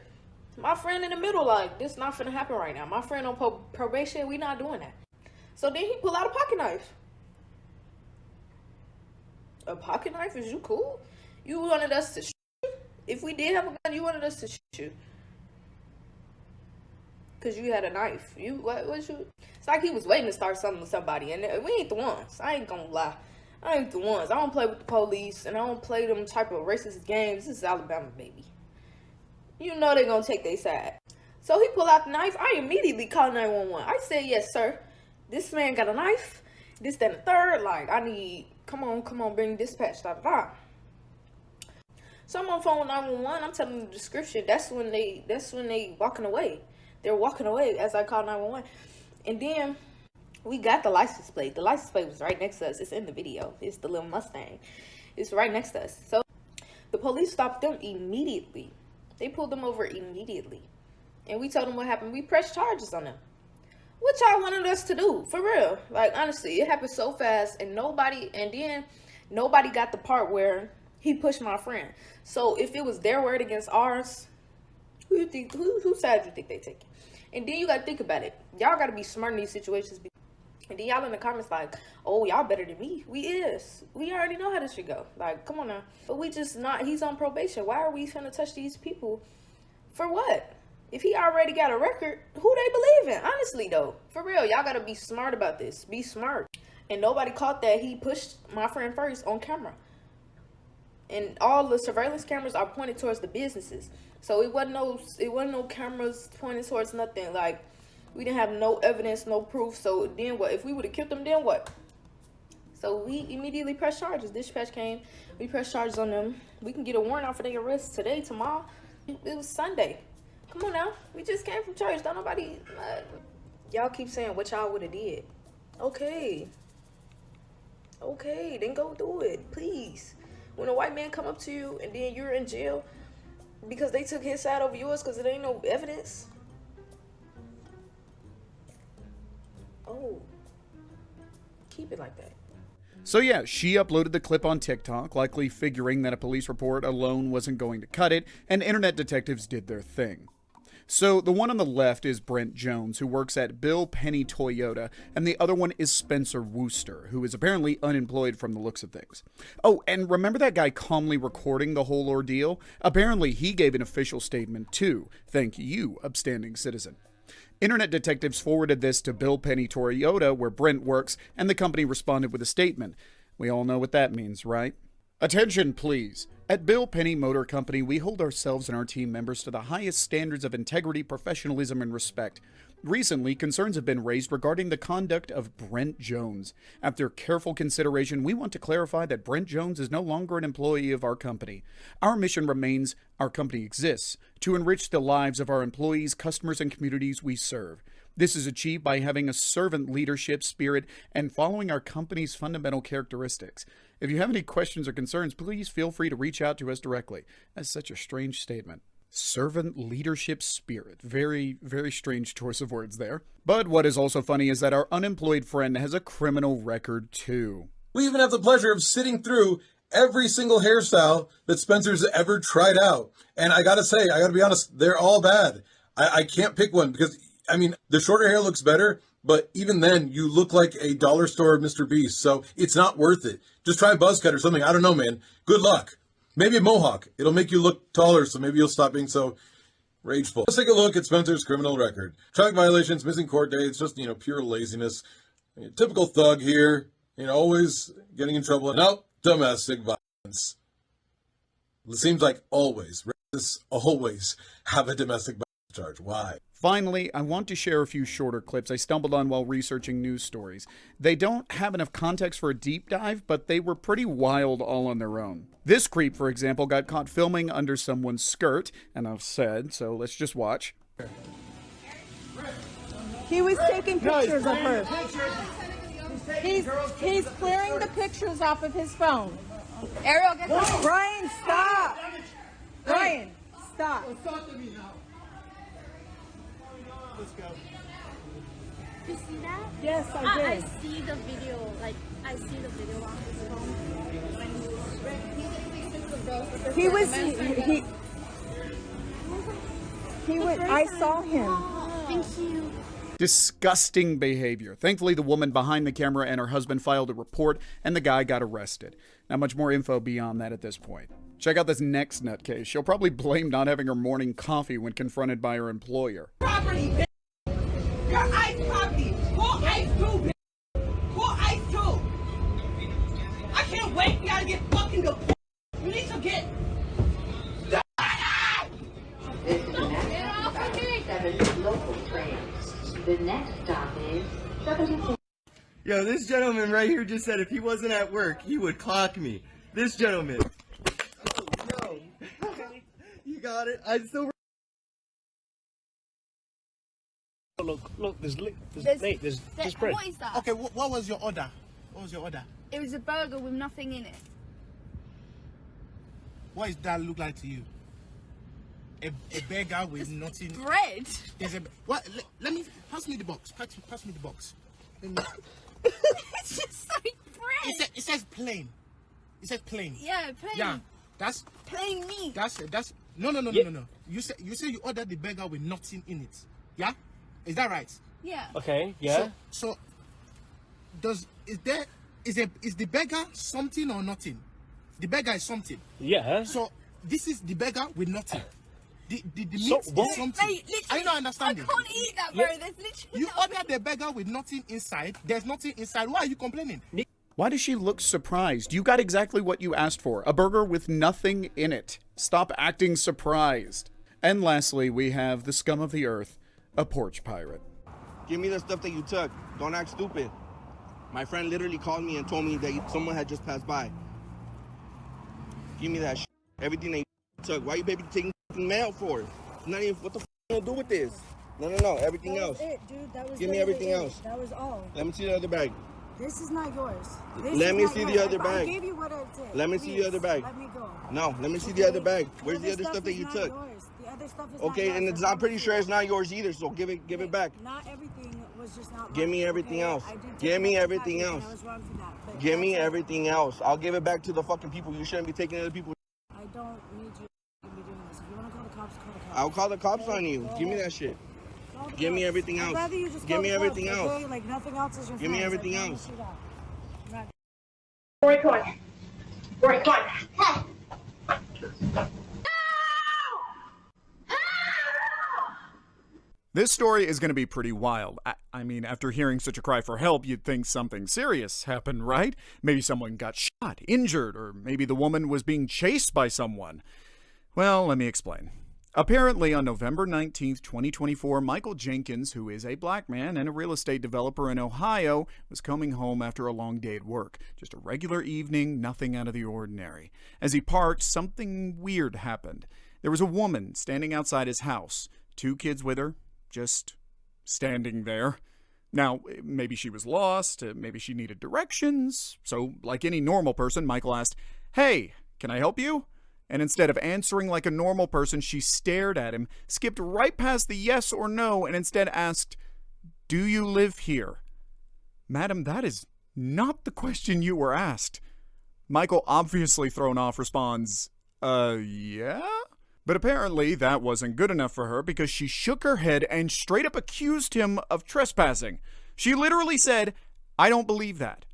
My friend in the middle, like, this not finna happen right now. My friend on probation, we not doing that. So then he pulled out a pocket knife. A pocket knife? Is you cool? You wanted us to shoot you? If we did have a gun, you wanted us to shoot you. Cause you had a knife. What was you? It's like he was waiting to start something with somebody, and we ain't the ones. I ain't gonna lie. I ain't the ones. I don't play with the police, and I don't play them type of racist games. This is Alabama, baby. You know they're gonna take their side. So he pulled out the knife. I immediately called 911. I said, yes, sir. This man got a knife. This, then the third. Like, I need, come on, bring dispatch. Da, da, da. So I'm on phone with 911. I'm telling them the description. That's when they walking away. They're walking away as I call 911. And then we got the license plate. The license plate was right next to us. It's in the video. It's the little Mustang. It's right next to us. So the police stopped them immediately. They pulled them over immediately. And we told them what happened. We pressed charges on them. What y'all wanted us to do? For real. Like, honestly, it happened so fast, and then nobody got the part where he pushed my friend. So if it was their word against ours, whose side do you think they taking? And then you gotta think about it. Y'all gotta be smart in these situations. And then y'all in the comments like, oh, y'all better than me. We already know how this should go. Like, come on now. But we just not, he's on probation. Why are we finna touch these people? For what? If he already got a record, who they believe in? Honestly though, for real, y'all gotta be smart about this. Be smart. And nobody caught that he pushed my friend first on camera. And all the surveillance cameras are pointed towards the businesses. So it wasn't no cameras pointing towards nothing. Like, we didn't have no evidence, no proof. So then what? If we would have killed them, then what? So we immediately pressed charges. Dispatch came. We pressed charges on them. We can get a warrant out for their arrest today, tomorrow. It was Sunday. Come on now. We just came from church. Don't nobody... y'all keep saying what y'all would have did. Okay. Okay, then go do it. Please. When a white man come up to you and then you're in jail because they took his side over yours because there ain't no evidence. Oh, keep it like that. So yeah, she uploaded the clip on TikTok, likely figuring that a police report alone wasn't going to cut it, and internet detectives did their thing. So the one on the left is Brent Jones, who works at Bill Penny Toyota, and the other one is Spencer Wooster, who is apparently unemployed from the looks of things. Oh, and remember that guy calmly recording the whole ordeal? Apparently he gave an official statement too. Thank you, upstanding citizen. Internet detectives forwarded this to Bill Penny Toyota, where Brent works, and the company responded with a statement. We all know what that means, right? Attention, please. At Bill Penny Motor Company, we hold ourselves and our team members to the highest standards of integrity, professionalism, and respect. Recently, concerns have been raised regarding the conduct of Brent Jones. After careful consideration, we want to clarify that Brent Jones is no longer an employee of our company. Our mission remains, our company exists, to enrich the lives of our employees, customers, and communities we serve. This is achieved by having a servant leadership spirit and following our company's fundamental characteristics. If you have any questions or concerns, please feel free to reach out to us directly. That's such a strange statement. Servant leadership spirit. Very, very strange choice of words there. But what is also funny is that our unemployed friend has a criminal record too. We even have the pleasure of sitting through every single hairstyle that Spencer's ever tried out. And I gotta be honest, they're all bad. I can't pick one because, I mean, the shorter hair looks better, but even then, you look like a dollar store Mr. Beast, so it's not worth it. Just try a buzz cut or something. I don't know, man. Good luck. Maybe a mohawk. It'll make you look taller, so maybe you'll stop being so rageful. Let's take a look at Spencer's criminal record. Traffic violations, missing court dates, just, pure laziness. Typical thug here, always getting in trouble. Nope, domestic violence. It seems like always, racists always have a domestic violence charge. Why? Finally, I want to share a few shorter clips I stumbled on while researching news stories. They don't have enough context for a deep dive, but they were pretty wild all on their own. This creep, for example, got caught filming under someone's skirt, enough said, so let's just watch. He was taking pictures of her. He's clearing the pictures off of his phone. Ariel, get the Brian, stop! Brian, stop. Talk to me now. Let's go. You see that? Yes, I did. I see the video. I see the video on his phone. He was. He went. I saw him. Thank you. Disgusting behavior. Thankfully, the woman behind the camera and her husband filed a report, and the guy got arrested. Not much more info beyond that at this point. Check out this next nutcase. She'll probably blame not having her morning coffee when confronted by her employer. Property, bitch. Your ice property. Call ice too, bitch. Call ice too. I can't wait for y'all to get fucking the. You need to get. The next stop is 76. Yo, this gentleman right here just said if he wasn't at work, he would clock me. This gentleman. Oh, no. You got it. I still. Look, there's bread. What is that? Okay, what was your order? What was your order? It was a burger with nothing in it. What does that look like to you? A burger with nothing. Bread. There's a what? Let me pass me the box. Pass me the box. It's just like bread. It says plain. It says plain. Yeah, plain. Yeah, that's plain meat. That's no. You say you ordered the burger with nothing in it. Yeah, is that right? Yeah. Okay. Yeah. So is the burger something or nothing? The burger is something. Yeah. So this is the burger with nothing. The meat is something. Mate, Are you not understanding? I can't eat that, bro. Yeah. There's literally. You ordered the burger with nothing inside. There's nothing inside. Why are you complaining? Why does she look surprised? You got exactly what you asked for. A burger with nothing in it. Stop acting surprised. And lastly, we have the scum of the earth, a porch pirate. Give me the stuff that you took. Don't act stupid. My friend literally called me and told me that someone had just passed by. Give me that shit. Everything that you took. Why you baby taking mail for? Not even what the you gonna do with this? No. Everything else. That was it, dude. That was Give me everything else. That was all. Let me see the other bag. This is not yours. Let me see the other bag. I gave you what I did. Let me see the other bag. Let me go. No, let me see the other bag. Where's the other stuff that you took? The other stuff is okay, not and yours. I'm pretty sure it's not yours either. So give it back. Not everything was just not. Give me everything else. Give me everything else. I was wrong for that. Give me everything else. I'll give it back to the fucking people. You shouldn't be taking other people. I don't need you to be doing this. If you want to call the cops, call the cops. I'll call the cops on you. Give me that shit. Give me everything else. I'd rather you just give call me the everything cops, else. okay? Like nothing else is your Give me friends. everything I else. promise you that. This story is going to be pretty wild. I mean, after hearing such a cry for help, you'd think something serious happened, right? Maybe someone got shot, injured, or maybe the woman was being chased by someone. Well, let me explain. Apparently, on November 19th, 2024, Michael Jenkins, who is a black man and a real estate developer in Ohio, was coming home after a long day at work. Just a regular evening, nothing out of the ordinary. As he parked, something weird happened. There was a woman standing outside his house, 2 kids with her, just standing there. Now, maybe she was lost, maybe she needed directions, so like any normal person, Michael asked, "Hey, can I help you?" And instead of answering like a normal person, she stared at him, skipped right past the yes or no, and instead asked, "Do you live here?" "Madam, that is not the question you were asked." Michael, obviously thrown off, responds, yeah? But apparently that wasn't good enough for her because she shook her head and straight up accused him of trespassing. She literally said, "I don't believe that."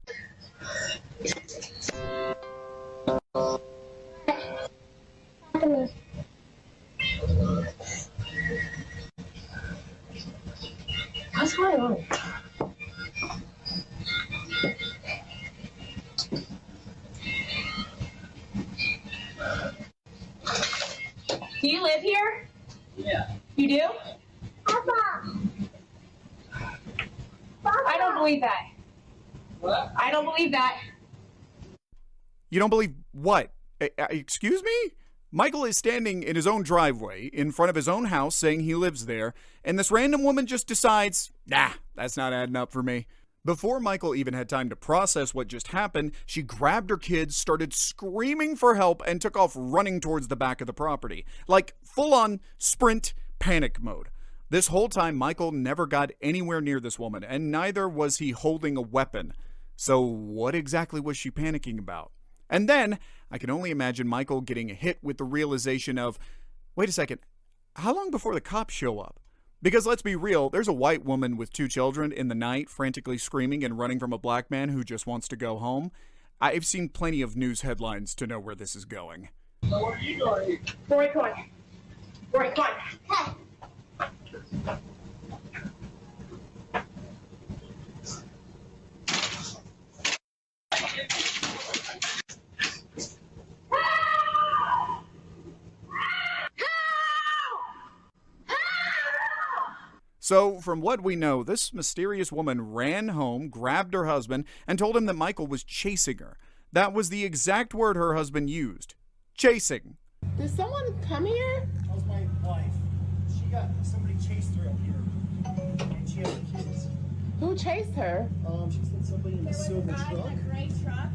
What's going on? Do you live here? Yeah. You do? Papa. I don't believe that. What? I don't believe that. You don't believe what? Excuse me? Michael is standing in his own driveway, in front of his own house, saying he lives there, and this random woman just decides, nah, that's not adding up for me. Before Michael even had time to process what just happened, she grabbed her kids, started screaming for help, and took off running towards the back of the property. Like, full-on sprint panic mode. This whole time, Michael never got anywhere near this woman, and neither was he holding a weapon. So what exactly was she panicking about? And then, I can only imagine Michael getting hit with the realization of, wait a second, how long before the cops show up? Because let's be real, there's a white woman with 2 children in the night frantically screaming and running from a black man who just wants to go home. I've seen plenty of news headlines to know where this is going. So what are you doing? Roid, come on. Roid, come on. So, from what we know, this mysterious woman ran home, grabbed her husband, and told him that Michael was chasing her. That was the exact word her husband used. Chasing. Did someone come here? That was my wife. Somebody chased her up here. And she had her kids. Who chased her? She said somebody in the silver truck. There was a guy in a gray truck.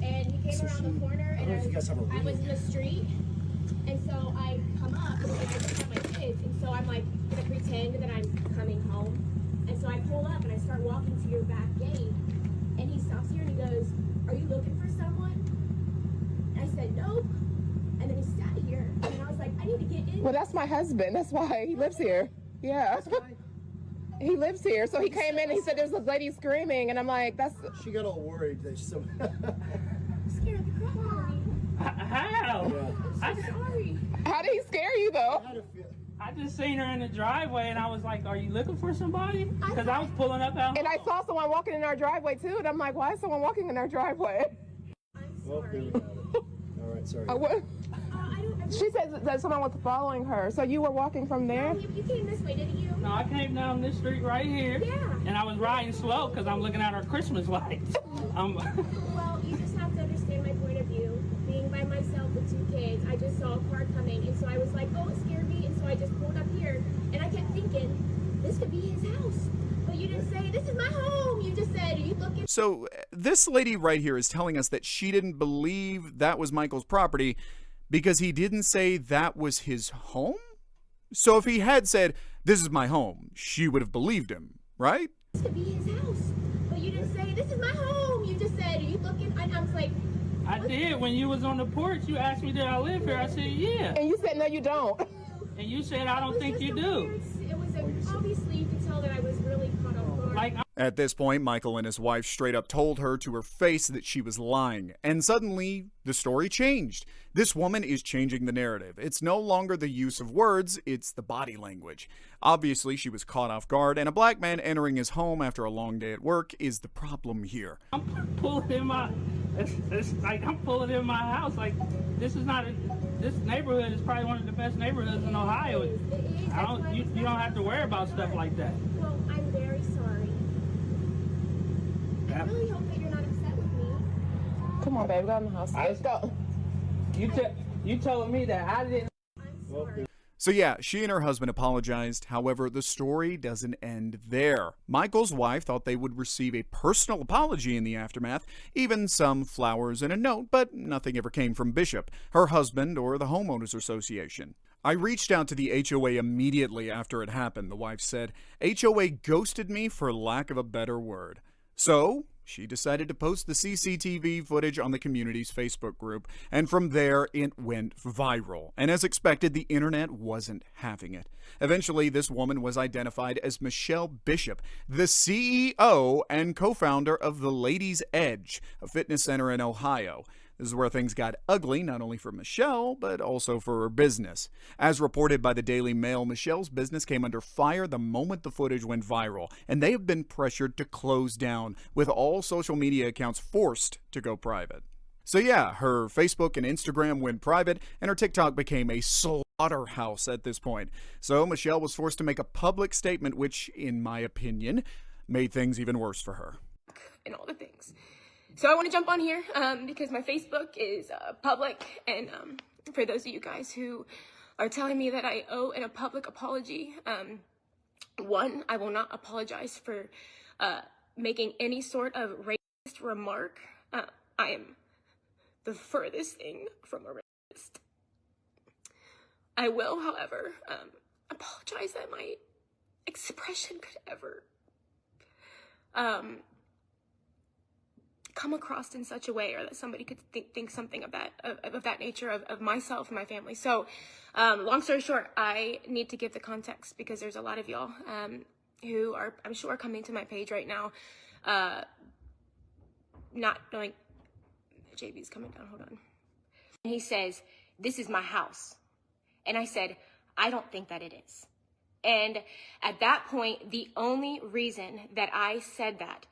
And he came around the corner and I was in the street. And so I come up and I just have my kids. And so I'm like gonna pretend that I'm coming home. And so I pull up and I start walking to your back gate. And he stops here and he goes, "Are you looking for someone?" And I said, "Nope." And then he sat here and I was like, "I need to get in." Well, that's my husband. That's why he lives here. Yeah. He lives here. So he came in and he said there's a lady screaming. And I'm like, that's... She got all worried that some... Scared the crap out of me. How? I'm so sorry. How did he scare you, though? I just seen her in the driveway and I was like, "Are you looking for somebody?" Because I was pulling up out. And I saw someone walking in our driveway, too. And I'm like, why is someone walking in our driveway? I'm sorry. All right, sorry. She said that someone was following her. So you were walking from there? No, you came this way, didn't you? No, I came down this street right here. Yeah. And I was riding slow because I'm looking at our Christmas lights. Well, you just have to understand my point of view. Being by myself with 2 kids, I just saw a car coming, and so I was like, "Oh, it scared me," and so I just pulled up here, and I kept thinking, this could be his house. But you didn't say, "This is my home." You just said, "Are you looking?" So, this lady right here is telling us that she didn't believe that was Michael's property because he didn't say that was his home? So if he had said, "This is my home," she would have believed him, right? This could be his house. But you didn't say, "This is my home." You just said, "Are you looking?" I was like... I did. When you was on the porch, you asked me, "Did I live here?" I said, "Yeah." And you said, "No, you don't." And you said, "I don't think you do." It was obviously you could tell that I was really caught off guard. Like, At this point, Michael and his wife straight up told her to her face that she was lying. And suddenly, the story changed. This woman is changing the narrative. It's no longer the use of words, it's the body language. Obviously, she was caught off guard, and a black man entering his home after a long day at work is the problem here. I'm pulling in my... It's like I'm pulling in my house. Like, this is not... This neighborhood is probably one of the best neighborhoods in Ohio. You don't have to worry about stuff like that. Well, I'm very sorry. I really hope that you're not upset with me. Come on, babe. Go in the house. Let's go. You told me that I didn't... So yeah, she and her husband apologized. However, the story doesn't end there. Michael's wife thought they would receive a personal apology in the aftermath, even some flowers and a note, but nothing ever came from Bishop, her husband, or the homeowners association. I reached out to the HOA immediately after it happened, the wife said. HOA ghosted me for lack of a better word. So, she decided to post the CCTV footage on the community's Facebook group, and from there it went viral. And as expected, the internet wasn't having it. Eventually, this woman was identified as Michelle Bishop, the CEO and co-founder of the Ladies' Edge, a fitness center in Ohio. This is where things got ugly, not only for Michelle, but also for her business. As reported by the Daily Mail, Michelle's business came under fire the moment the footage went viral, and they have been pressured to close down, with all social media accounts forced to go private. So yeah, her Facebook and Instagram went private, and her TikTok became a slaughterhouse at this point. So Michelle was forced to make a public statement, which, in my opinion, made things even worse for her. And all the things. So I want to jump on here because my Facebook is public, and for those of you guys who are telling me that I owe a public apology, one, I will not apologize for making any sort of racist remark. I am the furthest thing from a racist. I will, however, apologize that my expression could ever come across in such a way, or that somebody could think something of that nature of myself and my family. So, long story short, I need to give the context because there's a lot of y'all who are, I'm sure, coming to my page right now, not knowing. JB's coming down. Hold on. And he says, "This is my house," and I said, "I don't think that it is." And at that point, the only reason that I said that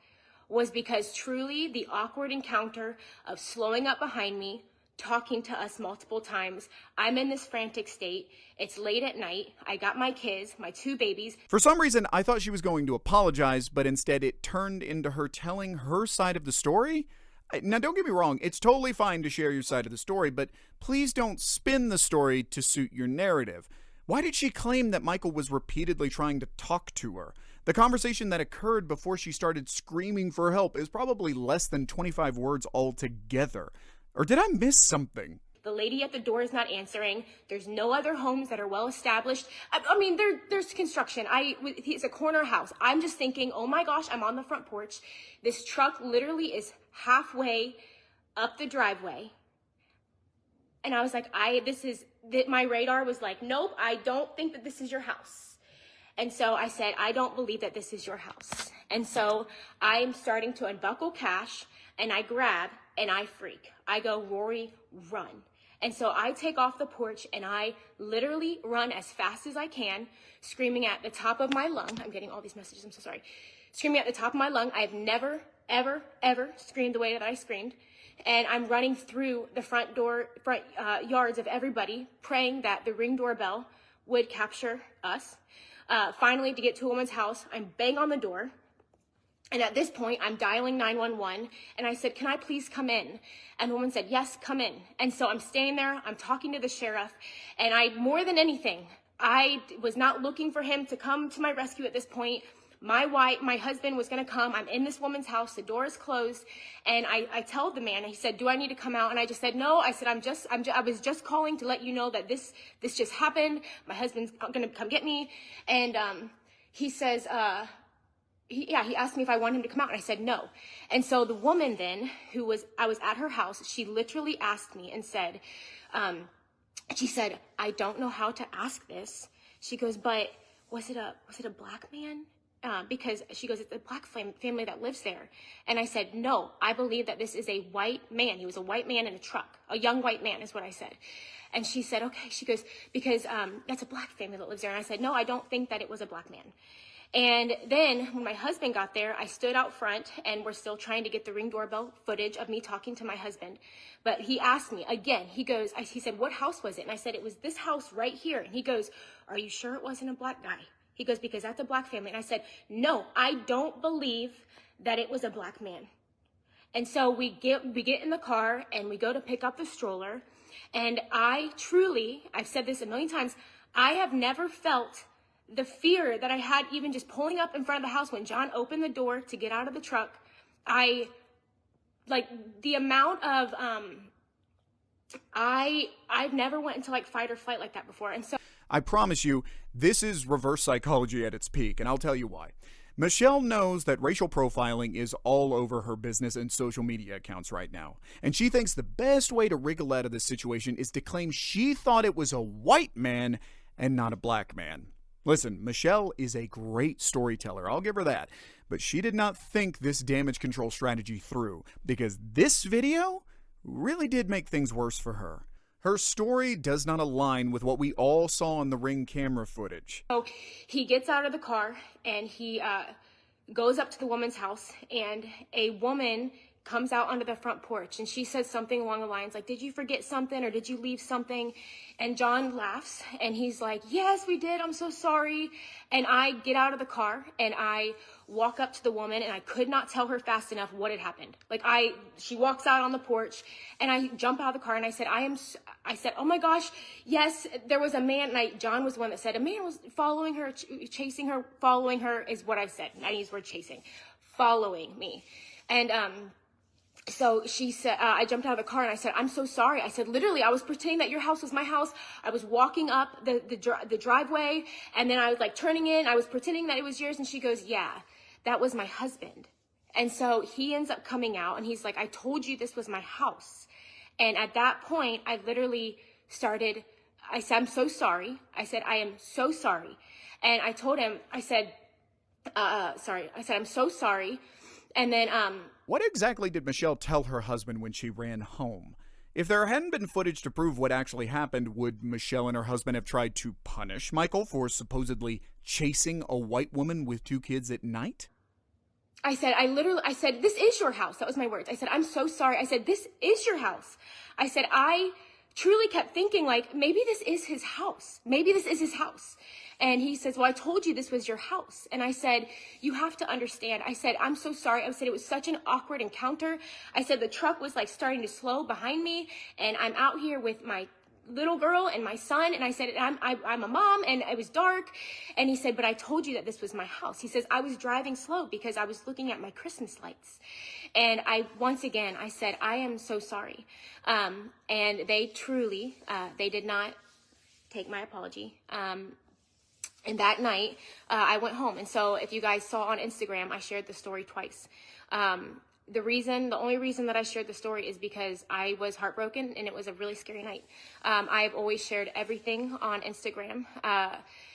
was because truly the awkward encounter of slowing up behind me, talking to us multiple times. I'm in this frantic state. It's late at night. I got my kids, my 2 babies. For some reason, I thought she was going to apologize, but instead it turned into her telling her side of the story. Now, don't get me wrong, it's totally fine to share your side of the story, but please don't spin the story to suit your narrative. Why did she claim that Michael was repeatedly trying to talk to her? The conversation that occurred before she started screaming for help is probably less than 25 words altogether. Or did I miss something? The lady at the door is not answering. There's no other homes that are well established. I mean, there's construction. It's a corner house. I'm just thinking, oh my gosh, I'm on the front porch. This truck literally is halfway up the driveway. And I was like, my radar was like, nope, I don't think that this is your house. And so I said, I don't believe that this is your house. And so I'm starting to unbuckle cash, and I grab, and I freak. I go, "Rory, run." And so I take off the porch, and I literally run as fast as I can, screaming at the top of my lung. I'm getting all these messages, I'm so sorry. Screaming at the top of my lung. I've never, ever, ever screamed the way that I screamed. And I'm running through the front yards of everybody, praying that the Ring doorbell would capture us. Finally, to get to a woman's house, I'm bang on the door. And at this point, I'm dialing 911. And I said, "Can I please come in?" And the woman said, "Yes, come in." And so I'm staying there. I'm talking to the sheriff. And more than anything, I was not looking for him to come to my rescue at this point. My husband was going to come. I'm in this woman's house. The door is closed. And I tell the man, he said, "Do I need to come out?" And I just said, "No." I said, I was just calling to let you know that this just happened. My husband's going to come get me. And he says, he asked me if I wanted him to come out. And I said, no. And so the woman then, I was at her house, she literally asked me and said, she said, "I don't know how to ask this." She goes, "But was it a black man?" Because she goes, "It's a black family that lives there." And I said, "No, I believe that this is a white man. He was a white man in a truck. A young white man is what I said." And she said, "Okay." She goes, "Because that's a black family that lives there." And I said, "No, I don't think that it was a black man." And then when my husband got there, I stood out front, and we're still trying to get the Ring doorbell footage of me talking to my husband. But he asked me again, he said, "What house was it?" And I said, "It was this house right here." And he goes, "Are you sure it wasn't a black guy?" He goes, "Because that's a black family." And I said, "No, I don't believe that it was a black man." And so we get in the car, and we go to pick up the stroller. And I've said this a million times, I have never felt the fear that I had even just pulling up in front of the house when John opened the door to get out of the truck. The amount of, I've never went into like fight or flight like that before. And so I promise you, this is reverse psychology at its peak, and I'll tell you why. Michelle knows that racial profiling is all over her business and social media accounts right now, and she thinks the best way to wriggle out of this situation is to claim she thought it was a white man and not a black man. Listen, Michelle is a great storyteller, I'll give her that, but she did not think this damage control strategy through, because this video really did make things worse for her. Her story does not align with what we all saw on the Ring camera footage. So he gets out of the car and he goes up to the woman's house, and a woman comes out onto the front porch and she says something along the lines like, did you forget something or did you leave something? And John laughs and he's like, yes, we did. I'm so sorry. And I get out of the car and I walk up to the woman, and I could not tell her fast enough what had happened. She walks out on the porch and I jump out of the car and I said, I said, oh my gosh, yes, there was a man. And John was the one that said a man was following her, chasing her, following her is what I said. I use the word chasing, following me. And, so she said, I jumped out of the car and I said, I'm so sorry. I said, literally, I was pretending that your house was my house. I was walking up the driveway, and then I was like turning in. I was pretending that it was yours. And she goes, yeah, that was my husband. And so he ends up coming out and he's like, I told you this was my house. And at that point, I literally started, I said, I'm so sorry. I said, I am so sorry. And I told him, I said, sorry. I said, I'm so sorry. And then, what exactly did Michelle tell her husband when she ran home? If there hadn't been footage to prove what actually happened, would Michelle and her husband have tried to punish Michael for supposedly chasing a white woman with 2 kids at night? I said, I said, this is your house. That was my words. I said, I'm so sorry. I said, this is your house. I said, I truly kept thinking like, maybe this is his house. Maybe this is his house. And he says, well, I told you this was your house. And I said, you have to understand. I said, I'm so sorry. I said, it was such an awkward encounter. I said, the truck was like starting to slow behind me. And I'm out here with my little girl and my son. And I said, I'm a mom, and it was dark. And he said, but I told you that this was my house. He says, I was driving slow because I was looking at my Christmas lights. And once again, I said, I am so sorry. And they truly, they did not take my apology. And that night, I went home. And so if you guys saw on Instagram, I shared the story twice. The only reason that I shared the story is because I was heartbroken and it was a really scary night. I've always shared everything on Instagram.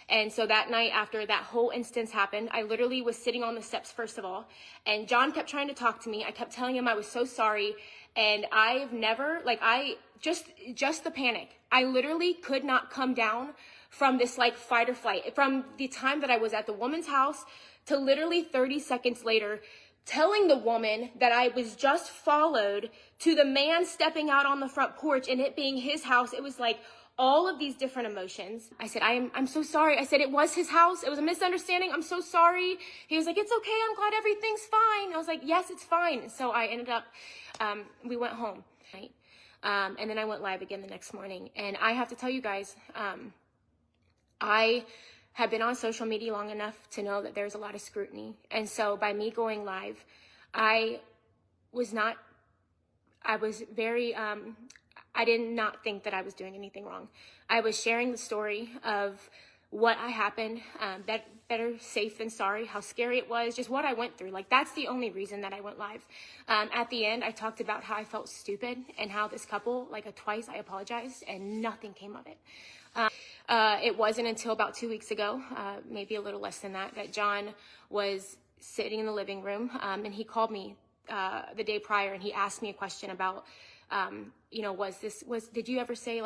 And so that night, after that whole instance happened, I literally was sitting on the steps, first of all, and John kept trying to talk to me. I kept telling him I was so sorry. And I've never, just the panic. I literally could not come down from this fight or flight. From the time that I was at the woman's house to literally 30 seconds later, telling the woman that I was just followed, to the man stepping out on the front porch and it being his house. It was like all of these different emotions. I said, I'm so sorry. I said, it was his house. It was a misunderstanding. I'm so sorry. He was like, it's okay. I'm glad everything's fine. I was like, yes, it's fine. So I ended up, we went home, right? And then I went live again the next morning. And I have to tell you guys, I have been on social media long enough to know that there's a lot of scrutiny. And so by me going live, I did not think that I was doing anything wrong. I was sharing the story of what happened, better safe than sorry, how scary it was, just what I went through. That's the only reason that I went live. At the end, I talked about how I felt stupid and how this couple, twice I apologized and nothing came of it. It wasn't until about 2 weeks ago, maybe a little less than that John was sitting in the living room, and he called me the day prior, and he asked me a question about, did you ever say,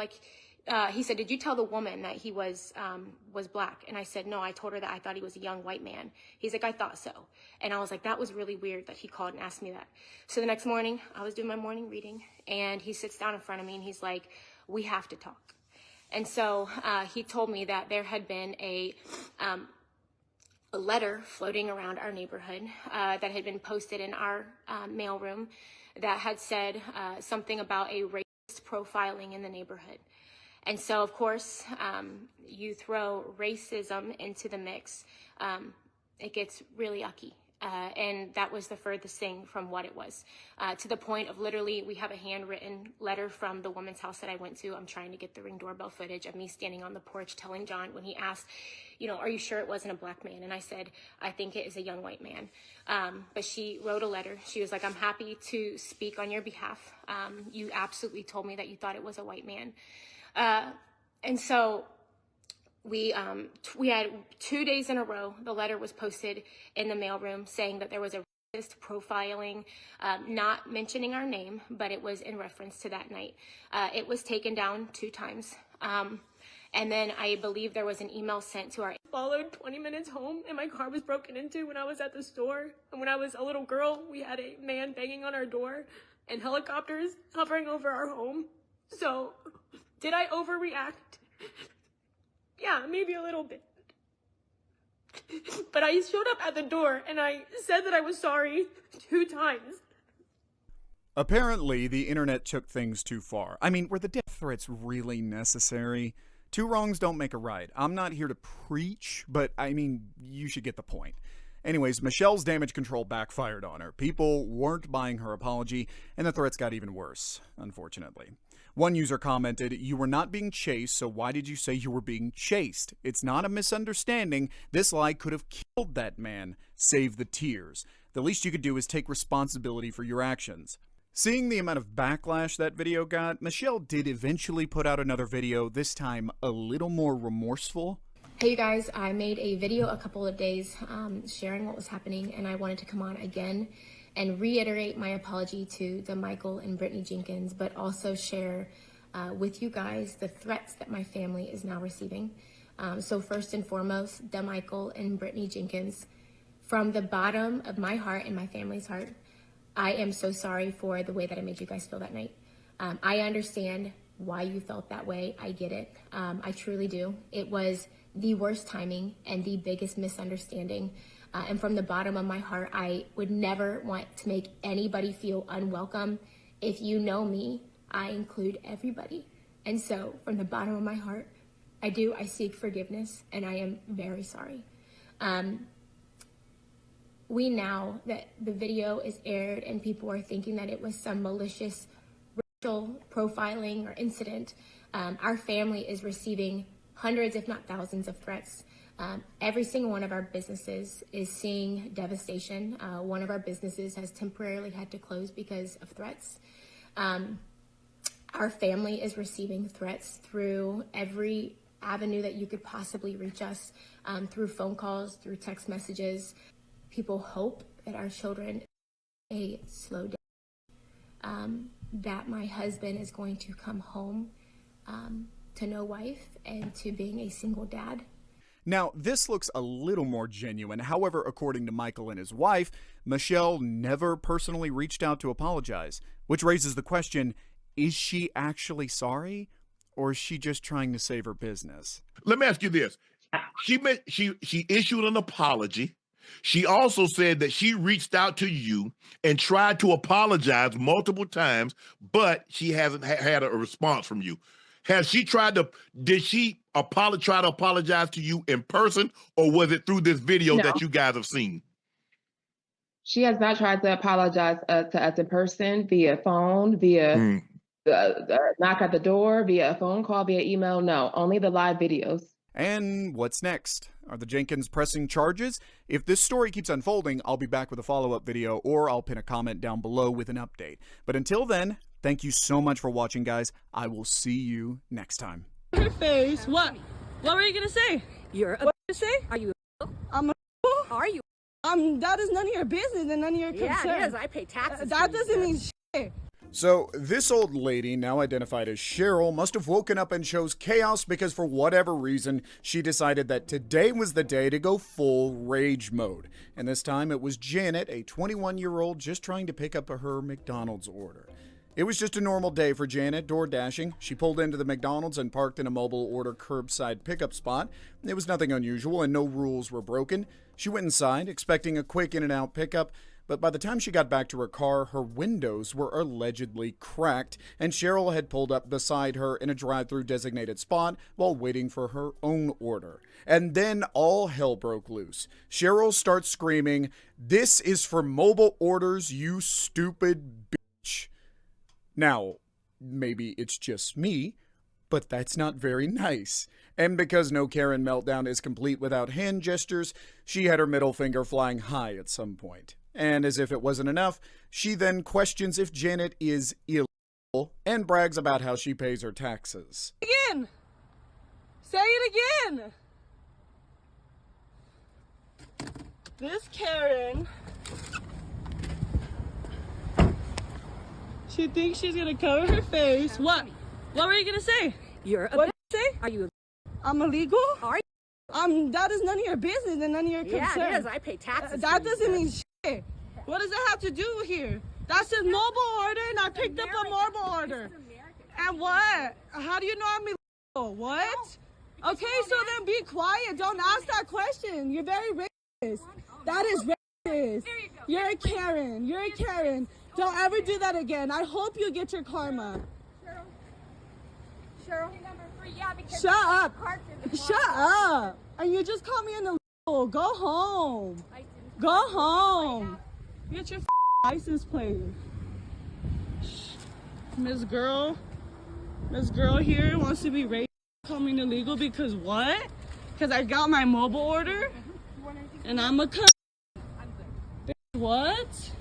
he said, did you tell the woman that he was black? And I said, no, I told her that I thought he was a young white man. He's like, I thought so. And I was like, that was really weird that he called and asked me that. So the next morning, I was doing my morning reading, and he sits down in front of me, and he's like, we have to talk. And so he told me that there had been a letter floating around our neighborhood that had been posted in our mailroom that had said something about a racist profiling in the neighborhood. And so, of course, you throw racism into the mix, it gets really yucky. And that was the furthest thing from what it was, to the point of literally, we have a handwritten letter from the woman's house that I went to. I'm trying to get the Ring doorbell footage of me standing on the porch telling John when he asked, you know, are you sure it wasn't a black man? And I said, I think it is a young white man. But she wrote a letter. She was like, I'm happy to speak on your behalf. You absolutely told me that you thought it was a white man. And so we had 2 days in a row, the letter was posted in the mailroom saying that there was a racist profiling, not mentioning our name, but it was in reference to that night. It was taken down 2 times. And then I believe there was an email sent to our followed 20 minutes home, and my car was broken into when I was at the store. And when I was a little girl, we had a man banging on our door and helicopters hovering over our home. So did I overreact? Yeah, maybe a little bit. But I showed up at the door and I said that I was sorry 2 times. Apparently, the internet took things too far. I mean, were the death threats really necessary? 2 wrongs don't make a right. I'm not here to preach, but I mean, you should get the point. Anyways, Michelle's damage control backfired on her. People weren't buying her apology, and the threats got even worse, unfortunately. One user commented, "You were not being chased, so why did you say you were being chased? It's not a misunderstanding. This lie could have killed that man. Save the tears. The least you could do is take responsibility for your actions." Seeing the amount of backlash that video got, Michelle did eventually put out another video, this time a little more remorseful. Hey you guys, I made a video a couple of days sharing what was happening, and I wanted to come on again and reiterate my apology to the Michael and Brittany Jenkins, but also share with you guys the threats that my family is now receiving. So first and foremost, the Michael and Brittany Jenkins, from the bottom of my heart and my family's heart, I am so sorry for the way that I made you guys feel that night. I understand why you felt that way. I get it. I truly do. It was the worst timing and the biggest misunderstanding. And from the bottom of my heart, I would never want to make anybody feel unwelcome. If you know me, I include everybody. And so from the bottom of my heart, I seek forgiveness, and I am very sorry. We now that the video is aired and people are thinking that it was some malicious racial profiling or incident, our family is receiving hundreds, if not thousands, of threats. Every single one of our businesses is seeing devastation. One of our businesses has temporarily had to close because of threats. Our family is receiving threats through every avenue that you could possibly reach us, through phone calls, through text messages. People hope that our children slow down, that my husband is going to come home to no wife and to being a single dad. Now, this looks a little more genuine. However, according to Michael and his wife, Michelle never personally reached out to apologize, which raises the question, is she actually sorry, or is she just trying to save her business? Let me ask you this. She issued an apology. She also said that she reached out to you and tried to apologize multiple times, but she hasn't had a response from you. Did she try to apologize to you in person, or was it through this video that you guys have seen? She has not tried to apologize to us in person, via phone, via knock at the door, via a phone call, via email. No, only the live videos. And what's next? Are the Jenkins pressing charges? If this story keeps unfolding, I'll be back with a follow-up video, or I'll pin a comment down below with an update. But until then, thank you so much for watching, guys. I will see you next time. Her face. What? What were you gonna say? You're a. What did you say? Are you? I'm a. Are you? That is none of your business and none of your concern. Yeah, it is. I pay taxes. That doesn't mean shit. So, this old lady, now identified as Cheryl, must have woken up and chose chaos because for whatever reason, she decided that today was the day to go full rage mode. And this time it was Janet, a 21-year-old just trying to pick up her McDonald's order. It was just a normal day for Janet, door dashing. She pulled into the McDonald's and parked in a mobile order curbside pickup spot. It was nothing unusual and no rules were broken. She went inside, expecting a quick in and out pickup, but by the time she got back to her car, her windows were allegedly cracked, and Cheryl had pulled up beside her in a drive-thru designated spot while waiting for her own order. And then all hell broke loose. Cheryl starts screaming, "This is for mobile orders, you stupid bitch." Now, maybe it's just me, but that's not very nice. And because no Karen meltdown is complete without hand gestures, she had her middle finger flying high at some point. And as if it wasn't enough, she then questions if Janet is illegal and brags about how she pays her taxes. Again! Say it again! This Karen, she thinks she's gonna cover her face. What? What were you gonna say? You're a what did you say? Are you I'm illegal? Are you? That is none of your business and none of your concern. Yeah, it is. I pay taxes. That doesn't mean shit. What does that have to do here? That's a mobile order and I picked up a mobile order. And what? How do you know I'm illegal? What? Okay, so then be quiet. Don't ask that question. You're very racist. That is racist. You're a Karen. You're a Karen. Don't ever do that again. I hope you get your karma. Cheryl? Shut up. Shut up. And you just called me an illegal. Go home. Go home. Get your license plate. Miss Girl here wants to be racist. Call me illegal because what? Because I got my mobile order and I'm a cunt. What?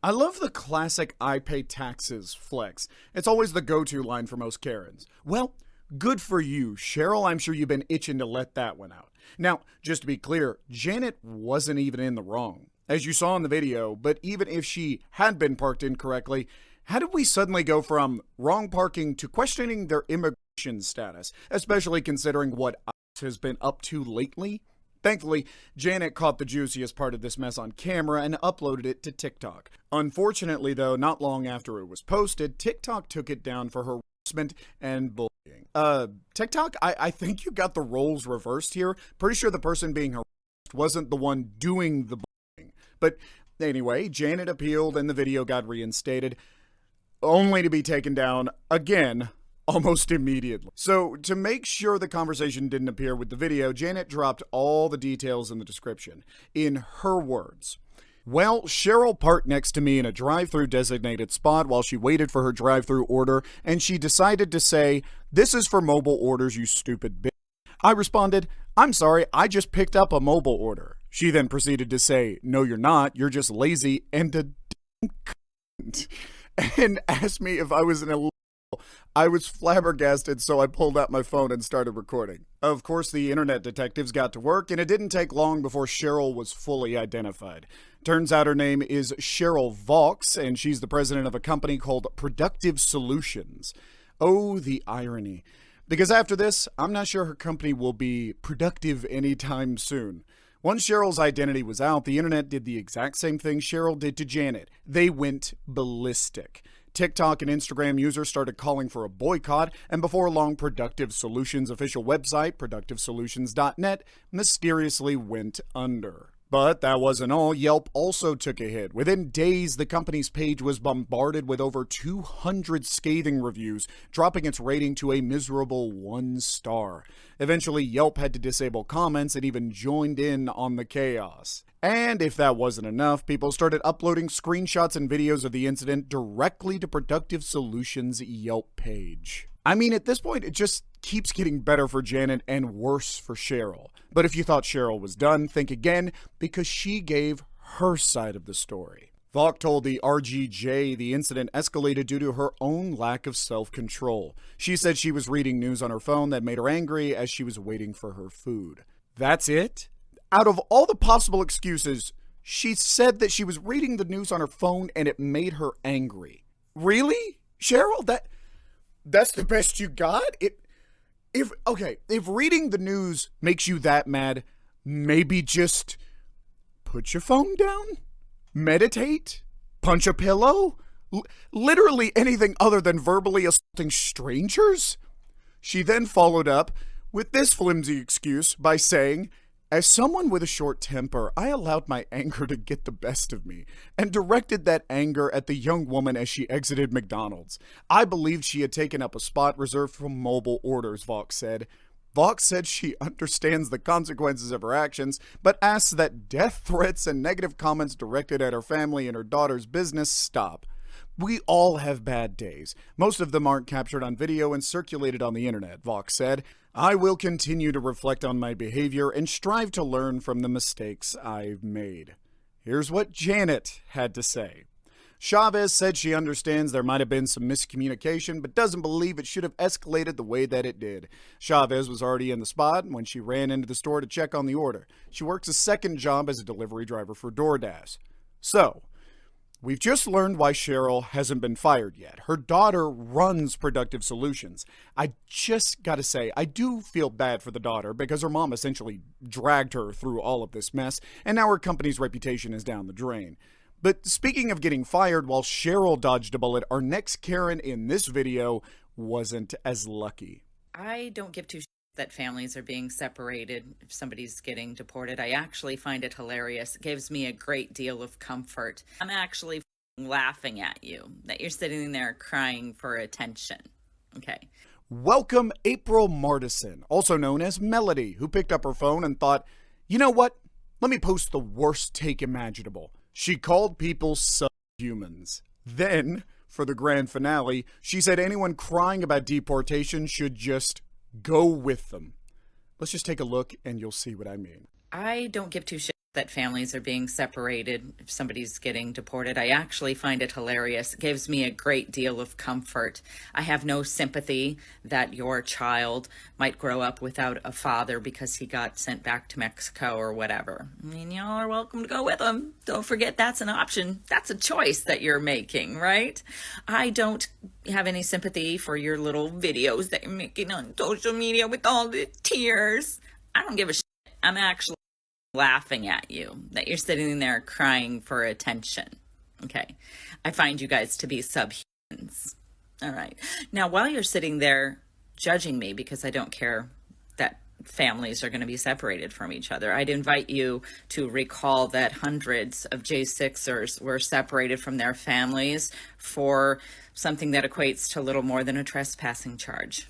I love the classic "I pay taxes" flex. It's always the go-to line for most Karens. Well, good for you, Cheryl. I'm sure you've been itching to let that one out. Now, just to be clear, Janet wasn't even in the wrong, as you saw in the video, but even if she had been parked incorrectly, how did we suddenly go from wrong parking to questioning their immigration status, especially considering what ICE has been up to lately? Thankfully, Janet caught the juiciest part of this mess on camera and uploaded it to TikTok. Unfortunately, though, not long after it was posted, TikTok took it down for harassment and bullying. TikTok, I think you got the roles reversed here. Pretty sure the person being harassed wasn't the one doing the bullying. But anyway, Janet appealed and the video got reinstated, only to be taken down again almost immediately. So, to make sure the conversation didn't appear with the video, Janet dropped all the details in the description. In her words, "Well, Cheryl parked next to me in a drive-thru designated spot while she waited for her drive-thru order, and she decided to say, 'This is for mobile orders, you stupid bitch.' I responded, 'I'm sorry, I just picked up a mobile order.' She then proceeded to say, 'No, you're not. You're just lazy and a damn cunt,' and asked me if I was an illegal. I was flabbergasted, so I pulled out my phone and started recording. Of course, the internet detectives got to work, and it didn't take long before Cheryl was fully identified. Turns out her name is Cheryl Vaux, and she's the president of a company called Productive Solutions. Oh, the irony. Because after this, I'm not sure her company will be productive anytime soon. Once Cheryl's identity was out, the internet did the exact same thing Cheryl did to Janet. They went ballistic. TikTok and Instagram users started calling for a boycott, and before long, Productive Solutions' official website, productivesolutions.net, mysteriously went under. But that wasn't all. Yelp also took a hit. Within days, the company's page was bombarded with over 200 scathing reviews, dropping its rating to a miserable 1 star. Eventually, Yelp had to disable comments and even joined in on the chaos. And if that wasn't enough, people started uploading screenshots and videos of the incident directly to Productive Solutions' Yelp page. I mean, at this point, it just keeps getting better for Janet and worse for Cheryl. But if you thought Cheryl was done, think again, because she gave her side of the story. Vaughn told the RGJ the incident escalated due to her own lack of self-control. She said she was reading news on her phone that made her angry as she was waiting for her food. That's it? Out of all the possible excuses, she said that she was reading the news on her phone and it made her angry. Really? Cheryl, that's the best you got? If reading the news makes you that mad, maybe just Put your phone down? Meditate? Punch a pillow? Literally anything other than verbally assaulting strangers? She then followed up with this flimsy excuse by saying, as someone with a short temper, I allowed my anger to get the best of me and directed that anger at the young woman as she exited McDonald's. I believed she had taken up a spot reserved for mobile orders, Vox said. Vox said she understands the consequences of her actions, but asks that death threats and negative comments directed at her family and her daughter's business stop. We all have bad days. Most of them aren't captured on video and circulated on the internet, Vox said. I will continue to reflect on my behavior and strive to learn from the mistakes I've made. Here's what Janet had to say. Chavez said she understands there might have been some miscommunication, but doesn't believe it should have escalated the way that it did. Chavez was already in the spot when she ran into the store to check on the order. She works a second job as a delivery driver for DoorDash. So, we've just learned why Cheryl hasn't been fired yet. Her daughter runs Productive Solutions. I just gotta say, I do feel bad for the daughter because her mom essentially dragged her through all of this mess, and now her company's reputation is down the drain. But speaking of getting fired while Cheryl dodged a bullet, our next Karen in this video wasn't as lucky. I don't give two shits that families are being separated if somebody's getting deported. I actually find it hilarious. It gives me a great deal of comfort. I'm actually laughing at you that you're sitting there crying for attention. Okay. Welcome April Martison, also known as Melody, who picked up her phone and thought, you know what? Let me post the worst take imaginable. She called people subhumans. Then, for the grand finale, she said anyone crying about deportation should just go with them. Let's just take a look and you'll see what I mean. I don't give two shits that families are being separated if somebody's getting deported. I actually find it hilarious. It gives me a great deal of comfort. I have no sympathy that your child might grow up without a father because he got sent back to Mexico or whatever. I mean, y'all are welcome to go with him. Don't forget that's an option. That's a choice that you're making, right? I don't have any sympathy for your little videos that you're making on social media with all the tears. I don't give a shit. I'm actually laughing at you that you're sitting there crying for attention. Okay. I find you guys to be subhumans. All right. Now, while you're sitting there judging me because I don't care that families are going to be separated from each other, I'd invite you to recall that hundreds of J6ers were separated from their families for something that equates to little more than a trespassing charge.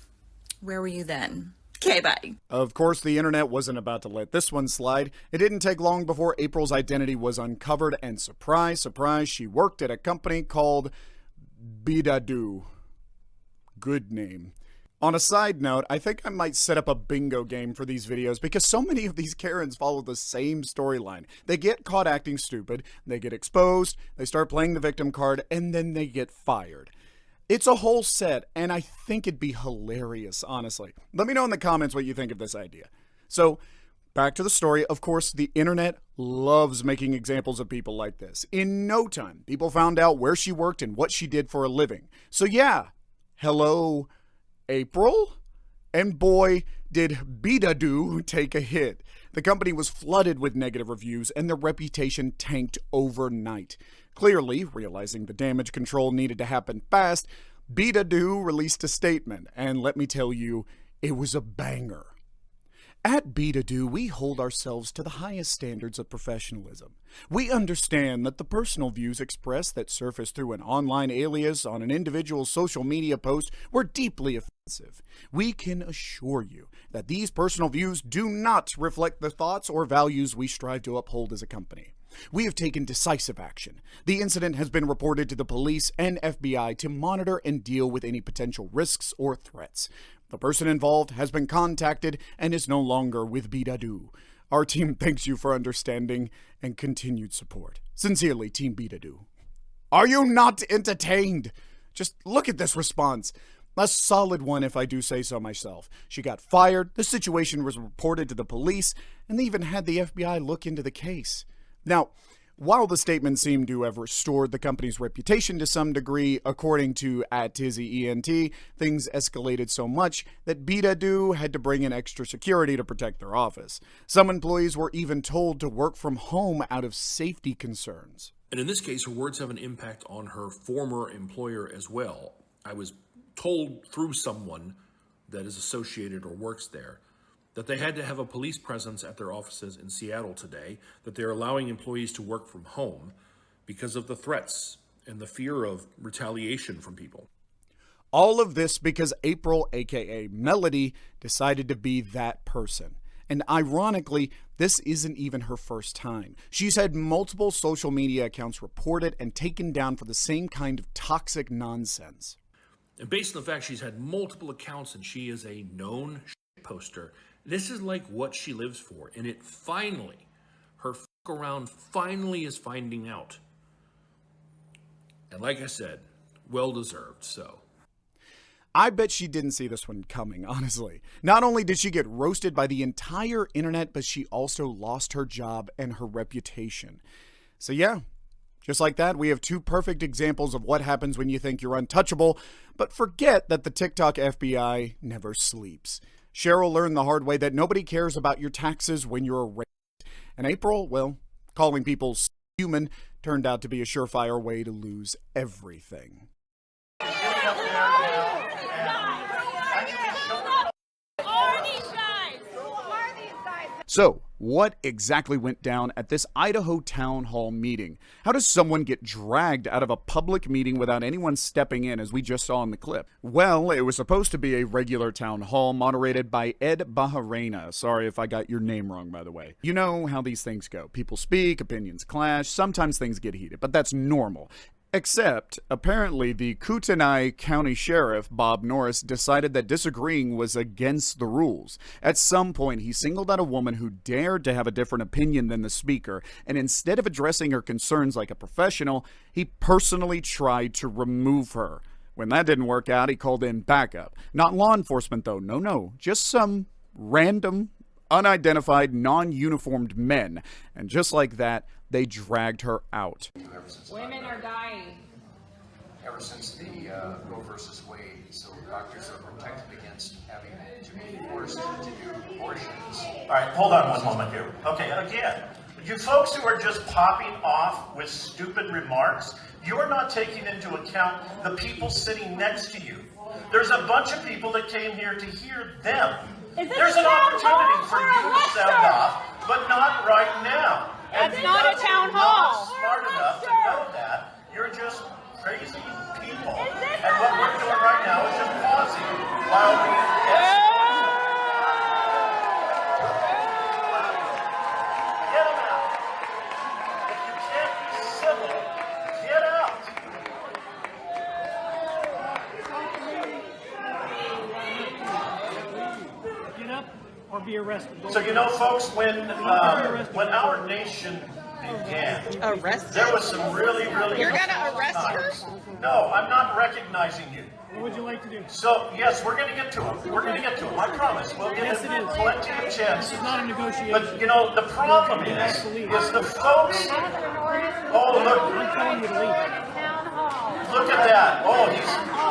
Where were you then? Okay, bye. Of course, the internet wasn't about to let this one slide. It didn't take long before April's identity was uncovered, and surprise, surprise, she worked at a company called Bidadoo. Good name. On a side note, I think I might set up a bingo game for these videos because so many of these Karens follow the same storyline. They get caught acting stupid, they get exposed, they start playing the victim card, and then they get fired. It's a whole set, and I think it'd be hilarious, honestly. Let me know in the comments what you think of this idea. So, back to the story. Of course, the internet loves making examples of people like this. In no time, people found out where she worked and what she did for a living. So yeah, hello, April? And boy, did Bidadoo take a hit. The company was flooded with negative reviews, and their reputation tanked overnight. Clearly, realizing the damage control needed to happen fast, Bidadoo released a statement, and let me tell you, it was a banger. At Bidadoo, we hold ourselves to the highest standards of professionalism. We understand that the personal views expressed that surface through an online alias on an individual's social media post were deeply offensive. We can assure you that these personal views do not reflect the thoughts or values we strive to uphold as a company. We have taken decisive action. The incident has been reported to the police and FBI to monitor and deal with any potential risks or threats. The person involved has been contacted and is no longer with Bidadoo. Our team thanks you for understanding and continued support. Sincerely, Team Bidadoo. Are you not entertained? Just look at this response. A solid one, if I do say so myself. She got fired, the situation was reported to the police, and they even had the FBI look into the case. Now, While the statement seemed to have restored the company's reputation to some degree, according to @TizzyENT, things escalated so much that Bidadu had to bring in extra security to protect their office. Some employees were even told to work from home out of safety concerns. And in this case, her words have an impact on her former employer as well. I was told through someone that is associated or works there that they had to have a police presence at their offices in Seattle today, that they're allowing employees to work from home because of the threats and the fear of retaliation from people. All of this because April, aka Melody, decided to be that person. And ironically, this isn't even her first time. She's had multiple social media accounts reported and taken down for the same kind of toxic nonsense. And based on the fact she's had multiple accounts and she is a known poster, this is like what she lives for. And it finally, her f*** around finally is finding out. And like I said, well-deserved, so. I bet she didn't see this one coming, honestly. Not only did she get roasted by the entire internet, but she also lost her job and her reputation. So yeah, just like that, we have two perfect examples of what happens when you think you're untouchable, but forget that the TikTok FBI never sleeps. Cheryl learned the hard way that nobody cares about your taxes when you're a rapist. And April, well, calling people human turned out to be a surefire way to lose everything. So, what exactly went down at this Idaho town hall meeting? How does someone get dragged out of a public meeting without anyone stepping in, as we just saw in the clip? Well, it was supposed to be a regular town hall moderated by Ed Bajarena. Sorry if I got your name wrong, by the way. You know how these things go. People speak, opinions clash, sometimes things get heated, but that's normal. Except, apparently, the Kootenai County Sheriff, Bob Norris, decided that disagreeing was against the rules. At some point, he singled out a woman who dared to have a different opinion than the speaker, and instead of addressing her concerns like a professional, he personally tried to remove her. When that didn't work out, he called in backup. Not law enforcement, though. No. Just some random, unidentified, non-uniformed men. And just like that, they dragged her out. Women are dying. Ever since the Roe versus Wade, so doctors are protected against having to be forced to do abortions. All right, hold on one moment here. Okay, again, you folks who are just popping off with stupid remarks, you're not taking into account the people sitting next to you. There's a bunch of people that came here to hear them. There's an opportunity for you to sound off, but not right now. That's not a town hall. You're not smart enough to know that. You're just crazy people. And what we're doing right now is just pausing while we get them out. If you can't be civil, get out. Get up or be arrested. So you know, folks, when our nation began, there was some really You're gonna arrest her? No, I'm not recognizing you. What would you like to do? So yes, we're going to get to him. We're going to get to him. I promise. We'll give him plenty of chances. This is not a negotiation. But you know, the problem is the folks. Oh look! Look at that! Oh,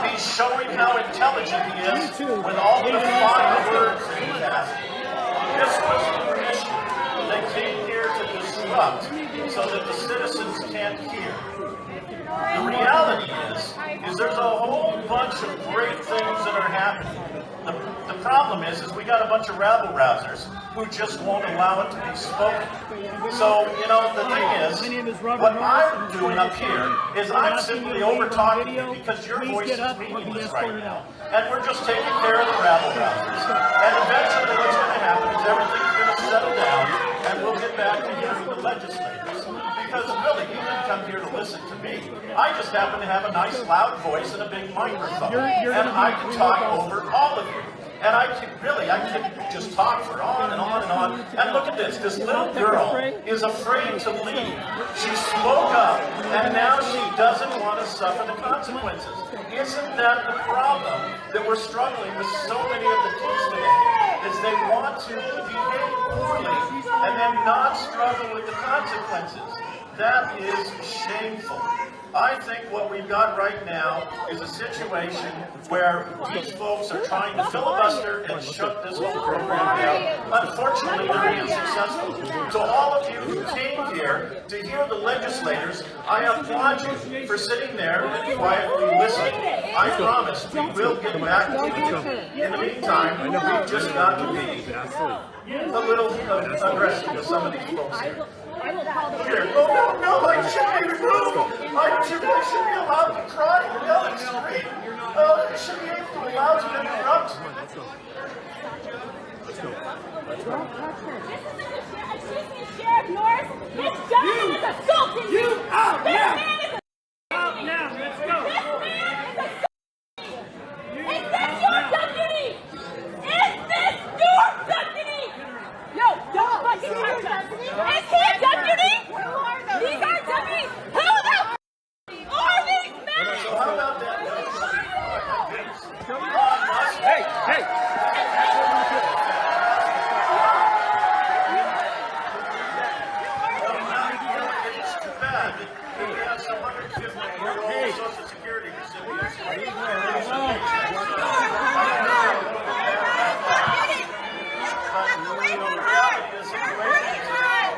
he's showing how intelligent he is with all the fine words that he has. This was the mission. They came here to disrupt so that the citizens can't hear. The reality is there's a whole bunch of great things that are happening. The problem is we got a bunch of rabble-rousers who just won't allow it to be spoken. So, you know, the thing is, what I'm doing up here is I'm simply over-talking you because your voice is meaningless right now. And we're just taking care of the rabble-rousers. And eventually what's going to happen is everything's going to settle down and we'll get back to hearing the legislators. Because really, you didn't come here to listen to me. I just happen to have a nice loud voice and a big microphone. And I can talk over all of you. And I can just talk for on and on and on. And look at this little girl is afraid to leave. She spoke up, and now she doesn't want to suffer the consequences. Isn't that the problem that we're struggling with so many of the kids today? Is they want to behave poorly and then not struggle with the consequences. That is shameful. I think what we've got right now is a situation where these folks are trying to filibuster and shut this whole program down. Unfortunately, they're being successful. So all of you who came here to hear the legislators, I applaud you for sitting there and quietly listening. I promise we will get back to you. In the meantime, we've just got to be a little aggressive with some of these folks here. Here. Oh, no, I should be removed. I should be allowed to cry and yell and scream. I should be allowed to interrupt. Let's go. Excuse me, Sheriff Norris. This gentleman is assaulting you. Out now. Out now. Let's go. Is this your deputy? Is this your deputy? No, don't fucking touch us. Is he a deputy? These are deputies. Who the are these men? So how about that? Hey, hey. It's too bad that we have some 150-year-old Social Security recipients.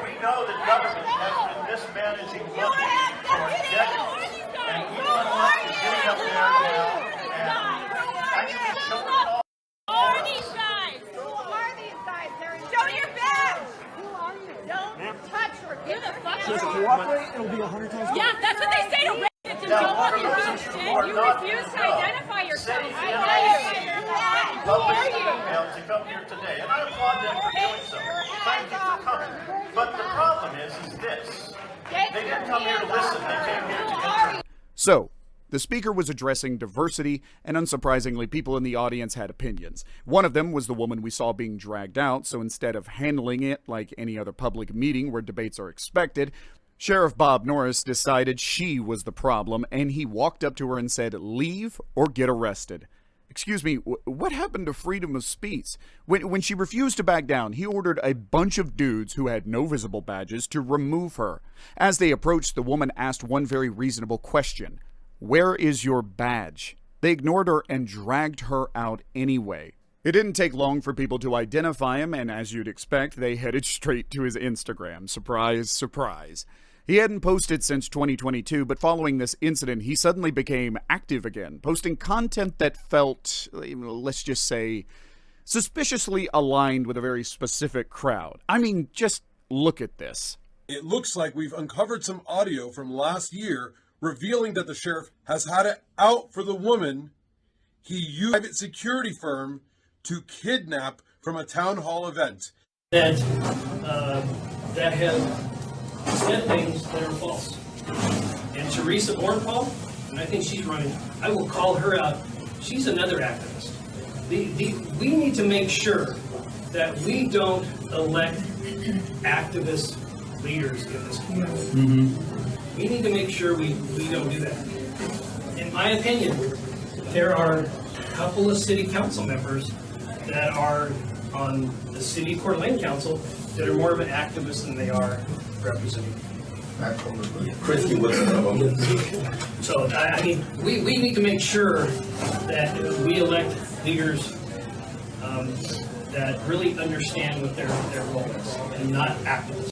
We know that government has been mismanaging money for decades, and Elon Musk is getting up there now and actually showing it all. Who are these guys? Who are these guys? Show your badge. Who are you? Don't touch or give the fuck. Just cooperate, it'll be 100 times better. Yeah, that's what they say to residents in Joel and Houston. You refuse to identify yourself. Who are you? To come here today, and I applaud them for doing so. Thank you for coming. But the problem is this. They didn't come here to listen, they came here to interrupt. So, the speaker was addressing diversity, and unsurprisingly, people in the audience had opinions. One of them was the woman we saw being dragged out, so instead of handling it like any other public meeting where debates are expected, Sheriff Bob Norris decided she was the problem, and he walked up to her and said, "Leave or get arrested." Excuse me, what happened to freedom of speech? When she refused to back down, he ordered a bunch of dudes who had no visible badges to remove her. As they approached, the woman asked one very reasonable question. "Where is your badge?" They ignored her and dragged her out anyway. It didn't take long for people to identify him, and as you'd expect, they headed straight to his Instagram. Surprise, surprise. He hadn't posted since 2022, but following this incident, he suddenly became active again, posting content that felt, let's just say, suspiciously aligned with a very specific crowd. I mean, just look at this. It looks like we've uncovered some audio from last year revealing that the sheriff has had it out for the woman he used a private security firm to kidnap from a town hall event. That have said things that are false. And Teresa Bornpaul, and I think she's running, I will call her out. She's another activist. We need to make sure that we don't elect activist leaders in this community. Mm-hmm. We need to make sure we don't do that. In my opinion, there are a couple of city council members that are on the city Coeur d'Alene Council that are more of an activist than they are representing. Christy was one of them. So, I mean, we need to make sure that we elect leaders that really understand what their role is and not activists.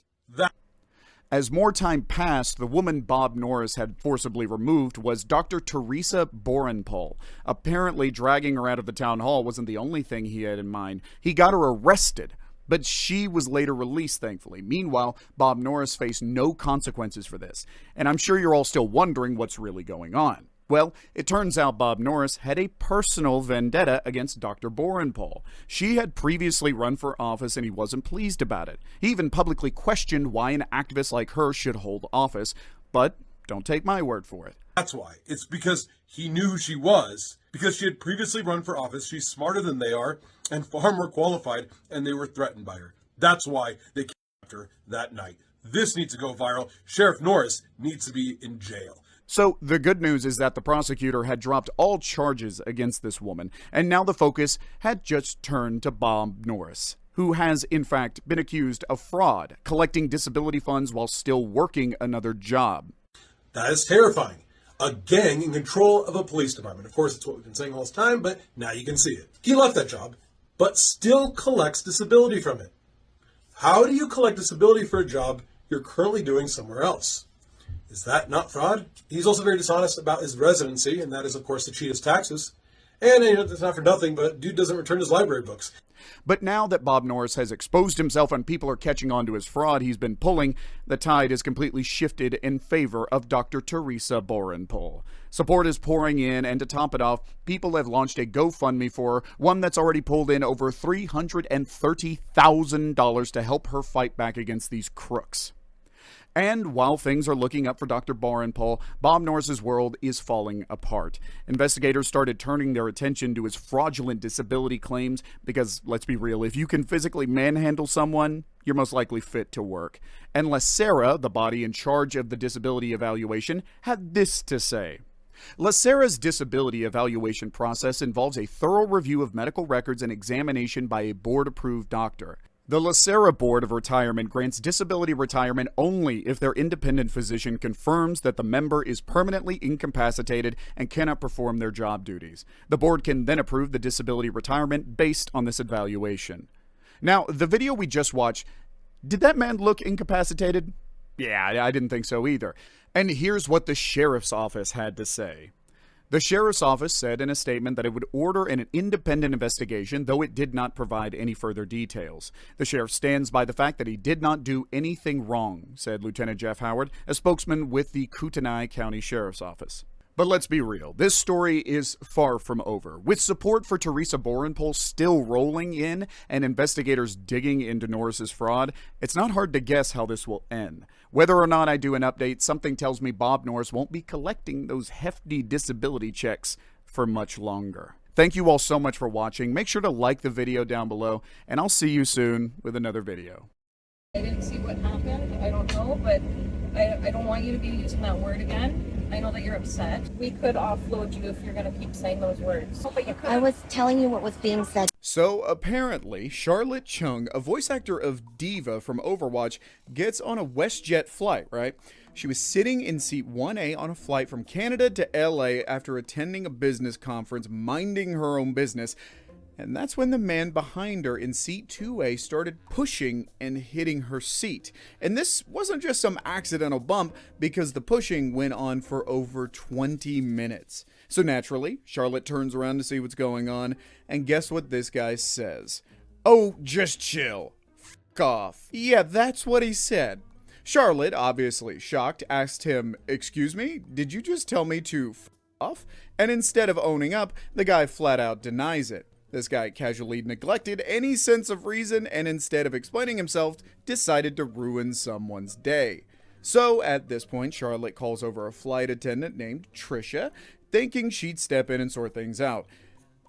As more time passed, the woman Bob Norris had forcibly removed was Dr. Teresa Bornpaul. Apparently, dragging her out of the town hall wasn't the only thing he had in mind. He got her arrested, but she was later released, thankfully. Meanwhile, Bob Norris faced no consequences for this. And I'm sure you're all still wondering what's really going on. Well, it turns out Bob Norris had a personal vendetta against Dr. Bornpaul. She had previously run for office and he wasn't pleased about it. He even publicly questioned why an activist like her should hold office, but don't take my word for it. That's why. It's because he knew who she was, because she had previously run for office, she's smarter than they are, and far more qualified, and they were threatened by her. That's why they kidnapped her that night. This needs to go viral. Sheriff Norris needs to be in jail. So the good news is that the prosecutor had dropped all charges against this woman, and now the focus had just turned to Bob Norris. who has, in fact, been accused of fraud, collecting disability funds while still working another job. That is terrifying. A gang in control of a police department. Of course, it's what we've been saying all this time, but now you can see it. He left that job, but still collects disability from it. How do you collect disability for a job you're currently doing somewhere else? Is that not fraud? He's also very dishonest about his residency, and that is, of course, to cheat his taxes. And it's not for nothing, but dude doesn't return his library books. But now that Bob Norris has exposed himself and people are catching on to his fraud he's been pulling, the tide has completely shifted in favor of Dr. Teresa Borenpol. Support is pouring in, and to top it off, people have launched a GoFundMe for her, one that's already pulled in over $330,000 to help her fight back against these crooks. And while things are looking up for Dr. Borenpol, Bob Norris's world is falling apart. Investigators started turning their attention to his fraudulent disability claims because, let's be real, if you can physically manhandle someone, you're most likely fit to work. And LaSara, the body in charge of the disability evaluation, had this to say. LaSara's disability evaluation process involves a thorough review of medical records and examination by a board-approved doctor. The LaSara Board of Retirement grants disability retirement only if their independent physician confirms that the member is permanently incapacitated and cannot perform their job duties. The board can then approve the disability retirement based on this evaluation. Now, the video we just watched, did that man look incapacitated? Yeah, I didn't think so either. And here's what the sheriff's office had to say. The sheriff's office said in a statement that it would order an independent investigation, though it did not provide any further details. The sheriff stands by the fact that he did not do anything wrong, said Lieutenant Jeff Howard, a spokesman with the Kootenai County Sheriff's Office. But let's be real, this story is far from over. With support for Teresa Borenpol still rolling in and investigators digging into Norris's fraud, it's not hard to guess how this will end. Whether or not I do an update, something tells me Bob Norris won't be collecting those hefty disability checks for much longer. Thank you all so much for watching. Make sure to like the video down below, and I'll see you soon with another video. I didn't see what happened. I don't know, but I don't want you to be using that word again. I know that you're upset. We could offload you if you're going to keep saying those words. But you I was telling you what was being said. So apparently, Charlotte Chung, a voice actor of Diva from Overwatch, gets on a WestJet flight, right? She was sitting in seat 1A on a flight from Canada to LA after attending a business conference, minding her own business. And that's when the man behind her in seat 2A started pushing and hitting her seat. And this wasn't just some accidental bump, because the pushing went on for over 20 minutes. So naturally, Charlotte turns around to see what's going on, and guess what this guy says? "Oh, just chill. F*** off." Yeah, that's what he said. Charlotte, obviously shocked, asked him, "Excuse me, did you just tell me to f*** off?" And instead of owning up, the guy flat out denies it. This guy casually neglected any sense of reason and instead of explaining himself, decided to ruin someone's day. So at this point, Charlotte calls over a flight attendant named Trisha, thinking she'd step in and sort things out.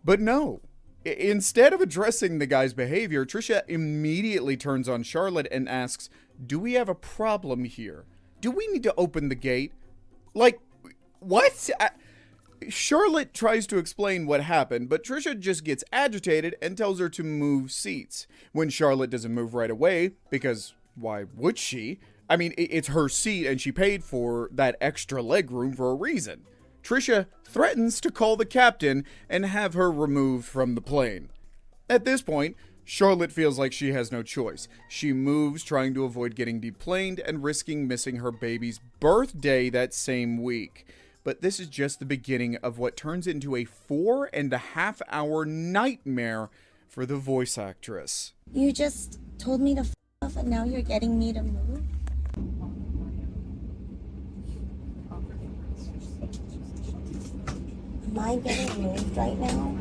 But no. Instead of addressing the guy's behavior, Trisha immediately turns on Charlotte and asks, "Do we have a problem here? Do we need to open the gate?" Like, what? Charlotte tries to explain what happened, but Trisha just gets agitated and tells her to move seats. When Charlotte doesn't move right away, because why would she? I mean, it's her seat and she paid for that extra leg room for a reason. Trisha threatens to call the captain and have her removed from the plane. At this point, Charlotte feels like she has no choice. She moves, trying to avoid getting deplaned and risking missing her baby's birthday that same week. But this is just the beginning of what turns into a 4.5-hour nightmare for the voice actress. You just told me to f off and now you're getting me to move? Am I getting moved right now?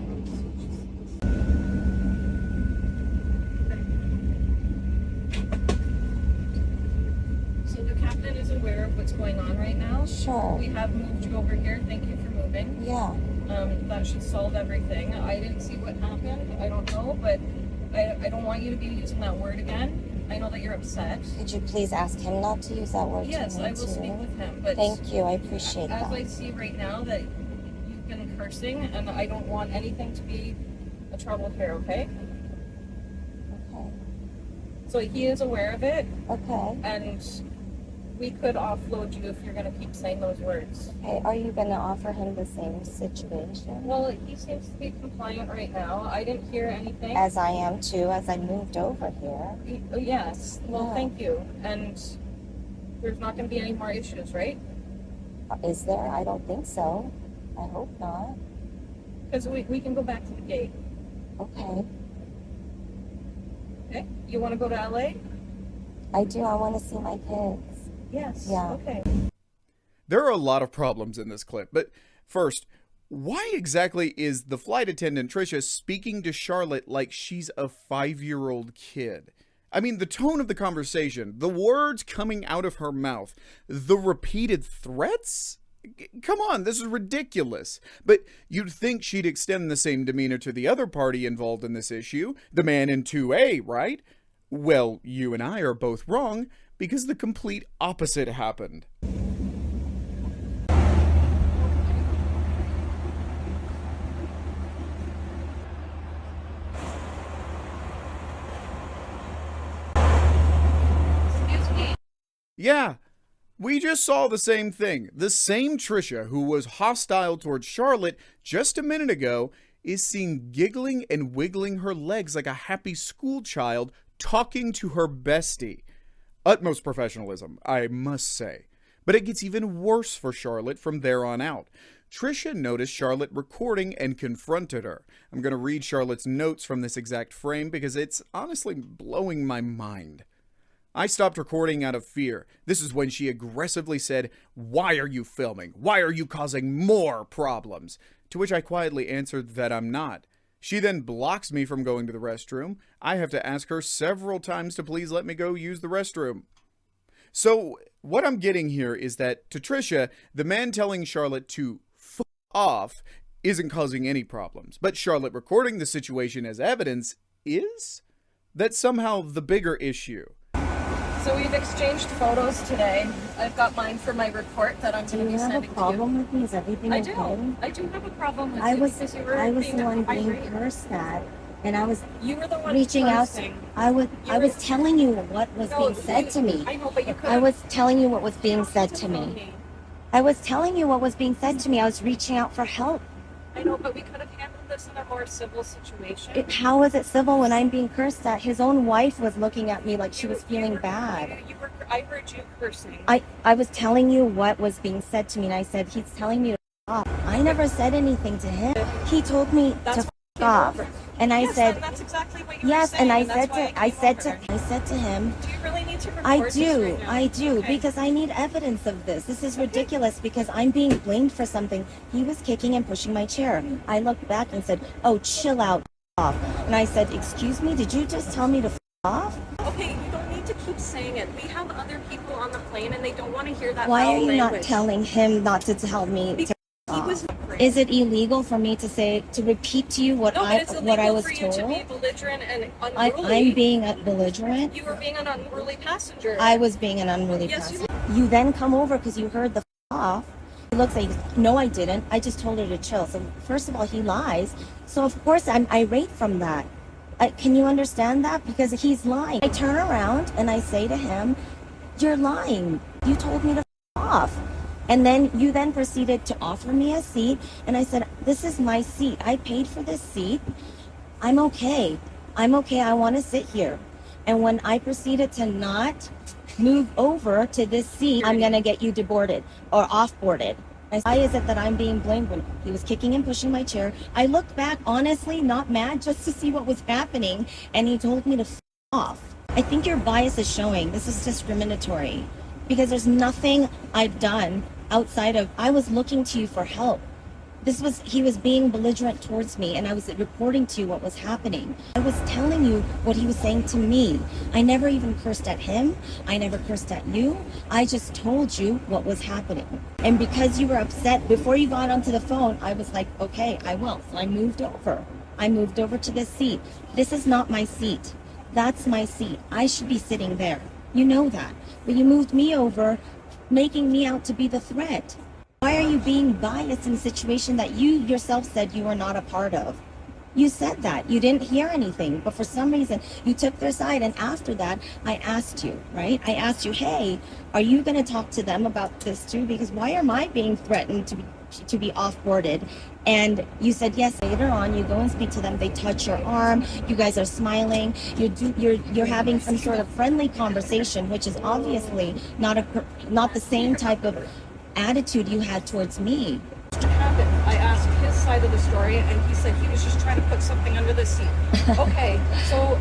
So the captain is aware of what's going on right now. Sure. We have moved you over here. Thank you for moving. Yeah. That should solve everything. I didn't see what happened. I don't know, but I don't want you to be using that word again. I know that you're upset. Could you please ask him not to use that word? Yes, to me I will too? speak with him. But thank you. I appreciate that. As I see right now that you've been cursing, and I don't want anything to be a trouble here, okay? Okay. So he is aware of it. Okay. And we could offload you if you're gonna keep saying those words. Okay, are you gonna offer him the same situation? Well, he seems to be compliant right now. I didn't hear anything. As I am too, as I moved over here. Yes. Well, Yeah. thank you. And there's not gonna be any more issues, right? Is there? I don't think so. I hope not. Because we can go back to the gate. Okay. Okay? You wanna go to LA? I do. I want to see my kids. Yes. Yeah. Okay. There are a lot of problems in this clip, but first, why exactly is the flight attendant Trisha speaking to Charlotte like she's a 5-year-old kid? I mean, the tone of the conversation, the words coming out of her mouth, the repeated threats? Come on, this is ridiculous. But you'd think she'd extend the same demeanor to the other party involved in this issue, the man in 2A, right? Well, you and I are both wrong, because the complete opposite happened. Yeah, we just saw the same thing. The same Trisha who was hostile towards Charlotte just a minute ago is seen giggling and wiggling her legs like a happy schoolchild talking to her bestie. Utmost professionalism, I must say. But it gets even worse for Charlotte from there on out. Trisha noticed Charlotte recording and confronted her. I'm going to read Charlotte's notes from this exact frame because it's honestly blowing my mind. I stopped recording out of fear. This is when she aggressively said, "Why are you filming? Why are you causing more problems?" To which I quietly answered that I'm not. She then blocks me from going to the restroom. I have to ask her several times to please let me go use the restroom. So what I'm getting here is that to Trisha, the man telling Charlotte to f off isn't causing any problems. But Charlotte recording the situation as evidence is? That's somehow the bigger issue. So we've exchanged photos today. I've got mine for my report that I'm going to be sending to you. Do you have a problem with me? Is everything okay? I do have a problem with I you was because you were the being one being irate. cursed at, and I was You were the one reaching out. cursing. I was telling you what was being said to me. I know, but you could. I was telling you what was being said to me. I was telling you what was being said to me. I was reaching out for help. I know, but we could have handled this in a more civil situation. How is it civil when I'm being cursed at? His own wife was looking at me like she was feeling bad. I heard you cursing. I was telling you what was being said to me, and I said, he's telling me to f off. I never said anything to him. He told me to f off. And I said, that's exactly what you yes, were saying, and I said to him, do you really need to record I this do, right now? I do, Okay. because I need evidence of this. This is ridiculous because I'm being blamed for something. He was kicking and pushing my chair. I looked back and said, oh, chill out, f off. And I said, excuse me, did you just tell me to f off? Okay, you don't need to keep saying it. We have other people on the plane and they don't want to hear that Why foul are you language. not telling him not to tell me Because to he f was off? Is it illegal for me to repeat to you what No, but it's what I illegal was for you told? to be belligerent and unruly. I'm being a belligerent. You were being an unruly passenger. I was being an unruly Yes, you passenger. You then come over because you heard the f off. He looks like, no, I didn't. I just told her to chill. So first of all, he lies. So of course I'm irate from that. Can you understand that? Because he's lying. I turn around and I say to him, you're lying. You told me to f off. And then you then proceeded to offer me a seat. And I said, this is my seat. I paid for this seat. I'm okay. I'm okay. I want to sit here. And when I proceeded to not move over to this seat, I'm going to get you deboarded or offboarded. Why is it that I'm being blamed when he was kicking and pushing my chair? I looked back, honestly, not mad, just to see what was happening. And he told me to f off. I think your bias is showing. This is discriminatory. Because there's nothing I've done outside of, I was looking to you for help. He was being belligerent towards me, and I was reporting to you what was happening. I was telling you what he was saying to me. I never even cursed at him. I never cursed at you. I just told you what was happening. And because you were upset before you got onto the phone, I was like, okay, I will. So I moved over. I moved over to this seat. This is not my seat. That's my seat. I should be sitting there. You know that. But you moved me over, making me out to be the threat. Why are you being biased in a situation that you yourself said you were not a part of? You said that. You didn't hear anything, but for some reason you took their side. And after that, I asked you, right? I asked you, hey, are you going to talk to them about this too? Because why am I being threatened to be off-boarded? And you said yes. Later on, you go and speak to them. They touch your arm. You guys are smiling. You're having some sort of friendly conversation, which is obviously not the same type of attitude you had towards me. Happened. I asked his side of the story, and he said he was just trying to put something under the seat. Okay, so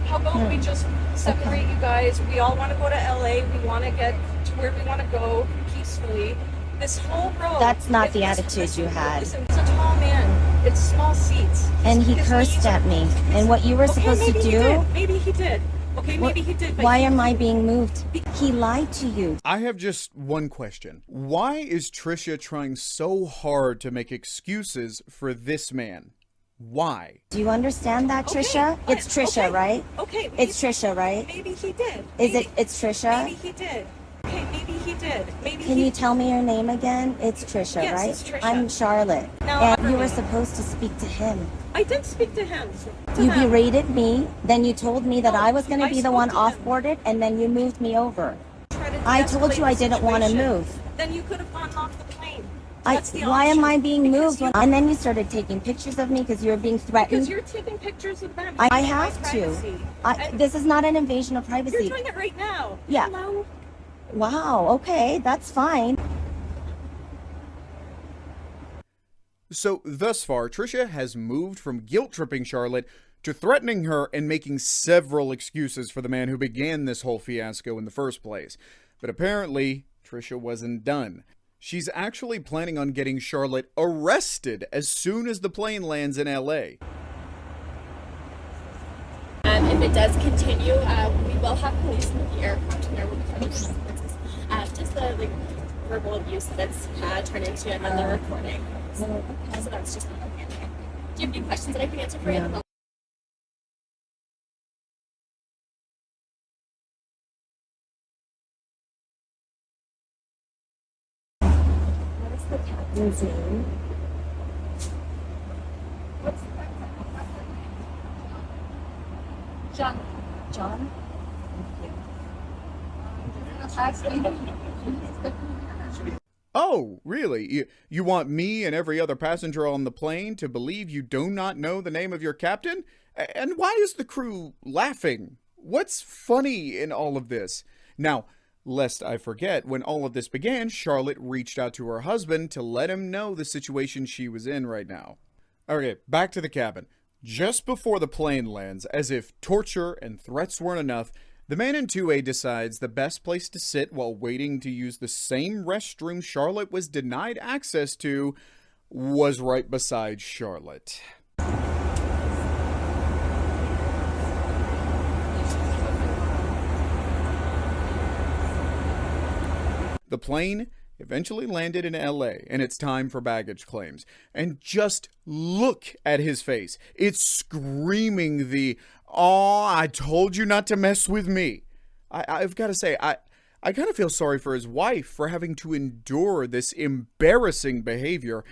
how about we just separate you guys? We all want to go to LA. We want to get to where we want to go peacefully. This whole road. That's not the attitude you had. Listen, he's a tall man. It's small seats. And he cursed at me. And what you were supposed to do. Maybe he did. Okay, maybe he did. But why am I being moved? He lied to you. I have just one question. Why is Trisha trying so hard to make excuses for this man? Why? Do you understand that, Trisha? Okay, it's Trisha, right? Okay. It's Trisha, right? Maybe he did. It's Trisha? Maybe he did. Okay, maybe he did. Maybe Can you tell me your name again? It's Trisha, Yes, right? it's Trisha. I'm Charlotte. Now, and you Arlene. were supposed to speak to him. I did speak to him. You berated me, then you told me that I was going to I be the spoke one to him. off-boarded, and then you moved me over. Try to I told you I de-escalate the didn't want to situation. move. Then you could have gone off the plane. That's the Why am option. I being Because moved? And then you started taking pictures of me because you were being threatened. Because you're taking pictures of them. I You're have my to. privacy. This is not an invasion of privacy. You're doing it right now. Yeah. Hello? Wow, okay, that's fine. So, thus far, Trisha has moved from guilt-tripping Charlotte to threatening her and making several excuses for the man who began this whole fiasco in the first place. But apparently, Trisha wasn't done. She's actually planning on getting Charlotte arrested as soon as the plane lands in LA. If it does continue, we will have police in the aircraft and there will be consequences. Just the verbal abuse that's turned into another recording. So that's just not okay. Do you have any questions that I can answer for you? What is the captain's name? John. John? Oh, really? You want me and every other passenger on the plane to believe you do not know the name of your captain? And why is the crew laughing? What's funny in all of this? Now, lest I forget, when all of this began, Charlotte reached out to her husband to let him know the situation she was in right now. Okay, back to the cabin. Just before the plane lands, as if torture and threats weren't enough, the man in 2A decides the best place to sit while waiting to use the same restroom Charlotte was denied access to was right beside Charlotte. The plane eventually landed in LA, and it's time for baggage claims. And just look at his face. It's screaming the, "Oh, I told you not to mess with me." I've got to say, I kind of feel sorry for his wife for having to endure this embarrassing behavior,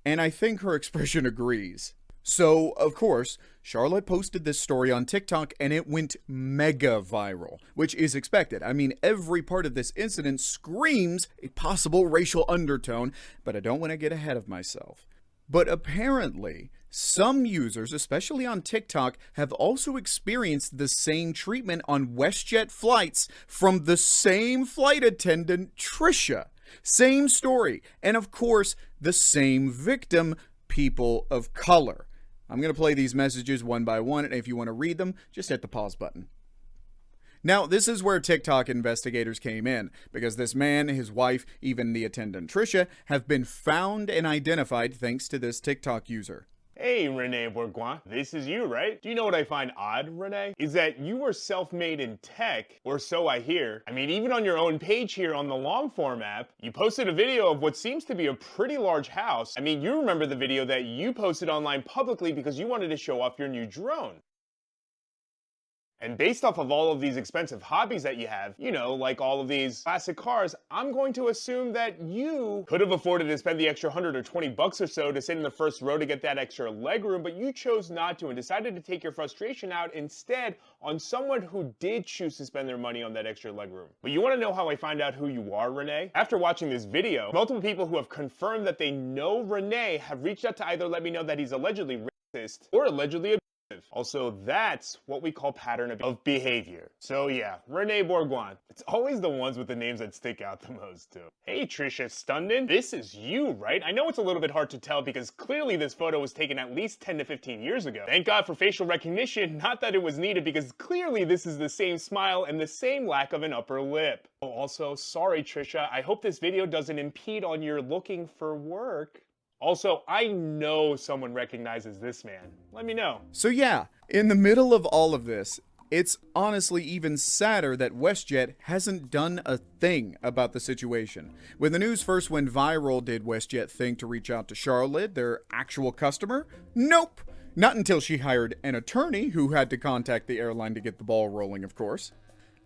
and I think her expression agrees. So, of course, Charlotte posted this story on TikTok and it went mega viral, which is expected. I mean, every part of this incident screams a possible racial undertone, but I don't want to get ahead of myself. But apparently, some users, especially on TikTok, have also experienced the same treatment on WestJet flights from the same flight attendant, Trisha. Same story, and of course, the same victim, people of color. I'm going to play these messages one by one, and if you want to read them, just hit the pause button. Now, this is where TikTok investigators came in, because this man, his wife, even the attendant Trisha, have been found and identified thanks to this TikTok user. Hey, Renee Bourgoin, this is you, right? Do you know what I find odd, Renee? Is that you were self-made in tech, or so I hear. I mean, even on your own page here on the long-form app, you posted a video of what seems to be a pretty large house. I mean, you remember the video that you posted online publicly because you wanted to show off your new drone. And based off of all of these expensive hobbies that you have, you know, like all of these classic cars, I'm going to assume that you could have afforded to spend the extra $100 or $20 or so to sit in the first row to get that extra legroom, but you chose not to and decided to take your frustration out instead on someone who did choose to spend their money on that extra legroom. But you want to know how I find out who you are, Renee? After watching this video, multiple people who have confirmed that they know Renee have reached out to either let me know that he's allegedly racist or allegedly abusive. Also, that's what we call pattern of behavior. So yeah, Renee Bourgoin. It's always the ones with the names that stick out the most too. Hey Trisha Stundon, this is you, right? I know it's a little bit hard to tell because clearly this photo was taken at least 10 to 15 years ago. Thank God for facial recognition, not that it was needed because clearly this is the same smile and the same lack of an upper lip. Oh, also, sorry Trisha, I hope this video doesn't impede on your looking for work. Also, I know someone recognizes this man. Let me know. So yeah, in the middle of all of this, it's honestly even sadder that WestJet hasn't done a thing about the situation. When the news first went viral, did WestJet think to reach out to Charlotte, their actual customer? Nope! Not until she hired an attorney who had to contact the airline to get the ball rolling, of course.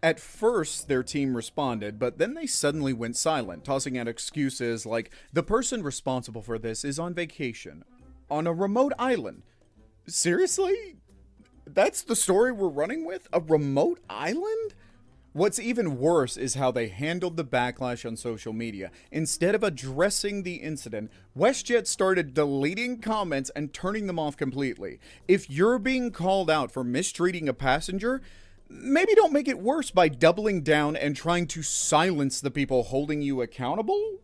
At first, their team responded, but then they suddenly went silent, tossing out excuses like, the person responsible for this is on vacation, on a remote island. Seriously? That's the story we're running with? A remote island? What's even worse is how they handled the backlash on social media. Instead of addressing the incident, WestJet started deleting comments and turning them off completely. If you're being called out for mistreating a passenger, maybe don't make it worse by doubling down and trying to silence the people holding you accountable.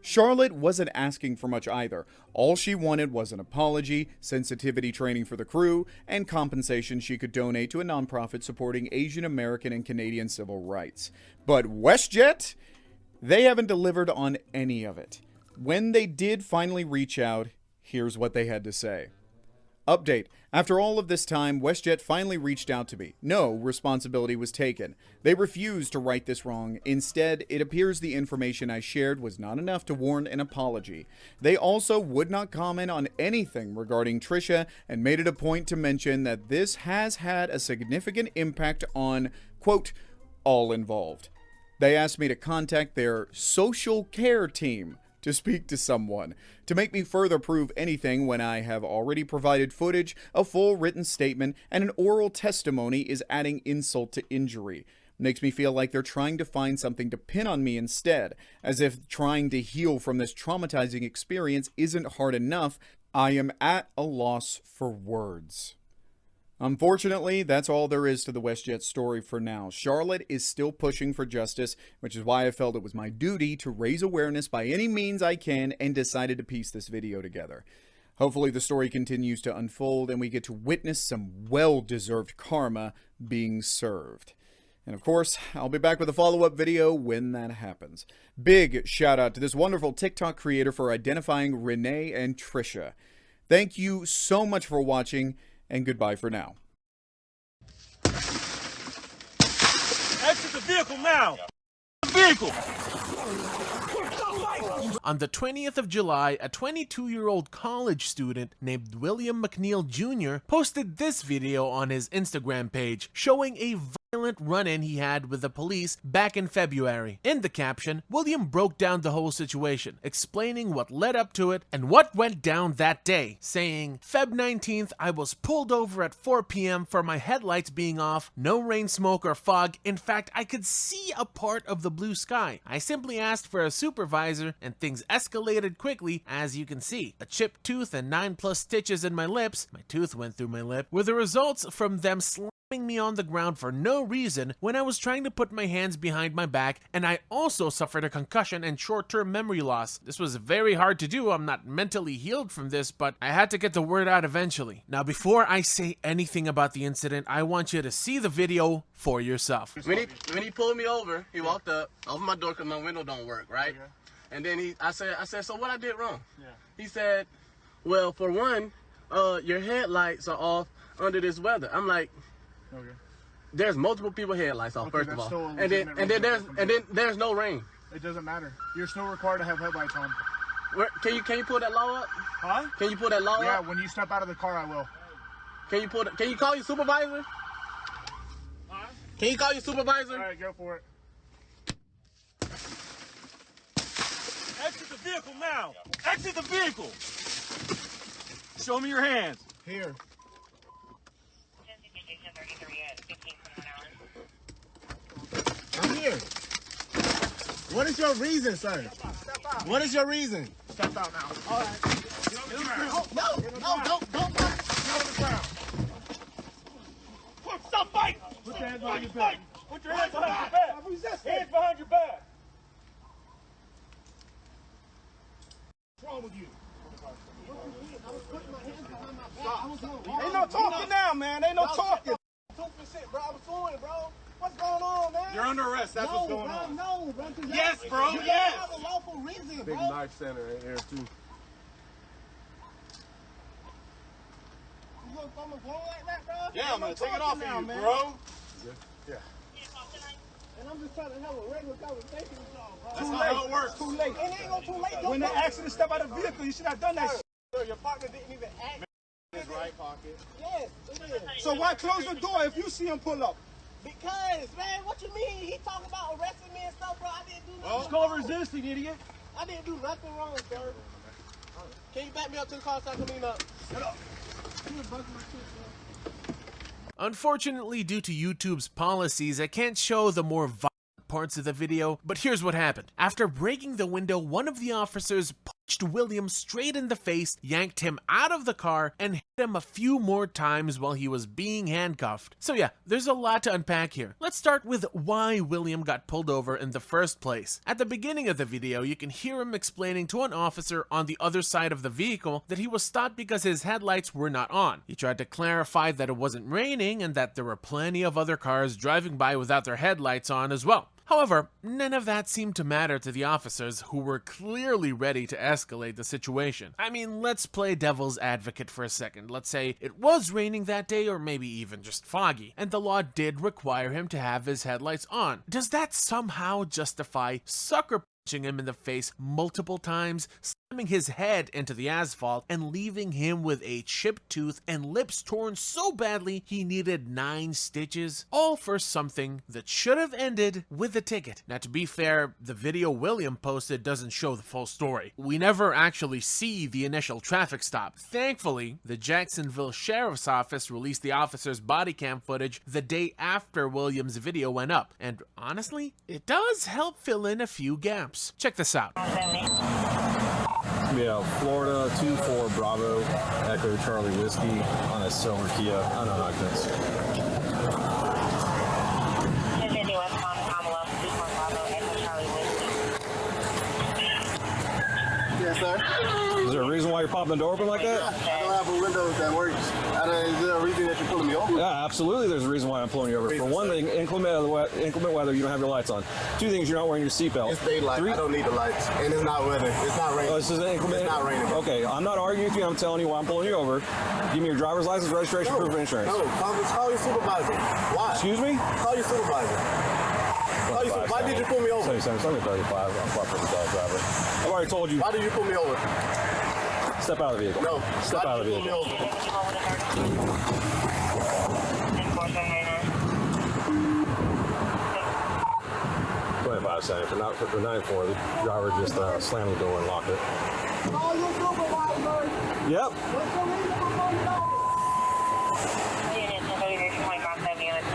Charlotte wasn't asking for much either. All she wanted was an apology, sensitivity training for the crew, and compensation she could donate to a nonprofit supporting Asian American and Canadian civil rights. But WestJet? They haven't delivered on any of it. When they did finally reach out, here's what they had to say. Update. After all of this time, WestJet finally reached out to me. No responsibility was taken. They refused to right this wrong. Instead, it appears the information I shared was not enough to warrant an apology. They also would not comment on anything regarding Trisha and made it a point to mention that this has had a significant impact on, quote, all involved. They asked me to contact their social care team to speak to someone, to make me further prove anything when I have already provided footage, a full written statement, and an oral testimony is adding insult to injury. Makes me feel like they're trying to find something to pin on me instead, as if trying to heal from this traumatizing experience isn't hard enough. I am at a loss for words. Unfortunately, that's all there is to the WestJet story for now. Charlotte is still pushing for justice, which is why I felt it was my duty to raise awareness by any means I can and decided to piece this video together. Hopefully the story continues to unfold and we get to witness some well-deserved karma being served. And of course, I'll be back with a follow-up video when that happens. Big shout out to this wonderful TikTok creator for identifying Renee and Trisha. Thank you so much for watching, and goodbye for now. Exit the vehicle now! Vehicle! On the 20th of July, a 22-year-old college student named William McNeil Jr. posted this video on his Instagram page showing a violent run-in he had with the police back in February. In the caption, William broke down the whole situation, explaining what led up to it and what went down that day, saying, Feb 19th, I was pulled over at 4 p.m. for my headlights being off, no rain, smoke, or fog. In fact, I could see a part of the blue sky. I simply asked for a supervisor and things escalated quickly, as you can see. A chipped tooth and 9+ stitches in my lips, my tooth went through my lip, were the results from them slamming me on the ground for no reason when I was trying to put my hands behind my back, and I also suffered a concussion and short-term memory loss. This was very hard to do. I'm not mentally healed from this, but I had to get the word out eventually. Now, before I say anything about the incident, I want you to see the video for yourself. When he pulled me over, he walked up, opened my door because my window don't work, right? Okay. And then I said, so what I did wrong? Yeah. He said, well, for one, your headlights are off under this weather. I'm like, okay. There's multiple people headlights off, first of all. And then there's no rain. It doesn't matter. You're still required to have headlights on. Can you pull that law up? Huh? Can you pull that law up? Yeah, when you step out of the car, I will. Can you call your supervisor? Can you call your supervisor? All right, go for it. Exit the vehicle now. Exit the vehicle. Show me your hands. Here. I'm here. What is your reason, sir? What is your reason? Step out now. All right. No, don't. Stop fighting. Put your hands behind your back. Put your hands behind your back. Hands behind your back. What's wrong with you? I was putting my hands behind my back. Ain't no talking now, man. Ain't no talking. Stupid shit, bro. I was fooling, bro. What's going on, man? You're under arrest. That's what's going on. No, bro. Yes, bro. You Yes. have a lawful reason, bro. Big knife center in here too. You look almost blown like that, bro? Yeah, I'm gonna take it off of you, man. bro. Yeah. And I'm just trying to have a regular conversation with y'all, bro. That's not how it works. Too late. It ain't no too late. When they asked you to step out of the vehicle, you should have done that shit. Sir, your partner didn't even ask. In his right pocket. Yes, it is. So why close the door if you see him pull up? Because, man, what you mean? He talking about arresting me and stuff, bro. I didn't do nothing. It's called resisting, idiot. I didn't do nothing wrong, sir. Can you back me up to the car so I can lean up? Shut up. Unfortunately, due to YouTube's policies, I can't show the more violent parts of the video, but here's what happened. After breaking the window, one of the officers punched William straight in the face, yanked him out of the car, and hit him a few more times while he was being handcuffed. So yeah, there's a lot to unpack here. Let's start with why William got pulled over in the first place. At the beginning of the video, you can hear him explaining to an officer on the other side of the vehicle that he was stopped because his headlights were not on. He tried to clarify that it wasn't raining and that there were plenty of other cars driving by without their headlights on as well. However, none of that seemed to matter to the officers, who were clearly ready to escalate the situation. I mean, let's play devil's advocate for a second. Let's say it was raining that day, or maybe even just foggy, and the law did require him to have his headlights on. Does that somehow justify sucker punching him in the face multiple times, slamming his head into the asphalt, and leaving him with a chipped tooth and lips torn so badly he needed 9 stitches? All for something that should have ended with a ticket. Now, to be fair, the video William posted doesn't show the full story. We never actually see the initial traffic stop. Thankfully, the Jacksonville Sheriff's Office released the officer's body cam footage the day after William's video went up, and honestly, it does help fill in a few gaps. Check this out. Yeah, Florida 24 Bravo Echo Charlie Whiskey on a silver Kia. I don't know if that's. Yes, sir. Is there a reason why you're popping the door open like that? I don't have a window that works. Is there a reason that you're pulling me over? Yeah, absolutely. There's a reason why I'm pulling you over. For one thing, inclement weather, you don't have your lights on. 2 things, you're not wearing your seatbelt. It's daylight. I don't need the lights, and it's not weather. It's not raining. Oh, this is inclement. It's not raining. Okay, I'm not arguing with you. I'm telling you why I'm pulling you over. Give me your driver's license, registration, proof of insurance. No, call your supervisor. Why? Excuse me? Call your supervisor. Why did you pull me over? 35. I'm proper driver. I've already told you. Why did you pull me over? Step out of the vehicle. No. Step out of the vehicle. 25 seconds. For 9-4, the driver just slammed the door and locked it. Call your supervisor. Yep.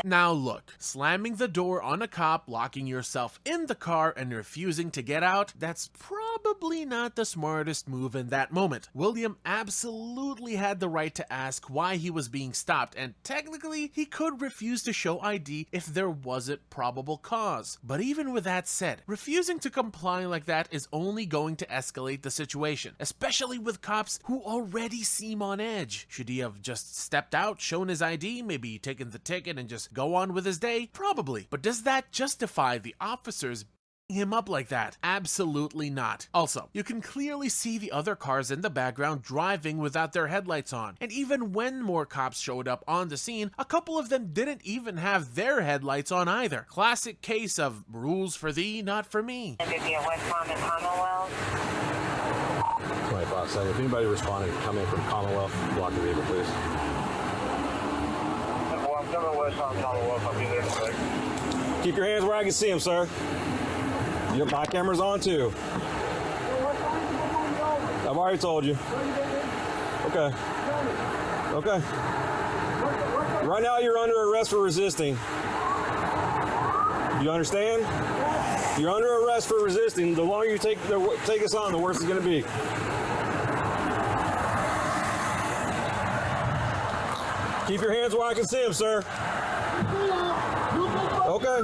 Now look, slamming the door on a cop, locking yourself in the car, and refusing to get out, that's probably not the smartest move in that moment. William absolutely had the right to ask why he was being stopped, and technically, he could refuse to show ID if there wasn't probable cause. But even with that said, refusing to comply like that is only going to escalate the situation, especially with cops who already seem on edge. Should he have just stepped out, shown his ID, maybe taken the ticket and just go on with his day? Probably. But does that justify the officers beating him up like that? Absolutely not. Also, you can clearly see the other cars in the background driving without their headlights on. And even when more cops showed up on the scene, a couple of them didn't even have their headlights on either. Classic case of rules for thee, not for me. 25 seconds. If anybody responding, come in from Commonwealth, block the vehicle, please. I'm coming with Keep your hands where I can see them, sir. My camera's on too. I've already told you. Okay. Okay. Right now you're under arrest for resisting. You understand? You're under arrest for resisting. The longer you take us on, the worse it's going to be. Keep your hands where I can see them, sir. Okay.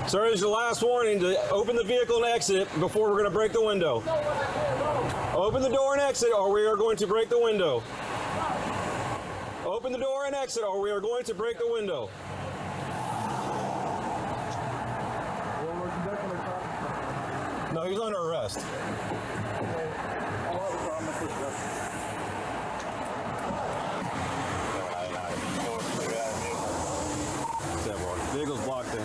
Sir, this is your last warning to open the vehicle and exit before we're going to break the window. Open the door and exit or we are going to break the window. Open the door and exit or we are going to break the window. No, he's under arrest. Vehicle's blocked in.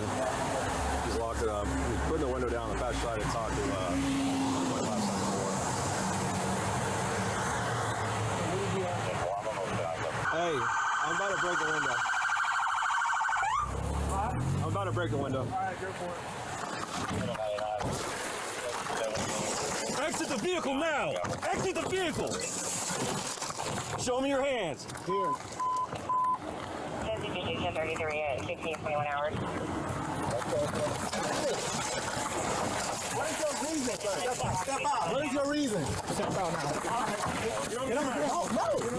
He's locked it up. He's putting the window down the passenger side and talk to Hey, I'm about to break the window. I'm about to break the window. Alright, go for it. Exit the vehicle now! Exit the vehicle! Show me your hands. Here. 1033 at 1521 hours. What is your reason, sir? Step out. What is your reason? Step out now.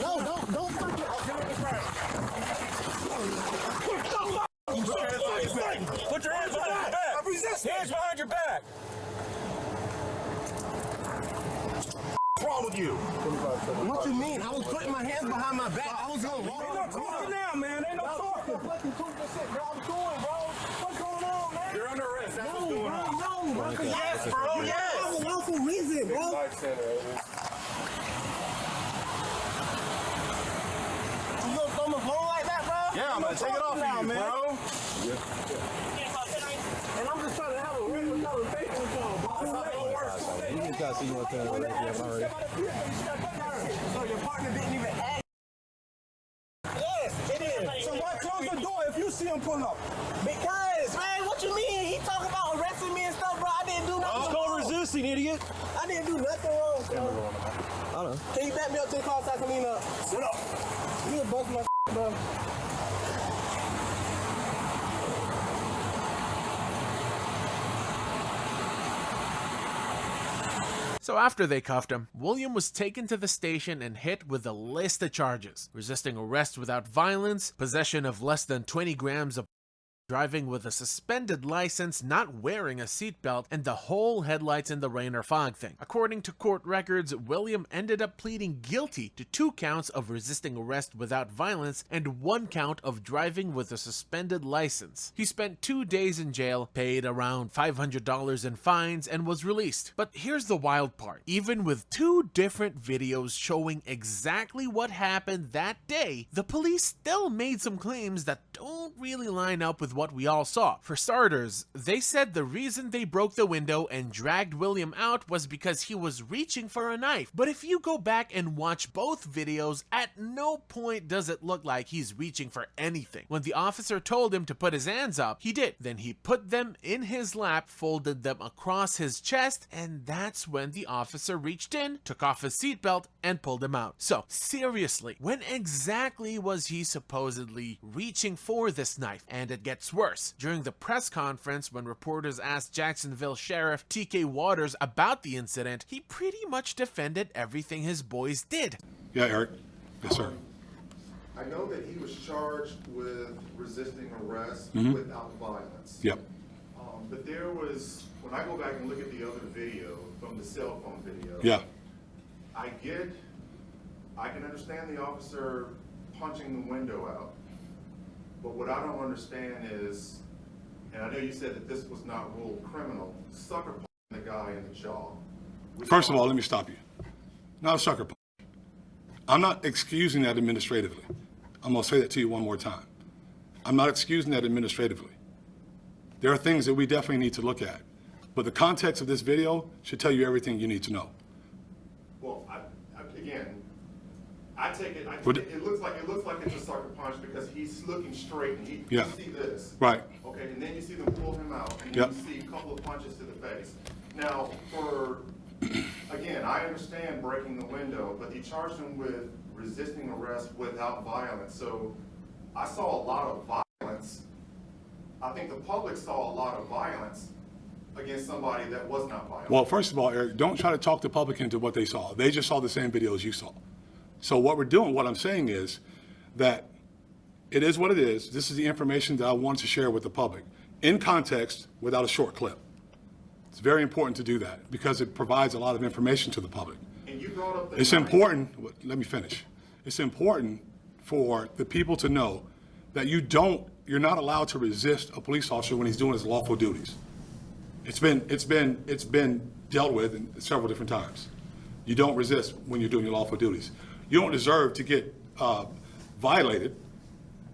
No, don't fucking. Put your hands behind your back. I'm resisting. Hands behind your back. What's wrong with you? What you mean? I was putting my hands behind my back. I was going wrong. Ain't no talking now, man. Ain't no talking. I'm doing, bro. What's going on, man? You're under arrest. That's what's going on. No. Yes, bro. Yes. I have a lawful reason, bro. You gonna throw my phone like that, bro? Yeah, I'm gonna take it off now, man. Bro. And I'm just trying to have a regular conversation with y'all, bro. You just gotta see you want to tell me already. So your partner didn't even ask. Yes, it is. So why close the door if you see him pull up? Because, man, what you mean? He talking about arresting me and stuff, bro. I didn't do nothing. It's called resisting, idiot. I didn't do nothing wrong, bro. I don't know. Can you back me up to the car so I can lean up? Sit up. You a bust my bro. So after they cuffed him, William was taken to the station and hit with a list of charges: resisting arrest without violence, possession of less than 20 grams of driving with a suspended license, not wearing a seatbelt, and the whole headlights in the rain or fog thing. According to court records, William ended up pleading guilty to 2 counts of resisting arrest without violence and 1 count of driving with a suspended license. He spent 2 days in jail, paid around $500 in fines, and was released. But here's the wild part. Even with 2 different videos showing exactly what happened that day, the police still made some claims that don't really line up with what we all saw. For starters, they said the reason they broke the window and dragged William out was because he was reaching for a knife. But if you go back and watch both videos, at no point does it look like he's reaching for anything. When the officer told him to put his hands up, he did. Then he put them in his lap, folded them across his chest, and that's when the officer reached in, took off his seatbelt, and pulled him out. So, seriously, when exactly was he supposedly reaching for this knife? And it gets worse. During the press conference, when reporters asked Jacksonville Sheriff TK Waters about the incident, he pretty much defended everything his boys did. Yeah, Eric. Yes, sir. I know that he was charged with resisting arrest without violence. Yep. But there was, when I go back and look at the other video, from the cell phone video, Yeah. I can understand the officer punching the window out. But what I don't understand is, and I know you said that this was not ruled criminal, sucker punching the guy in the jaw. First of all, let me stop you. Not a sucker punch. I'm not excusing that administratively. I'm going to say that to you one more time. I'm not excusing that administratively. There are things that we definitely need to look at. But the context of this video should tell you everything you need to know. Well, again, I take it, it looks like it's a sucker punch because he's looking straight and you see this. Right. Okay, and then you see them pull him out and then you see a couple of punches to the face. Now, again, I understand breaking the window, but he charged him with resisting arrest without violence. So I saw a lot of violence. I think the public saw a lot of violence against somebody that was not violent. Well, first of all, Eric, don't try to talk the public into what they saw. They just saw the same video as you saw. So what we're doing, what I'm saying is that it is what it is. This is the information that I wanted to share with the public in context without a short clip. It's very important to do that because it provides a lot of information to the public. And you brought up the It's important, let me finish. It's important for the people to know that you're not allowed to resist a police officer when he's doing his lawful duties. It's been dealt with several different times. You don't resist when you're doing your lawful duties. You don't deserve to get violated,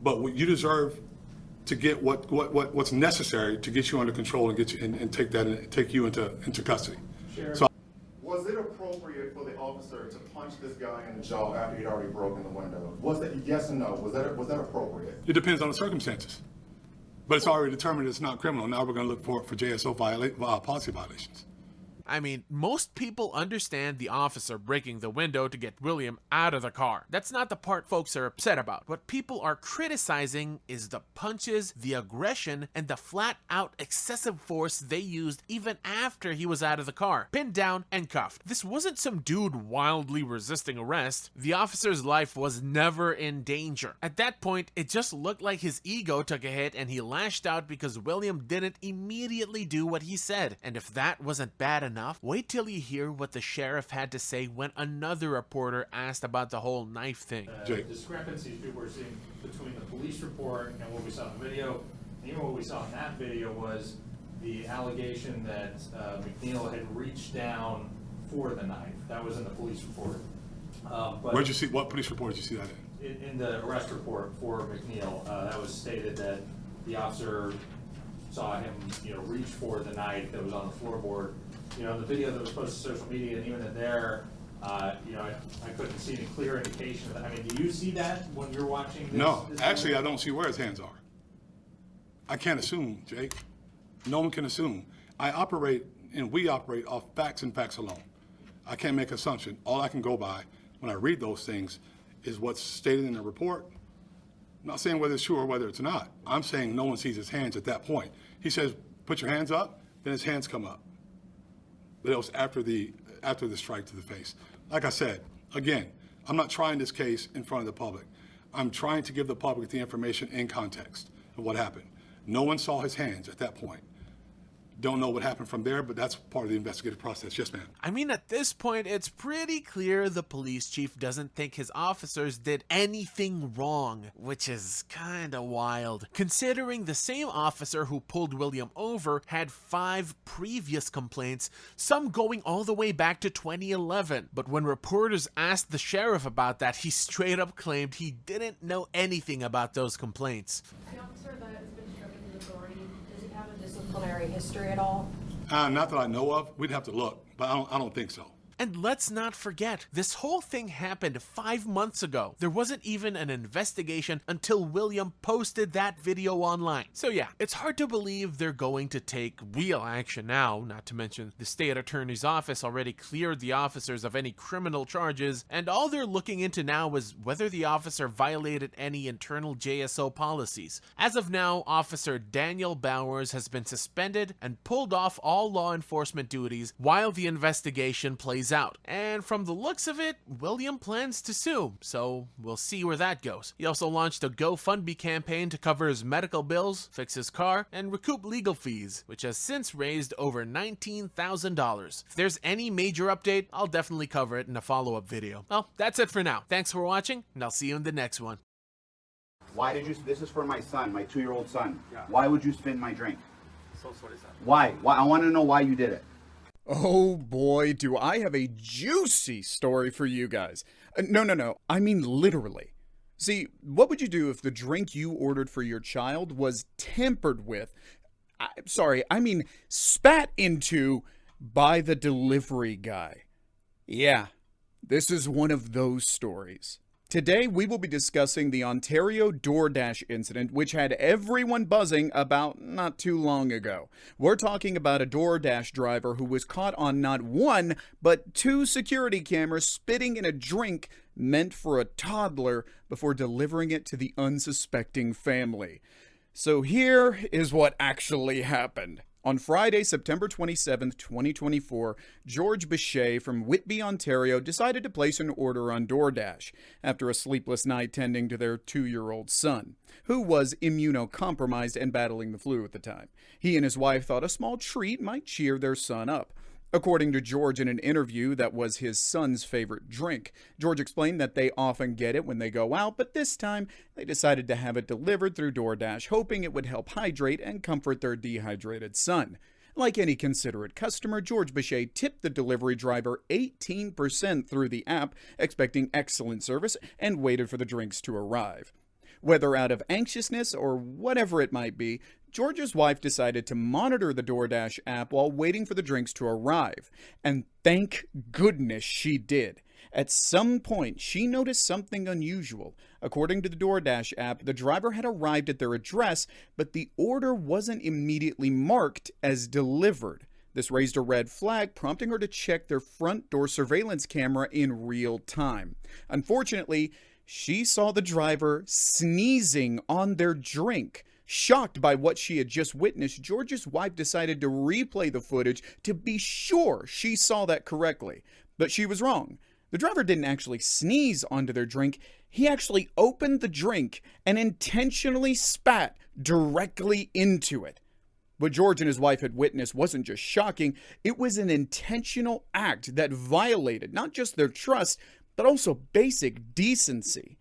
but you deserve to get what's necessary to get you under control and get you and take you into custody. Sheriff, So, was it appropriate for the officer to punch this guy in the jaw after he'd already broken the window? Was that yes or no? Was that appropriate? it depends on the circumstances, but it's already determined it's not criminal. Now we're going to look for JSO policy violations. I mean, most people understand the officer breaking the window to get William out of the car. That's not the part folks are upset about. What people are criticizing is the punches, the aggression, and the flat-out excessive force they used even after he was out of the car, pinned down and cuffed. This wasn't some dude wildly resisting arrest. The officer's life was never in danger. At that point, it just looked like his ego took a hit and he lashed out because William didn't immediately do what he said. And if that wasn't bad enough, wait till you hear what the sheriff had to say when another reporter asked about the whole knife thing. Discrepancies people were seeing between the police report and what we saw in the video, and even what we saw in that video was the allegation that McNeil had reached down for the knife. That was in the police report. Where'd you see, what police report did you see that in? In the arrest report for McNeil, that was stated that the officer saw him, reach for the knife that was on the floorboard. The video that was posted to social media, and even in there, I couldn't see any clear indication of that. I mean, do you see that when you're watching this? No, actually, I don't see where his hands are. I can't assume, Jake. No one can assume. We operate off facts and facts alone. I can't make assumption. All I can go by when I read those things is what's stated in the report. I'm not saying whether it's true or whether it's not. I'm saying no one sees his hands at that point. He says, put your hands up, then his hands come up. But it was after the strike to the face. Like I said, again, I'm not trying this case in front of the public. I'm trying to give the public the information in context of what happened. No one saw his hands at that point. Don't know what happened from there, but that's part of the investigative process. Yes, ma'am. I mean, at this point, it's pretty clear the police chief doesn't think his officers did anything wrong, which is kinda wild, considering the same officer who pulled William over had 5 previous complaints, some going all the way back to 2011. But when reporters asked the sheriff about that, he straight up claimed he didn't know anything about those complaints. The officer that has been stricken from authority, does he have a disciplinary history at all? Not that I know of. We'd have to look, but I don't think so. And let's not forget, this whole thing happened 5 months ago. There wasn't even an investigation until William posted that video online. So yeah, it's hard to believe they're going to take real action now, not to mention the state attorney's office already cleared the officers of any criminal charges, and all they're looking into now is whether the officer violated any internal JSO policies. As of now, Officer Daniel Bowers has been suspended and pulled off all law enforcement duties while the investigation plays out. And from the looks of it, William plans to sue, so we'll see where that goes. He also launched a GoFundMe campaign to cover his medical bills, fix his car, and recoup legal fees, which has since raised over $19,000. If there's any major update, I'll definitely cover it in a follow-up video. Well, that's it for now. Thanks for watching, and I'll see you in the next one. Why did you, this is for my son, my 2-year-old son. Yeah. Why would you spin my drink? So sorry, sir. Why? I want to know why you did it. Oh boy, do I have a juicy story for you guys. No. I mean literally. See, what would you do if the drink you ordered for your child was tampered with I mean spat into by the delivery guy. Yeah, this is one of those stories. Today, we will be discussing the Ontario DoorDash incident, which had everyone buzzing about not too long ago. We're talking about a DoorDash driver who was caught on not one, but 2 security cameras spitting in a drink meant for a toddler before delivering it to the unsuspecting family. So here is what actually happened. On Friday, September 27th, 2024, George Bechet from Whitby, Ontario, decided to place an order on DoorDash after a sleepless night tending to their 2-year-old son, who was immunocompromised and battling the flu at the time. He and his wife thought a small treat might cheer their son up. According to George in an interview, that was his son's favorite drink. George explained that they often get it when they go out, but this time they decided to have it delivered through DoorDash, hoping it would help hydrate and comfort their dehydrated son. Like any considerate customer, George Bechet tipped the delivery driver 18% through the app, expecting excellent service, and waited for the drinks to arrive. Whether out of anxiousness or whatever it might be, George's wife decided to monitor the DoorDash app while waiting for the drinks to arrive. And thank goodness she did. At some point, she noticed something unusual. According to the DoorDash app, the driver had arrived at their address, but the order wasn't immediately marked as delivered. This raised a red flag, prompting her to check their front door surveillance camera in real time. Unfortunately, she saw the driver sneezing on their drink. Shocked by what she had just witnessed, George's wife decided to replay the footage to be sure she saw that correctly. But she was wrong. The driver didn't actually sneeze onto their drink. He actually opened the drink and intentionally spat directly into it. What George and his wife had witnessed wasn't just shocking, it was an intentional act that violated not just their trust, but also basic decency.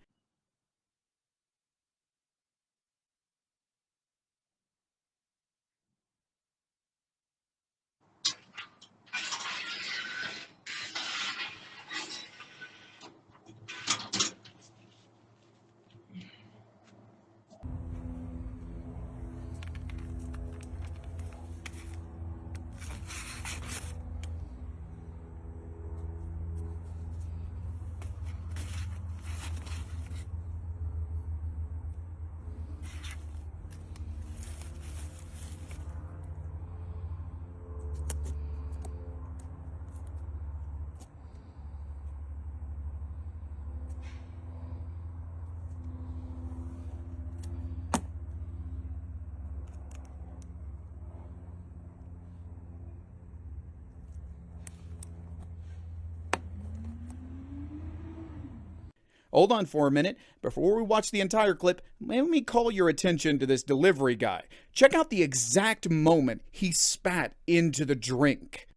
Hold on for a minute. Before we watch the entire clip, let me call your attention to this delivery guy. Check out the exact moment he spat into the drink.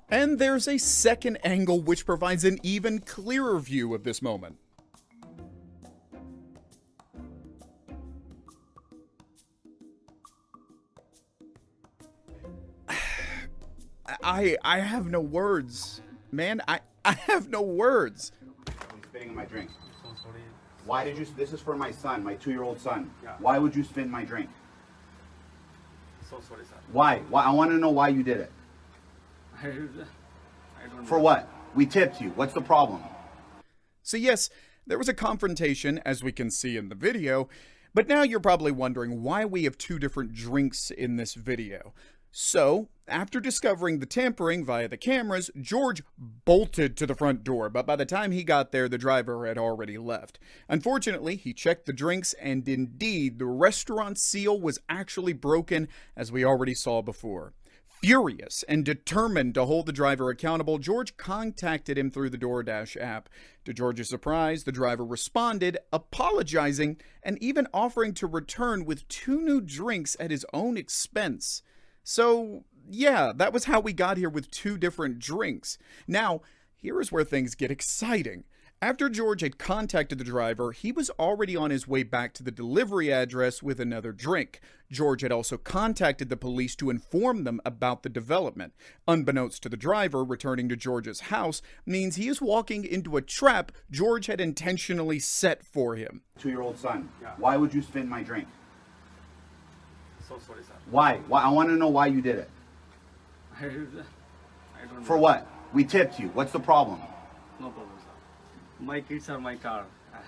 And there's a second angle which provides an even clearer view of this moment. I have no words. Man, I have no words. Spitting in my drink. Why did you? This is for my son, my 2-year-old son. Yeah. Why would you spit in my drink? So sorry, sir. Why? I want to know why you did it. I don't For what? We tipped you. What's the problem? So yes, there was a confrontation, as we can see in the video, but now you're probably wondering why we have 2 different drinks in this video. So, after discovering the tampering via the cameras, George bolted to the front door, but by the time he got there, the driver had already left. Unfortunately, he checked the drinks, and indeed, the restaurant seal was actually broken, as we already saw before. Furious and determined to hold the driver accountable, George contacted him through the DoorDash app. To George's surprise, the driver responded, apologizing, and even offering to return with 2 new drinks at his own expense. So, yeah, that was how we got here with 2 different drinks. Now, here is where things get exciting. After George had contacted the driver, he was already on his way back to the delivery address with another drink. George had also contacted the police to inform them about the development. Unbeknownst to the driver, returning to George's house means he is walking into a trap George had intentionally set for him. 2-year-old son. Yeah. Why would you spit in my drink? So sorry, sir. Why? I want to know why you did it. I don't know. For what? We tipped you. What's the problem? No problem, sir. My kids are my car.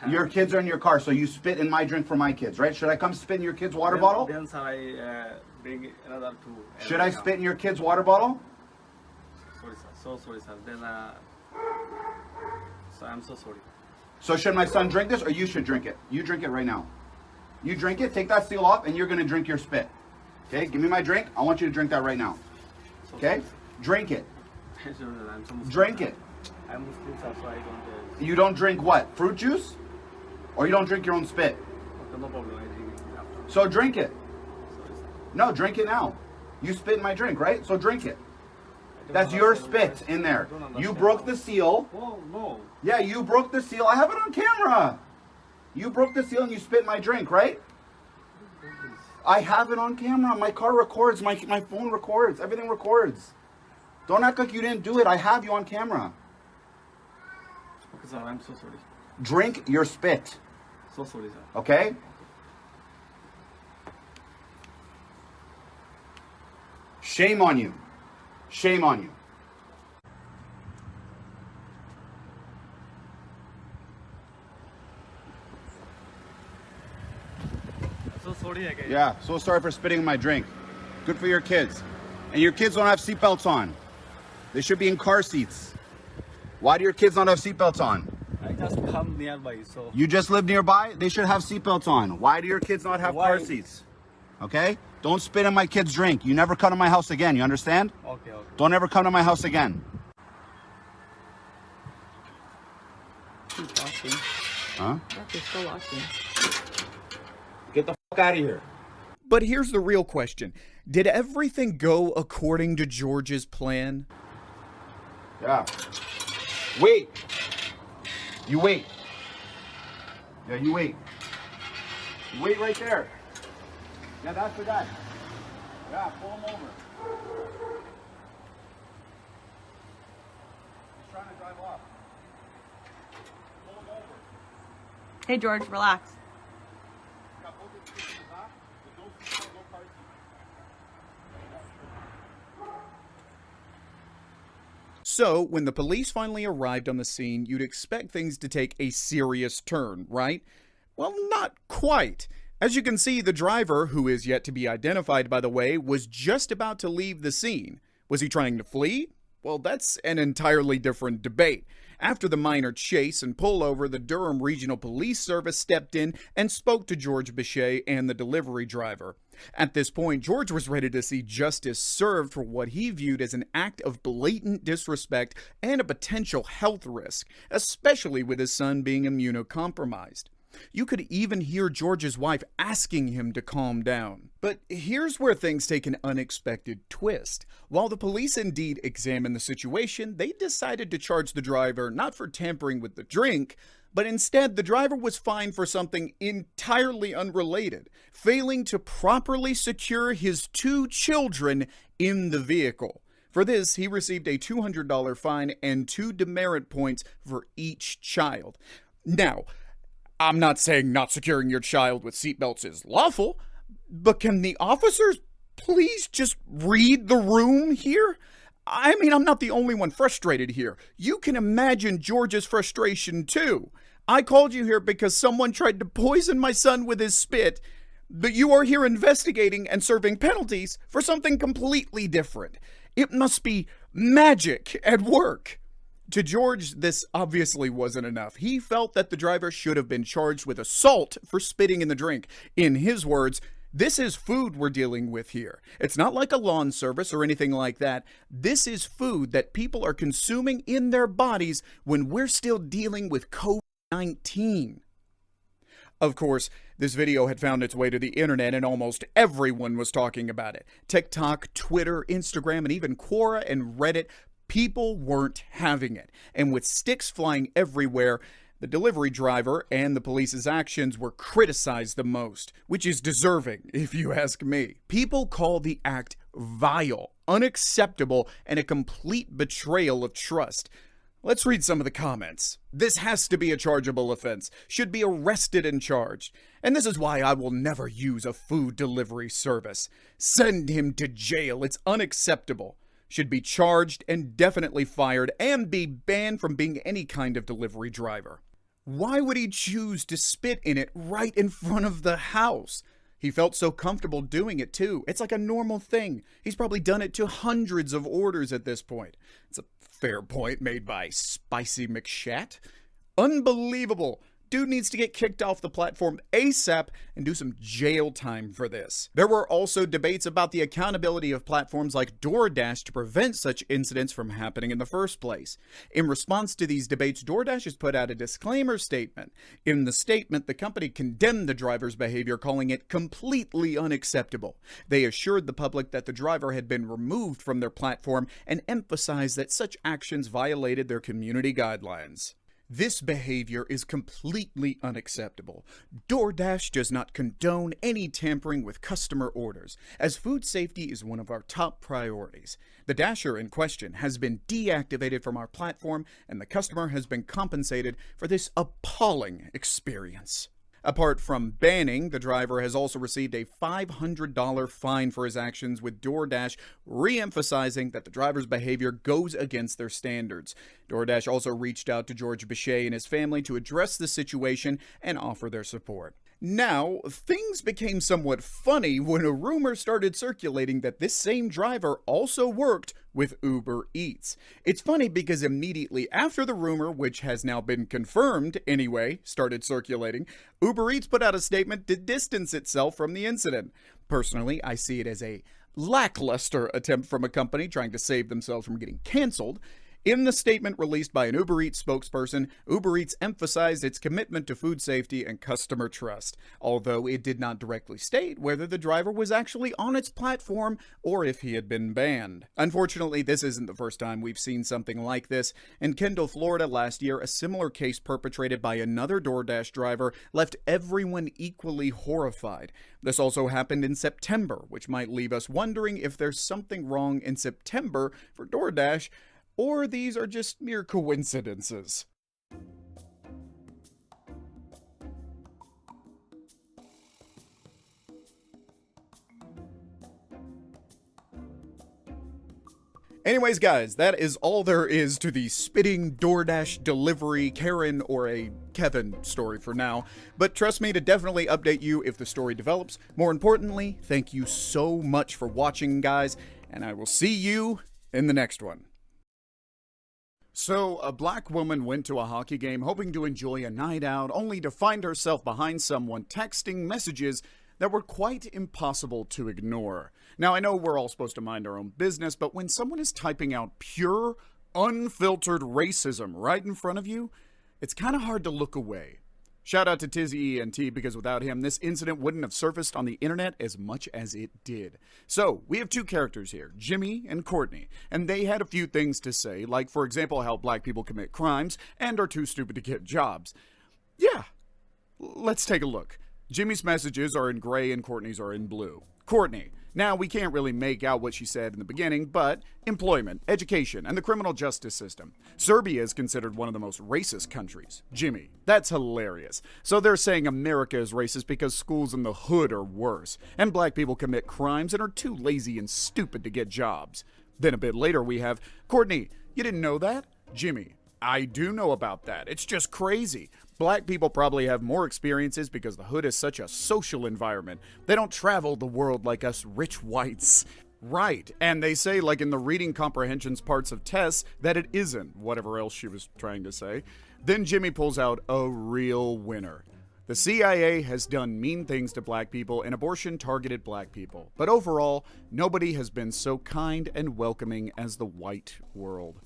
Your kids are in your car, so you spit in my drink for my kids, right? Should I come spit in your kid's water bottle? Then, sir, I bring another two. Should I spit in your kid's water bottle? Sorry, sir. So sorry, sir. Then, so I'm so sorry. So should my son drink this, or you should drink it? You drink it right now. You drink it, take that seal off, and you're going to drink your spit. Okay, give me my drink. I want you to drink that right now. Okay? Drink it. Drink it. I'm Muslim, sir, so I don't... You don't drink what? Fruit juice? Or you don't drink your own spit? Okay, no problem. I drink it after. So drink it. Sorry, sir. No, drink it now. You spit in my drink, right? So drink it. That's your spit in there. You broke the seal. Oh, no. Yeah, you broke the seal. I have it on camera. You broke the seal and you spit in my drink, right? I have it on camera. My car records. My phone records. Everything records. Don't act like you didn't do it. I have you on camera. Okay, sir, I'm so sorry. Drink your spit. So sorry, sir. Okay? Shame on you. Shame on you. So sorry again. Yeah, so sorry for spitting in my drink. Good for your kids. And your kids don't have seatbelts on. They should be in car seats. Why do your kids not have seatbelts on? I just come nearby, so... You just live nearby? They should have seatbelts on. Why do your kids not have car seats? Okay? Don't spit in my kid's drink. You never come to my house again, you understand? Okay, okay. Don't ever come to my house again. He's watching. Huh? He's still watching. Get the fuck out of here. But here's the real question. Did everything go according to George's plan? Yeah. Wait. You wait. Yeah, you wait. You wait right there. Yeah, that's the guy. Yeah, pull him over. He's trying to drive off. Pull him over. Hey, George, relax. Got both his feet in the back, with no seatbelt, no car seat. So, when the police finally arrived on the scene, you'd expect things to take a serious turn, right? Well, not quite. As you can see, the driver, who is yet to be identified by the way, was just about to leave the scene. Was he trying to flee? Well, that's an entirely different debate. After the minor chase and pullover, the Durham Regional Police Service stepped in and spoke to George Bechet and the delivery driver. At this point, George was ready to see justice served for what he viewed as an act of blatant disrespect and a potential health risk, especially with his son being immunocompromised. You could even hear George's wife asking him to calm down. But here's where things take an unexpected twist. While the police indeed examined the situation, they decided to charge the driver not for tampering with the drink, but instead the driver was fined for something entirely unrelated, failing to properly secure his 2 children in the vehicle. For this, he received a $200 fine and 2 demerit points for each child. Now, I'm not saying not securing your child with seatbelts is lawful, but can the officers please just read the room here? I mean, I'm not the only one frustrated here. You can imagine George's frustration too. I called you here because someone tried to poison my son with his spit, but you are here investigating and serving penalties for something completely different. It must be magic at work. To George, this obviously wasn't enough. He felt that the driver should have been charged with assault for spitting in the drink. In his words, this is food we're dealing with here. It's not like a lawn service or anything like that. This is food that people are consuming in their bodies when we're still dealing with COVID-19. Of course, this video had found its way to the internet and almost everyone was talking about it. TikTok, Twitter, Instagram, and even Quora and Reddit. People weren't having it. And with sticks flying everywhere, the delivery driver and the police's actions were criticized the most, which is deserving, if you ask me. People call the act vile, unacceptable, and a complete betrayal of trust. Let's read some of the comments. This has to be a chargeable offense. Should be arrested and charged. And this is why I will never use a food delivery service. Send him to jail. It's unacceptable. Should be charged and definitely fired and be banned from being any kind of delivery driver. Why would he choose to spit in it right in front of the house? He felt so comfortable doing it too. It's like a normal thing. He's probably done it to hundreds of orders at this point. It's a fair point made by Spicy McShat. Unbelievable. Dude needs to get kicked off the platform ASAP and do some jail time for this. There were also debates about the accountability of platforms like DoorDash to prevent such incidents from happening in the first place. In response to these debates, DoorDash has put out a disclaimer statement. In the statement, the company condemned the driver's behavior, calling it completely unacceptable. They assured the public that the driver had been removed from their platform and emphasized that such actions violated their community guidelines. This behavior is completely unacceptable. DoorDash does not condone any tampering with customer orders, as food safety is one of our top priorities. The dasher in question has been deactivated from our platform, and the customer has been compensated for this appalling experience. Apart from banning, the driver has also received a $500 fine for his actions, with DoorDash re-emphasizing that the driver's behavior goes against their standards. DoorDash also reached out to George Bechet and his family to address the situation and offer their support. Now, things became somewhat funny when a rumor started circulating that this same driver also worked with Uber Eats. It's funny because immediately after the rumor, which has now been confirmed anyway, started circulating, Uber Eats put out a statement to distance itself from the incident. Personally, I see it as a lackluster attempt from a company trying to save themselves from getting canceled. In the statement released by an Uber Eats spokesperson, Uber Eats emphasized its commitment to food safety and customer trust, although it did not directly state whether the driver was actually on its platform or if he had been banned. Unfortunately, this isn't the first time we've seen something like this. In Kendall, Florida last year, a similar case perpetrated by another DoorDash driver left everyone equally horrified. This also happened in September, which might leave us wondering if there's something wrong in September for DoorDash, or these are just mere coincidences. Anyways, guys, that is all there is to the spitting DoorDash delivery Karen or a Kevin story for now. But trust me to definitely update you if the story develops. More importantly, thank you so much for watching, guys, and I will see you in the next one. So, a black woman went to a hockey game hoping to enjoy a night out, only to find herself behind someone texting messages that were quite impossible to ignore. Now, I know we're all supposed to mind our own business, but when someone is typing out pure, unfiltered racism right in front of you, it's kind of hard to look away. Shout out to Tizzy ENT, because without him, this incident wouldn't have surfaced on the internet as much as it did. So, we have two characters here, Jimmy and Courtney, and they had a few things to say, like, for example, how black people commit crimes and are too stupid to get jobs. Yeah, let's take a look. Jimmy's messages are in gray and Courtney's are in blue. Courtney. Now, we can't really make out what she said in the beginning, but employment, education, and the criminal justice system. Serbia is considered one of the most racist countries. Jimmy. That's hilarious. So they're saying America is racist because schools in the hood are worse, and black people commit crimes and are too lazy and stupid to get jobs. Then a bit later we have, Courtney, you didn't know that? Jimmy. I do know about that. It's just crazy. Black people probably have more experiences because the hood is such a social environment. They don't travel the world like us rich whites. Right, and they say, like in the reading comprehensions parts of tests, that it isn't, whatever else she was trying to say. Then Jimmy pulls out a real winner. The CIA has done mean things to black people, and abortion targeted black people. But overall, nobody has been so kind and welcoming as the white world.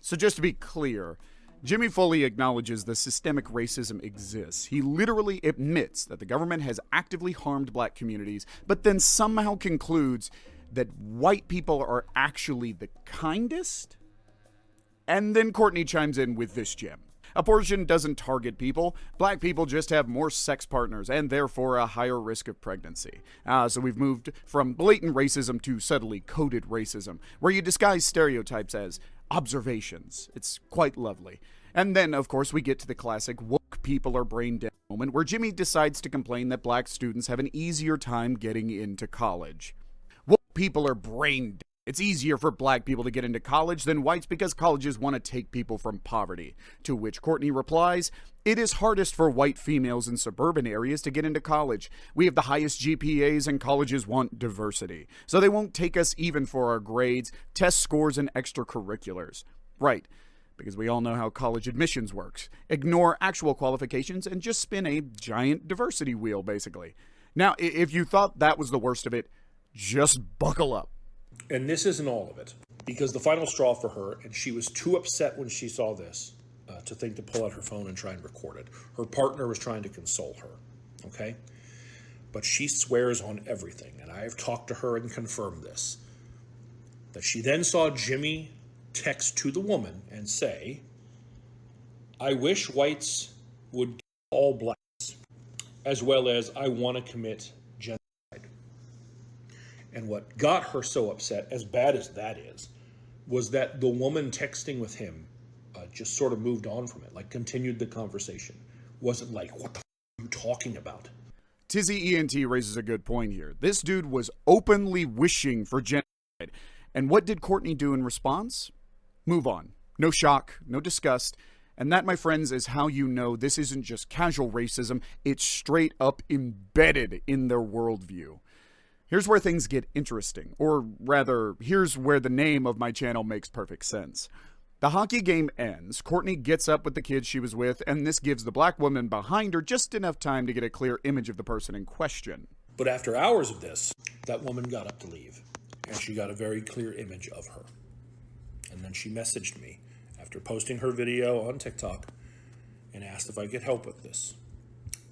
So just to be clear, Jimmy fully acknowledges the systemic racism exists. He literally admits that the government has actively harmed black communities, but then somehow concludes that white people are actually the kindest? And then Courtney chimes in with this gem. Abortion doesn't target people. Black people just have more sex partners and therefore a higher risk of pregnancy. So we've moved from blatant racism to subtly coded racism, where you disguise stereotypes as observations. It's quite lovely. And then, of course, we get to the classic woke people are brain dead moment where Jimmy decides to complain that black students have an easier time getting into college. Woke people are brain dead. It's easier for black people to get into college than whites because colleges want to take people from poverty. To which Courtney replies, it is hardest for white females in suburban areas to get into college. We have the highest GPAs and colleges want diversity. So they won't take us even for our grades, test scores, and extracurriculars. Right, because we all know how college admissions works. Ignore actual qualifications and just spin a giant diversity wheel, basically. Now, if you thought that was the worst of it, just buckle up. And this isn't all of it, because the final straw for her, and she was too upset when she saw this to think to pull out her phone and try and record it. Her partner was trying to console her, okay? But she swears on everything, and I have talked to her and confirmed this, that she then saw Jimmy text to the woman and say, I wish whites would kill all blacks, as well as I want to commit genocide. And what got her so upset, as bad as that is, was that the woman texting with him just sort of moved on from it, like continued the conversation. Wasn't like, what the f*** are you talking about? Tizzy ENT raises a good point here. This dude was openly wishing for genocide. And what did Courtney do in response? Move on. No shock, no disgust. And that, my friends, is how you know this isn't just casual racism, it's straight up embedded in their worldview. Here's where things get interesting, or rather, here's where the name of my channel makes perfect sense. The hockey game ends, Courtney gets up with the kids she was with, and this gives the black woman behind her just enough time to get a clear image of the person in question. But after hours of this, that woman got up to leave, and she got a very clear image of her. And then she messaged me after posting her video on TikTok and asked if I could help with this.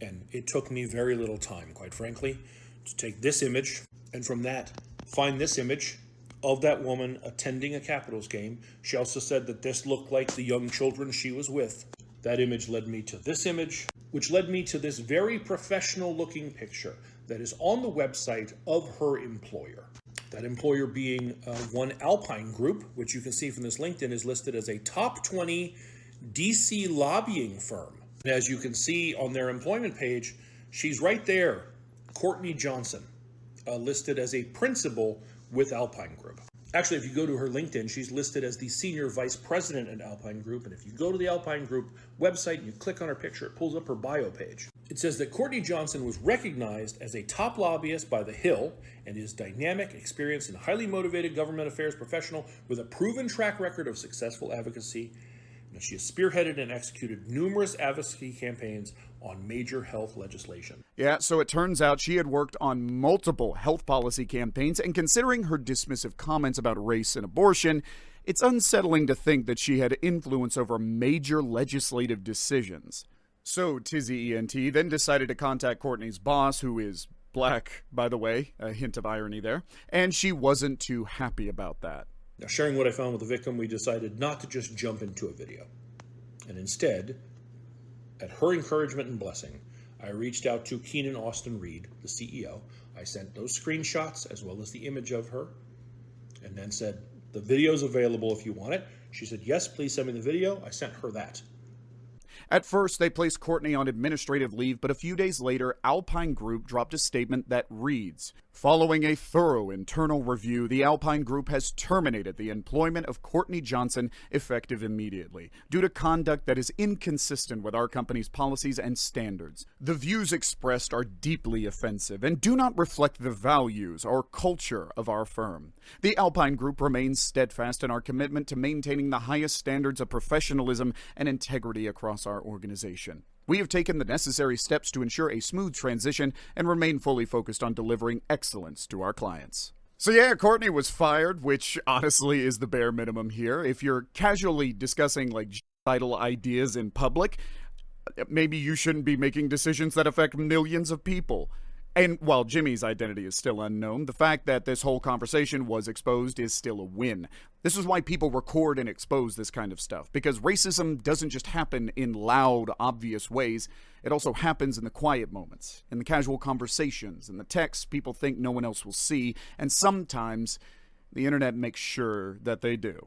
And it took me very little time, quite frankly, to take this image, and from that, find this image of that woman attending a Capitals game. She also said that this looked like the young children she was with. That image led me to this image, which led me to this very professional-looking picture that is on the website of her employer. That employer being one Alpine Group, which you can see from this LinkedIn is listed as a top 20 DC lobbying firm. And as you can see on their employment page, she's right there, Courtney Johnson, listed as a principal with Alpine Group. Actually, if you go to her LinkedIn, she's listed as the senior vice president at Alpine Group. And if you go to the Alpine Group website and you click on her picture, it pulls up her bio page. It says that Courtney Johnson was recognized as a top lobbyist by The Hill and is dynamic, experienced, and highly motivated government affairs professional with a proven track record of successful advocacy. And she has spearheaded and executed numerous advocacy campaigns on major health legislation. Yeah, so it turns out she had worked on multiple health policy campaigns, and considering her dismissive comments about race and abortion, it's unsettling to think that she had influence over major legislative decisions. So Tizzy ENT then decided to contact Courtney's boss, who is black, by the way, a hint of irony there, and she wasn't too happy about that. Now, sharing what I found with the victim, we decided not to just jump into a video. And instead, at her encouragement and blessing, I reached out to Keenan Austin Reed, the CEO. I sent those screenshots as well as the image of her, and then said, the video's available if you want it. She said, yes, please send me the video. I sent her that. At first, they placed Courtney on administrative leave, but a few days later, Alpine Group dropped a statement that reads, following a thorough internal review, the Alpine Group has terminated the employment of Courtney Johnson effective immediately, due to conduct that is inconsistent with our company's policies and standards. The views expressed are deeply offensive and do not reflect the values or culture of our firm. The Alpine Group remains steadfast in our commitment to maintaining the highest standards of professionalism and integrity across our organization. We have taken the necessary steps to ensure a smooth transition and remain fully focused on delivering excellence to our clients. So yeah, Courtney was fired, which honestly is the bare minimum here. If you're casually discussing like genocidal ideas in public, maybe you shouldn't be making decisions that affect millions of people. And while Jimmy's identity is still unknown, the fact that this whole conversation was exposed is still a win. This is why people record and expose this kind of stuff, because racism doesn't just happen in loud, obvious ways. It also happens in the quiet moments, in the casual conversations, in the texts people think no one else will see, and sometimes the internet makes sure that they do.